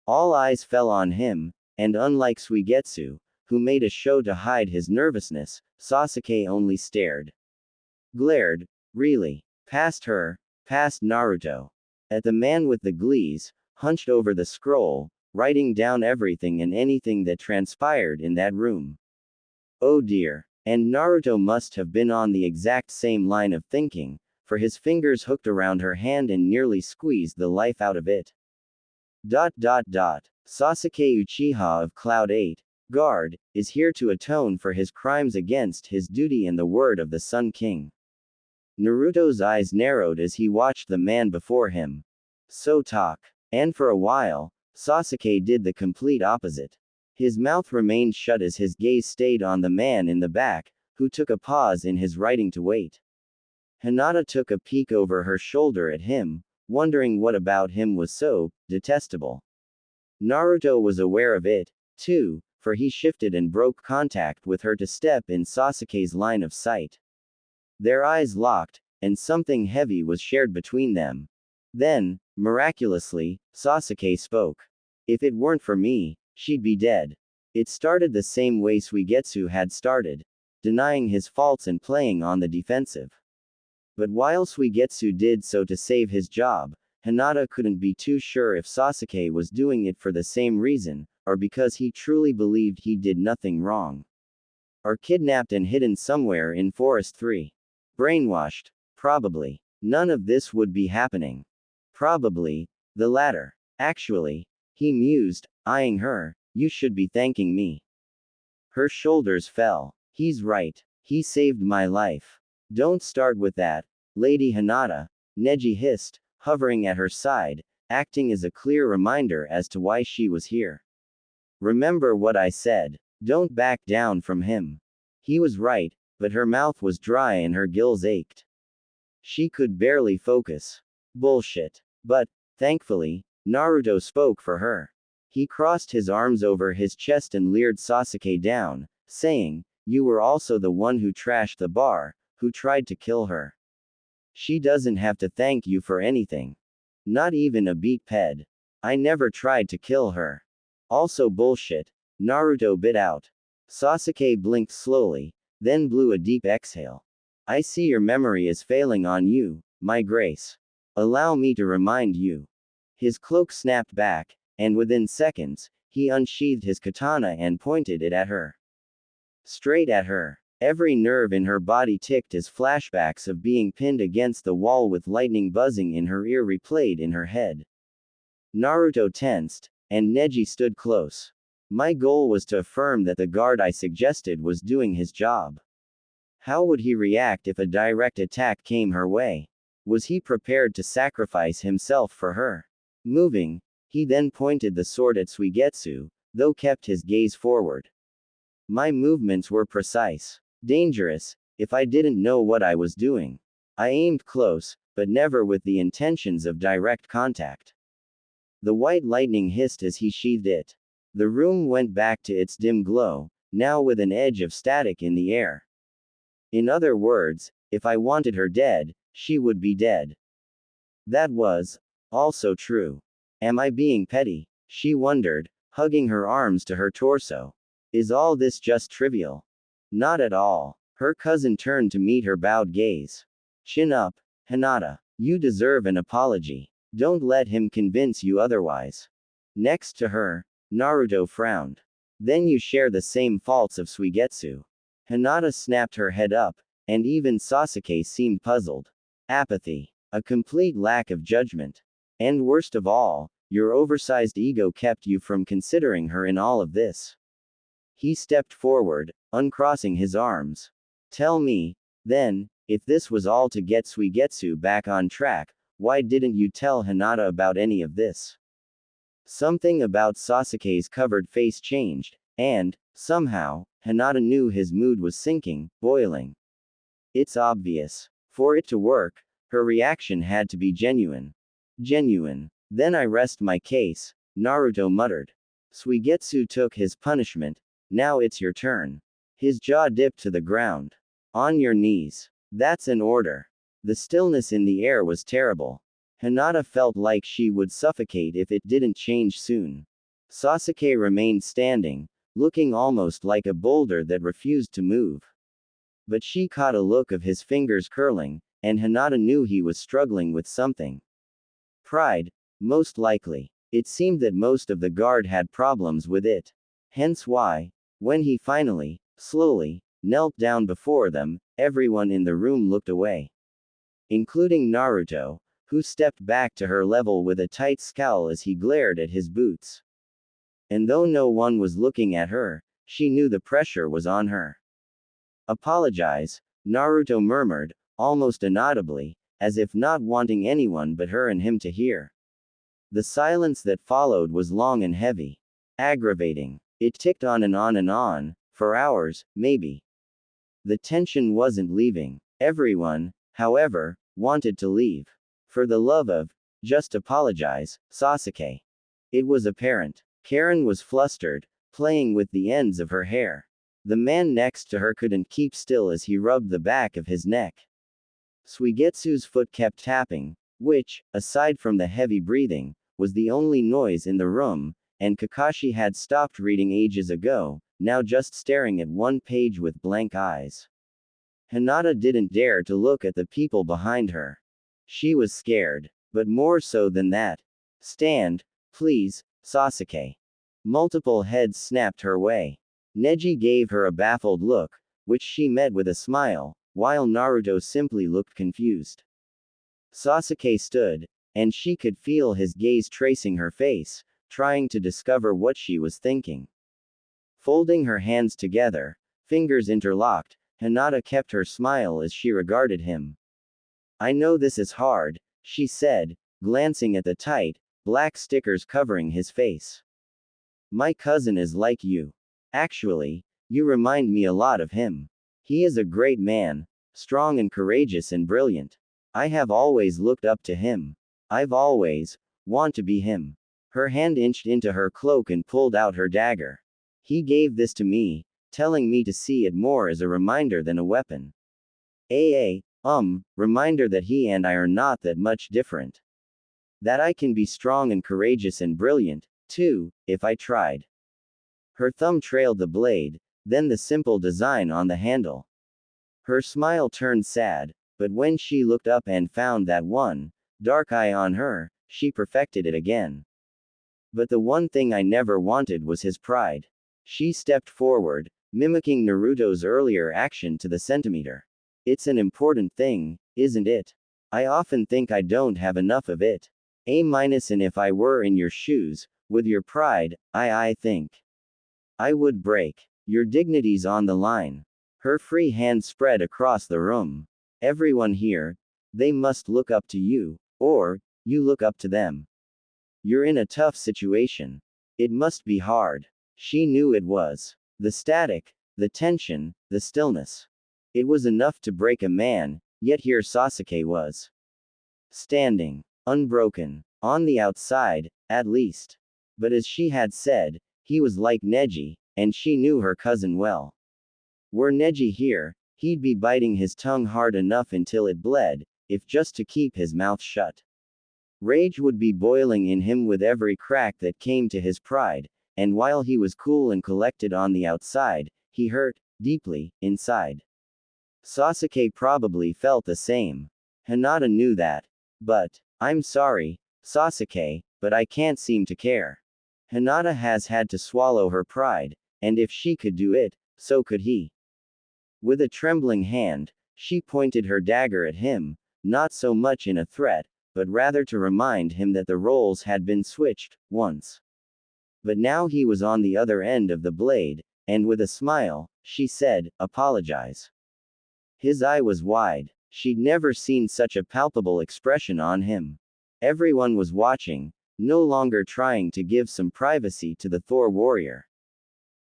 All eyes fell on him, and unlike Suigetsu, who made a show to hide his nervousness, Sasuke only stared. Glared, really. Past her, past Naruto. At the man with the glees, hunched over the scroll, writing down everything and anything that transpired in that room. Oh dear. And Naruto must have been on the exact same line of thinking, for his fingers hooked around her hand and nearly squeezed the life out of it. Sasuke Uchiha of Cloud 8, Guard, is here to atone for his crimes against his duty and the word of the Sun King. Naruto's eyes narrowed as he watched the man before him. So talk. And for a while, Sasuke did the complete opposite. His mouth remained shut as his gaze stayed on the man in the back, who took a pause in his writing to wait. Hinata took a peek over her shoulder at him, wondering what about him was so detestable. Naruto was aware of it, too, for he shifted and broke contact with her to step in Sasuke's line of sight. Their eyes locked, and something heavy was shared between them. Then, miraculously, Sasuke spoke. If it weren't for me, she'd be dead. It started the same way Suigetsu had started, denying his faults and playing on the defensive. But while Suigetsu did so to save his job, Hinata couldn't be too sure if Sasuke was doing it for the same reason, or because he truly believed he did nothing wrong. Or kidnapped and hidden somewhere in Forest 3. Brainwashed. Probably. None of this would be happening. Probably the latter. Actually, he mused, eyeing her, you should be thanking me. Her shoulders fell. He's right. He saved my life. Don't start with that, Lady Hinata, Neji hissed, hovering at her side, acting as a clear reminder as to why she was here. Remember what I said. Don't back down from him. He was right, but her mouth was dry and her gills ached. She could barely focus. Bullshit. But, thankfully, Naruto spoke for her. He crossed his arms over his chest and leered Sasuke down, saying, you were also the one who trashed the bar, who tried to kill her. She doesn't have to thank you for anything. Not even a beat ped. I never tried to kill her. Also bullshit, Naruto bit out. Sasuke blinked slowly, then blew a deep exhale. I see your memory is failing on you, my grace. Allow me to remind you. His cloak snapped back, and within seconds, he unsheathed his katana and pointed it at her. Straight at her. Every nerve in her body ticked as flashbacks of being pinned against the wall with lightning buzzing in her ear replayed in her head. Naruto tensed, and Neji stood close. My goal was to affirm that the guard I suggested was doing his job. How would he react if a direct attack came her way? Was he prepared to sacrifice himself for her? Moving, he then pointed the sword at Suigetsu, though kept his gaze forward. My movements were precise. Dangerous, if I didn't know what I was doing. I aimed close, but never with the intentions of direct contact. The white lightning hissed as he sheathed it. The room went back to its dim glow, now with an edge of static in the air. In other words, if I wanted her dead, she would be dead. That was also true. Am I being petty? She wondered, hugging her arms to her torso. Is all this just trivial? Not at all. Her cousin turned to meet her bowed gaze. Chin up, Hinata. You deserve an apology. Don't let him convince you otherwise. Next to her, Naruto frowned. Then you share the same faults of Suigetsu. Hinata snapped her head up, and even Sasuke seemed puzzled. Apathy. A complete lack of judgment. And worst of all, your oversized ego kept you from considering her in all of this. He stepped forward, uncrossing his arms. Tell me, then, if this was all to get Suigetsu back on track, Why didn't you tell Hinata about any of this? Something about Sasuke's covered face changed, and, somehow, Hinata knew his mood was sinking, boiling. It's obvious. For it to work, her reaction had to be genuine. Genuine. Then I rest my case, Naruto muttered. Suigetsu took his punishment, now it's your turn. His jaw dipped to the ground. On your knees. That's an order. The stillness in the air was terrible. Hinata felt like she would suffocate if it didn't change soon. Sasuke remained standing, looking almost like a boulder that refused to move. But she caught a look of his fingers curling, and Hinata knew he was struggling with something. Pride, most likely. It seemed that most of the guard had problems with it. Hence why, when he finally, slowly, knelt down before them, everyone in the room looked away. Including Naruto, who stepped back to her level with a tight scowl as he glared at his boots. And though no one was looking at her, she knew the pressure was on her. Apologize, Naruto murmured, almost inaudibly, as if not wanting anyone but her and him to hear. The silence that followed was long and heavy. Aggravating. It ticked on and on and on, for hours, maybe. The tension wasn't leaving. Everyone, however, wanted to leave. For the love of, just apologize, Sasuke. It was apparent. Karen was flustered, playing with the ends of her hair. The man next to her couldn't keep still as he rubbed the back of his neck. Suigetsu's foot kept tapping, which, aside from the heavy breathing, was the only noise in the room, and Kakashi had stopped reading ages ago, now just staring at one page with blank eyes. Hinata didn't dare to look at the people behind her. She was scared, but more so than that. Stand, please, Sasuke. Multiple heads snapped her way. Neji gave her a baffled look, which she met with a smile, while Naruto simply looked confused. Sasuke stood, and she could feel his gaze tracing her face, trying to discover what she was thinking. Folding her hands together, fingers interlocked, Hinata kept her smile as she regarded him. I know this is hard, she said, glancing at the tight, black stickers covering his face. My cousin is like you. Actually, you remind me a lot of him. He is a great man, strong and courageous and brilliant. I have always looked up to him. I've always want to be him. Her hand inched into her cloak and pulled out her dagger. He gave this to me, telling me to see it more as a reminder than a weapon. Reminder that he and I are not that much different. That I can be strong and courageous and brilliant, too, if I tried. Her thumb trailed the blade, then the simple design on the handle. Her smile turned sad, but when she looked up and found that one dark eye on her, she perfected it again. But the one thing I never wanted was his pride. She stepped forward, mimicking Naruto's earlier action to the centimeter. It's an important thing, isn't it? I often think I don't have enough of it. And if I were in your shoes, with your pride, I think I would break. Your dignity's on the line. Her free hand spread across the room. Everyone here, they must look up to you, or you look up to them. You're in a tough situation. It must be hard. She knew it was. The static, the tension, the stillness. It was enough to break a man, yet here Sasuke was. Standing. Unbroken. On the outside, at least. But as she had said, he was like Neji, and she knew her cousin well. Were Neji here, he'd be biting his tongue hard enough until it bled, if just to keep his mouth shut. Rage would be boiling in him with every crack that came to his pride, and while he was cool and collected on the outside, he hurt, deeply, inside. Sasuke probably felt the same. Hinata knew that. But, I'm sorry, Sasuke, but I can't seem to care. Hinata has had to swallow her pride, and if she could do it, so could he. With a trembling hand, she pointed her dagger at him, not so much in a threat, but rather to remind him that the roles had been switched, once. But now he was on the other end of the blade, and with a smile, she said, apologize. His eye was wide. She'd never seen such a palpable expression on him. Everyone was watching, no longer trying to give some privacy to the Thor warrior.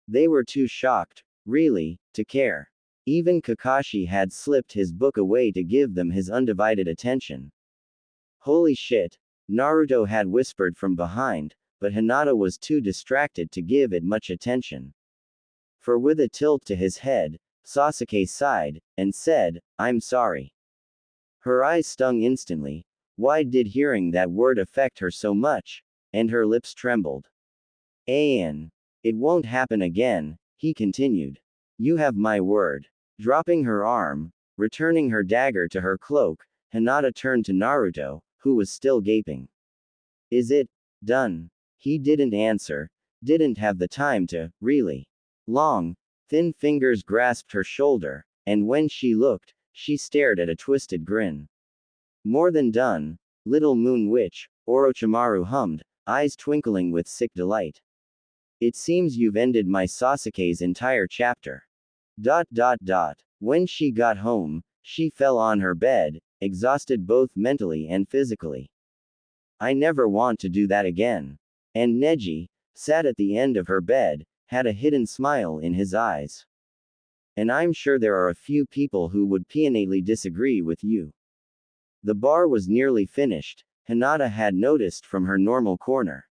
They were too shocked, really, to care. Even Kakashi had slipped his book away to give them his undivided attention. Holy shit, Naruto had whispered from behind, but Hinata was too distracted to give it much attention. For with a tilt to his head, Sasuke sighed, and said, "I'm sorry." Her eyes stung instantly. Why did hearing that word affect her so much? And her lips trembled. "Ayan. It won't happen again," he continued. "You have my word." Dropping her arm, returning her dagger to her cloak, Hinata turned to Naruto, who was still gaping. "Is it done?" He didn't answer, didn't have the time to, really. Long, thin fingers grasped her shoulder, and when she looked, she stared at a twisted grin. "More than done, little moon witch," Orochimaru hummed, eyes twinkling with sick delight. "It seems you've ended my Sasuke's entire chapter." When she got home, she fell on her bed, exhausted both mentally and physically. "I never want to do that again." And Neji, sat at the end of her bed, had a hidden smile in his eyes. "And I'm sure there are a few people who would vehemently disagree with you." The bar was nearly finished, Hinata had noticed from her normal corner.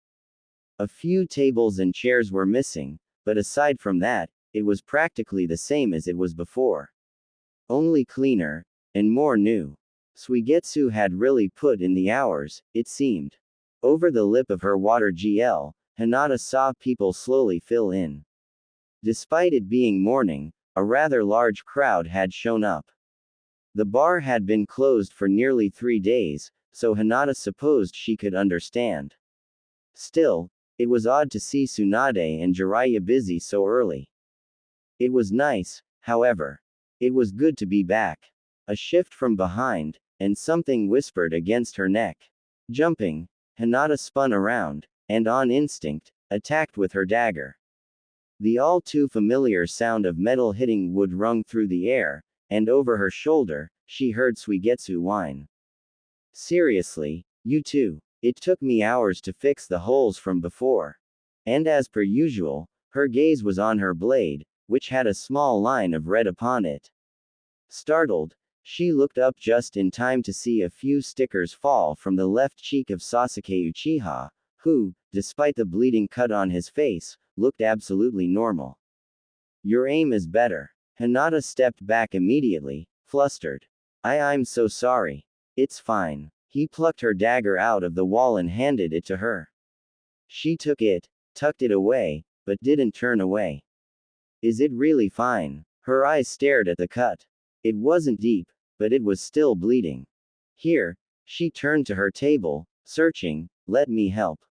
A few tables and chairs were missing, but aside from that, it was practically the same as it was before. Only cleaner, and more new. Suigetsu had really put in the hours, it seemed. Over the lip of her water GL, Hinata saw people slowly fill in. Despite it being morning, a rather large crowd had shown up. The bar had been closed for nearly 3 days, so Hinata supposed she could understand. Still, it was odd to see Tsunade and Jiraiya busy so early. It was nice, however. It was good to be back. A shift from behind, and something whispered against her neck. Jumping, Hinata spun around, and on instinct, attacked with her dagger. The all too familiar sound of metal hitting wood rung through the air, and over her shoulder, she heard Suigetsu whine. "Seriously, you two? It took me hours to fix the holes from before." And as per usual, her gaze was on her blade, which had a small line of red upon it. Startled, she looked up just in time to see a few stickers fall from the left cheek of Sasuke Uchiha, who, despite the bleeding cut on his face, looked absolutely normal. "Your aim is better." Hinata stepped back immediately, flustered. I'm so sorry." "It's fine." He plucked her dagger out of the wall and handed it to her. She took it, tucked it away, but didn't turn away. "Is it really fine?" Her eyes stared at the cut. It wasn't deep, but it was still bleeding. "Here." She turned to her table, searching. "Let me help."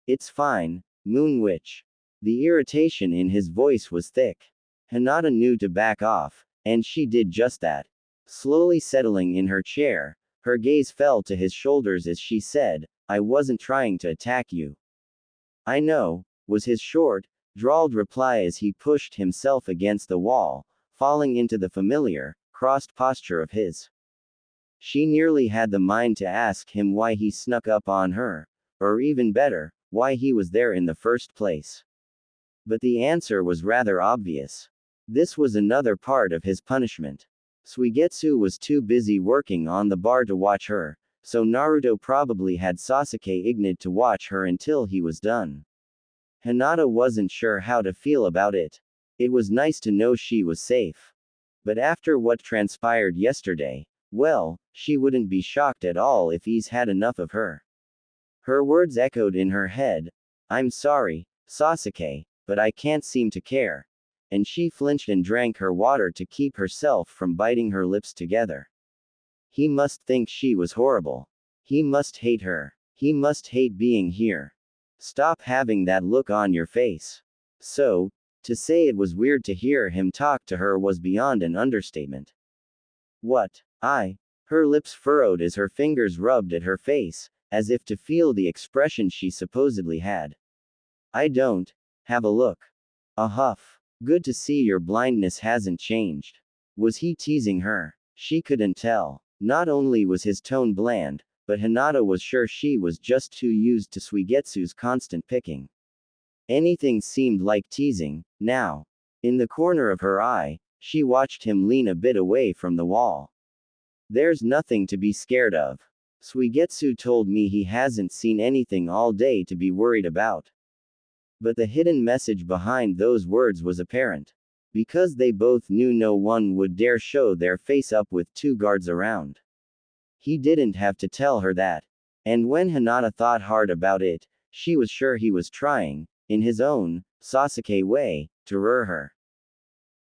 "It's fine, Moon Witch." The irritation in his voice was thick. Hinata knew to back off, and she did just that. Slowly settling in her chair, her gaze fell to his shoulders as she said, "I wasn't trying to attack you." "I know," was his short, drawled reply as he pushed himself against the wall, falling into the familiar, crossed posture of his. She nearly had the mind to ask him why he snuck up on her, or even better, why he was there in the first place. But the answer was rather obvious. This was another part of his punishment. Suigetsu was too busy working on the bar to watch her, so Naruto probably had Sasuke ignored to watch her until he was done. Hinata wasn't sure how to feel about it. It was nice to know she was safe. But after what transpired yesterday, well, she wouldn't be shocked at all if he's had enough of her. Her words echoed in her head. "I'm sorry, Sasuke, but I can't seem to care." And she flinched and drank her water to keep herself from biting her lips together. He must think she was horrible. He must hate her. He must hate being here. Stop having that look on your face. So, to say it was weird to hear him talk to her was beyond an understatement. "What? Her lips furrowed as her fingers rubbed at her face, as if to feel the expression she supposedly had. "I don't. Have a look." A huff. "Good to see your blindness hasn't changed." Was he teasing her? She couldn't tell. Not only was his tone bland, but Hinata was sure she was just too used to Suigetsu's constant picking. Anything seemed like teasing, now. In the corner of her eye, she watched him lean a bit away from the wall. There's nothing to be scared of. Suigetsu told me he hasn't seen anything all day to be worried about. But the hidden message behind those words was apparent. Because they both knew no one would dare show their face up with two guards around. He didn't have to tell her that. And when Hinata thought hard about it, she was sure he was trying, in his own, Sasuke way, to lure her.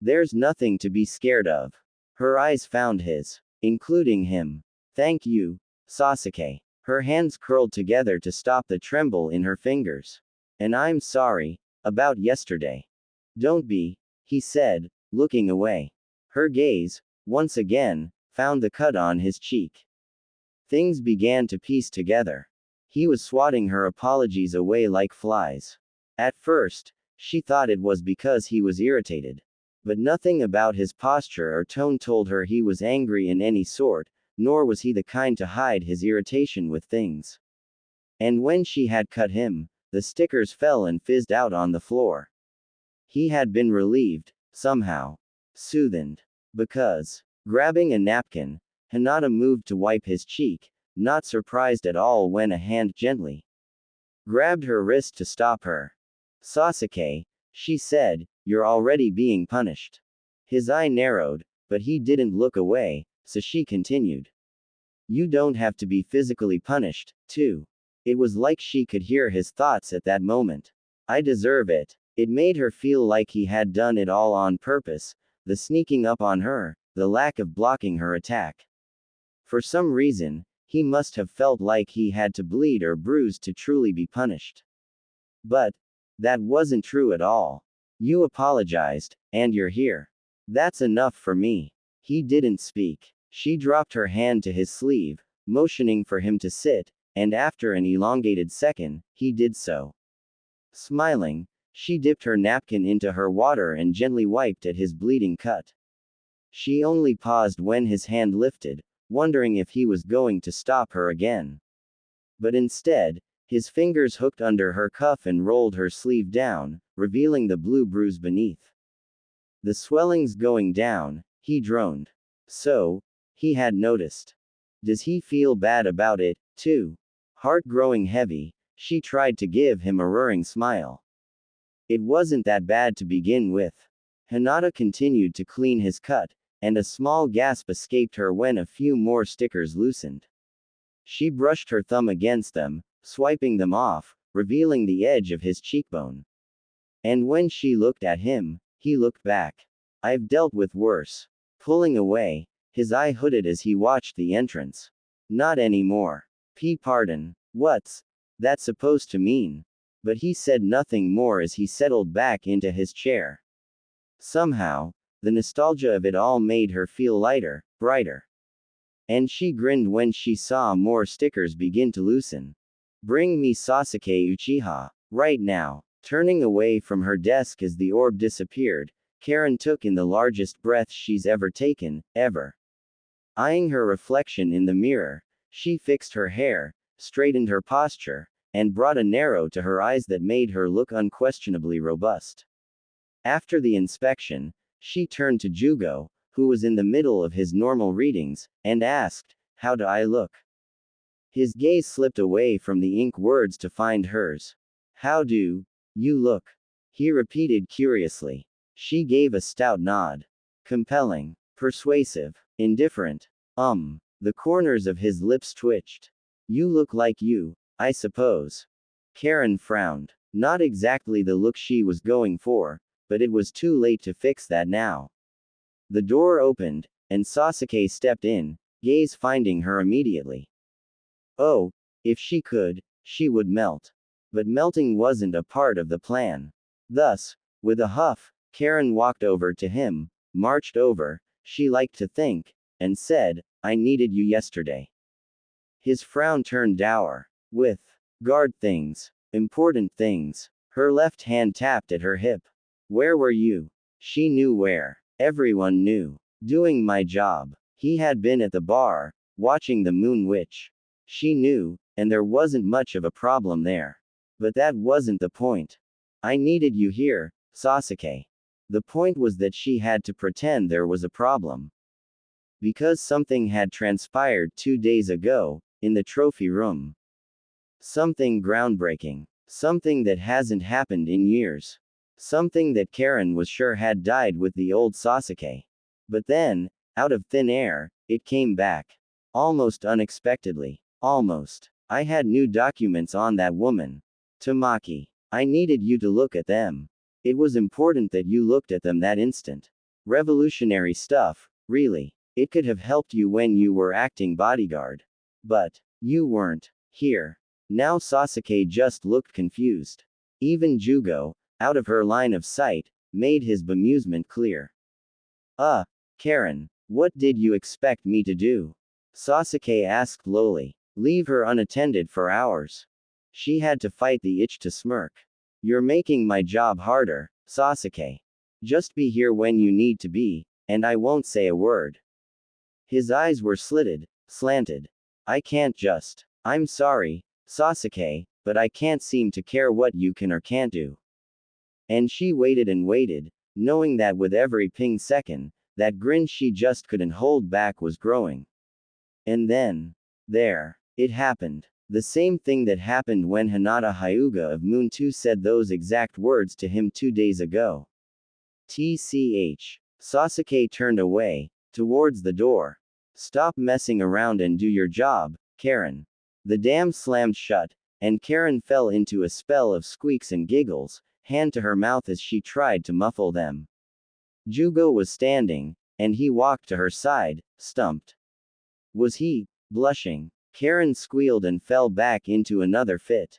There's nothing to be scared of. Her eyes found his, including him. Thank you, Sasuke. Her hands curled together to stop the tremble in her fingers. And I'm sorry, about yesterday. Don't be, he said, looking away. Her gaze, once again, found the cut on his cheek. Things began to piece together. He was swatting her apologies away like flies. At first, she thought it was because he was irritated. But nothing about his posture or tone told her he was angry in any sort, nor was he the kind to hide his irritation with things. And when she had cut him, the stickers fell and fizzed out on the floor. He had been relieved, somehow. Soothed. Because, grabbing a napkin, Hinata moved to wipe his cheek, not surprised at all when a hand gently grabbed her wrist to stop her. Sasuke, she said, you're already being punished. His eye narrowed, but he didn't look away, so she continued. You don't have to be physically punished, too. It was like she could hear his thoughts at that moment. I deserve it. It made her feel like he had done it all on purpose, the sneaking up on her, the lack of blocking her attack. For some reason, he must have felt like he had to bleed or bruise to truly be punished. But that wasn't true at all. You apologized, and you're here. That's enough for me. He didn't speak. She dropped her hand to his sleeve, motioning for him to sit, and after an elongated second, he did so. Smiling, she dipped her napkin into her water and gently wiped at his bleeding cut. She only paused when his hand lifted, wondering if he was going to stop her again. But instead, his fingers hooked under her cuff and rolled her sleeve down, revealing the blue bruise beneath. The swelling's going down, he droned. So, he had noticed. Does he feel bad about it, too? Heart growing heavy, she tried to give him a luring smile. It wasn't that bad to begin with. Hinata continued to clean his cut, and a small gasp escaped her when a few more stickers loosened. She brushed her thumb against them, swiping them off, revealing the edge of his cheekbone. And when she looked at him, he looked back. I've dealt with worse. Pulling away, his eye hooded as he watched the entrance. Not anymore. Pardon. What's that supposed to mean? But he said nothing more as he settled back into his chair. Somehow, the nostalgia of it all made her feel lighter, brighter. And she grinned when she saw more stickers begin to loosen. Bring me Sasuke Uchiha, right now. Turning away from her desk as the orb disappeared, Karen took in the largest breath she's ever taken, ever. Eyeing her reflection in the mirror, she fixed her hair, straightened her posture, and brought a narrow to her eyes that made her look unquestionably robust. After the inspection, she turned to Jugo, who was in the middle of his normal readings, and asked, how do I look? His gaze slipped away from the ink words to find hers. How do you look? He repeated curiously. She gave a stout nod. Compelling. Persuasive. Indifferent. The corners of his lips twitched. You look like you, I suppose. Karen frowned. Not exactly the look she was going for, but it was too late to fix that now. The door opened, and Sasuke stepped in, gaze finding her immediately. Oh, if she could, she would melt. But melting wasn't a part of the plan. Thus, with a huff, Karen walked over to him, marched over, she liked to think, and said, I needed you yesterday. His frown turned dour. With guard things, important things. Her left hand tapped at her hip. Where were you? She knew where. Everyone knew. Doing my job. He had been at the bar, watching the Moon Witch. She knew, and there wasn't much of a problem there. But that wasn't the point. I needed you here, Sasuke. The point was that she had to pretend there was a problem. Because something had transpired 2 days ago, in the trophy room. Something groundbreaking. Something that hasn't happened in years. Something that Karen was sure had died with the old Sasuke. But then, out of thin air, it came back. Almost unexpectedly. Almost. I had new documents on that woman. Tamaki. I needed you to look at them. It was important that you looked at them that instant. Revolutionary stuff, really. It could have helped you when you were acting bodyguard. But, you weren't. Here. Now Sasuke just looked confused. Even Jugo, out of her line of sight, made his bemusement clear. Karen, what did you expect me to do? Sasuke asked lowly. Leave her unattended for hours. She had to fight the itch to smirk. You're making my job harder, Sasuke. Just be here when you need to be, and I won't say a word. His eyes were slanted. I can't just. I'm sorry, Sasuke, but I can't seem to care what you can or can't do. And she waited and waited, knowing that with every ping second, that grin she just couldn't hold back was growing. And then, there, it happened. The same thing that happened when Hinata Hyuga of Moon 2 said those exact words to him 2 days ago. TCH. Sasuke turned away, towards the door. Stop messing around and do your job, Karen. The dam slammed shut, and Karen fell into a spell of squeaks and giggles, hand to her mouth as she tried to muffle them. Jugo was standing, and he walked to her side, stumped. Was he blushing? Karen squealed and fell back into another fit.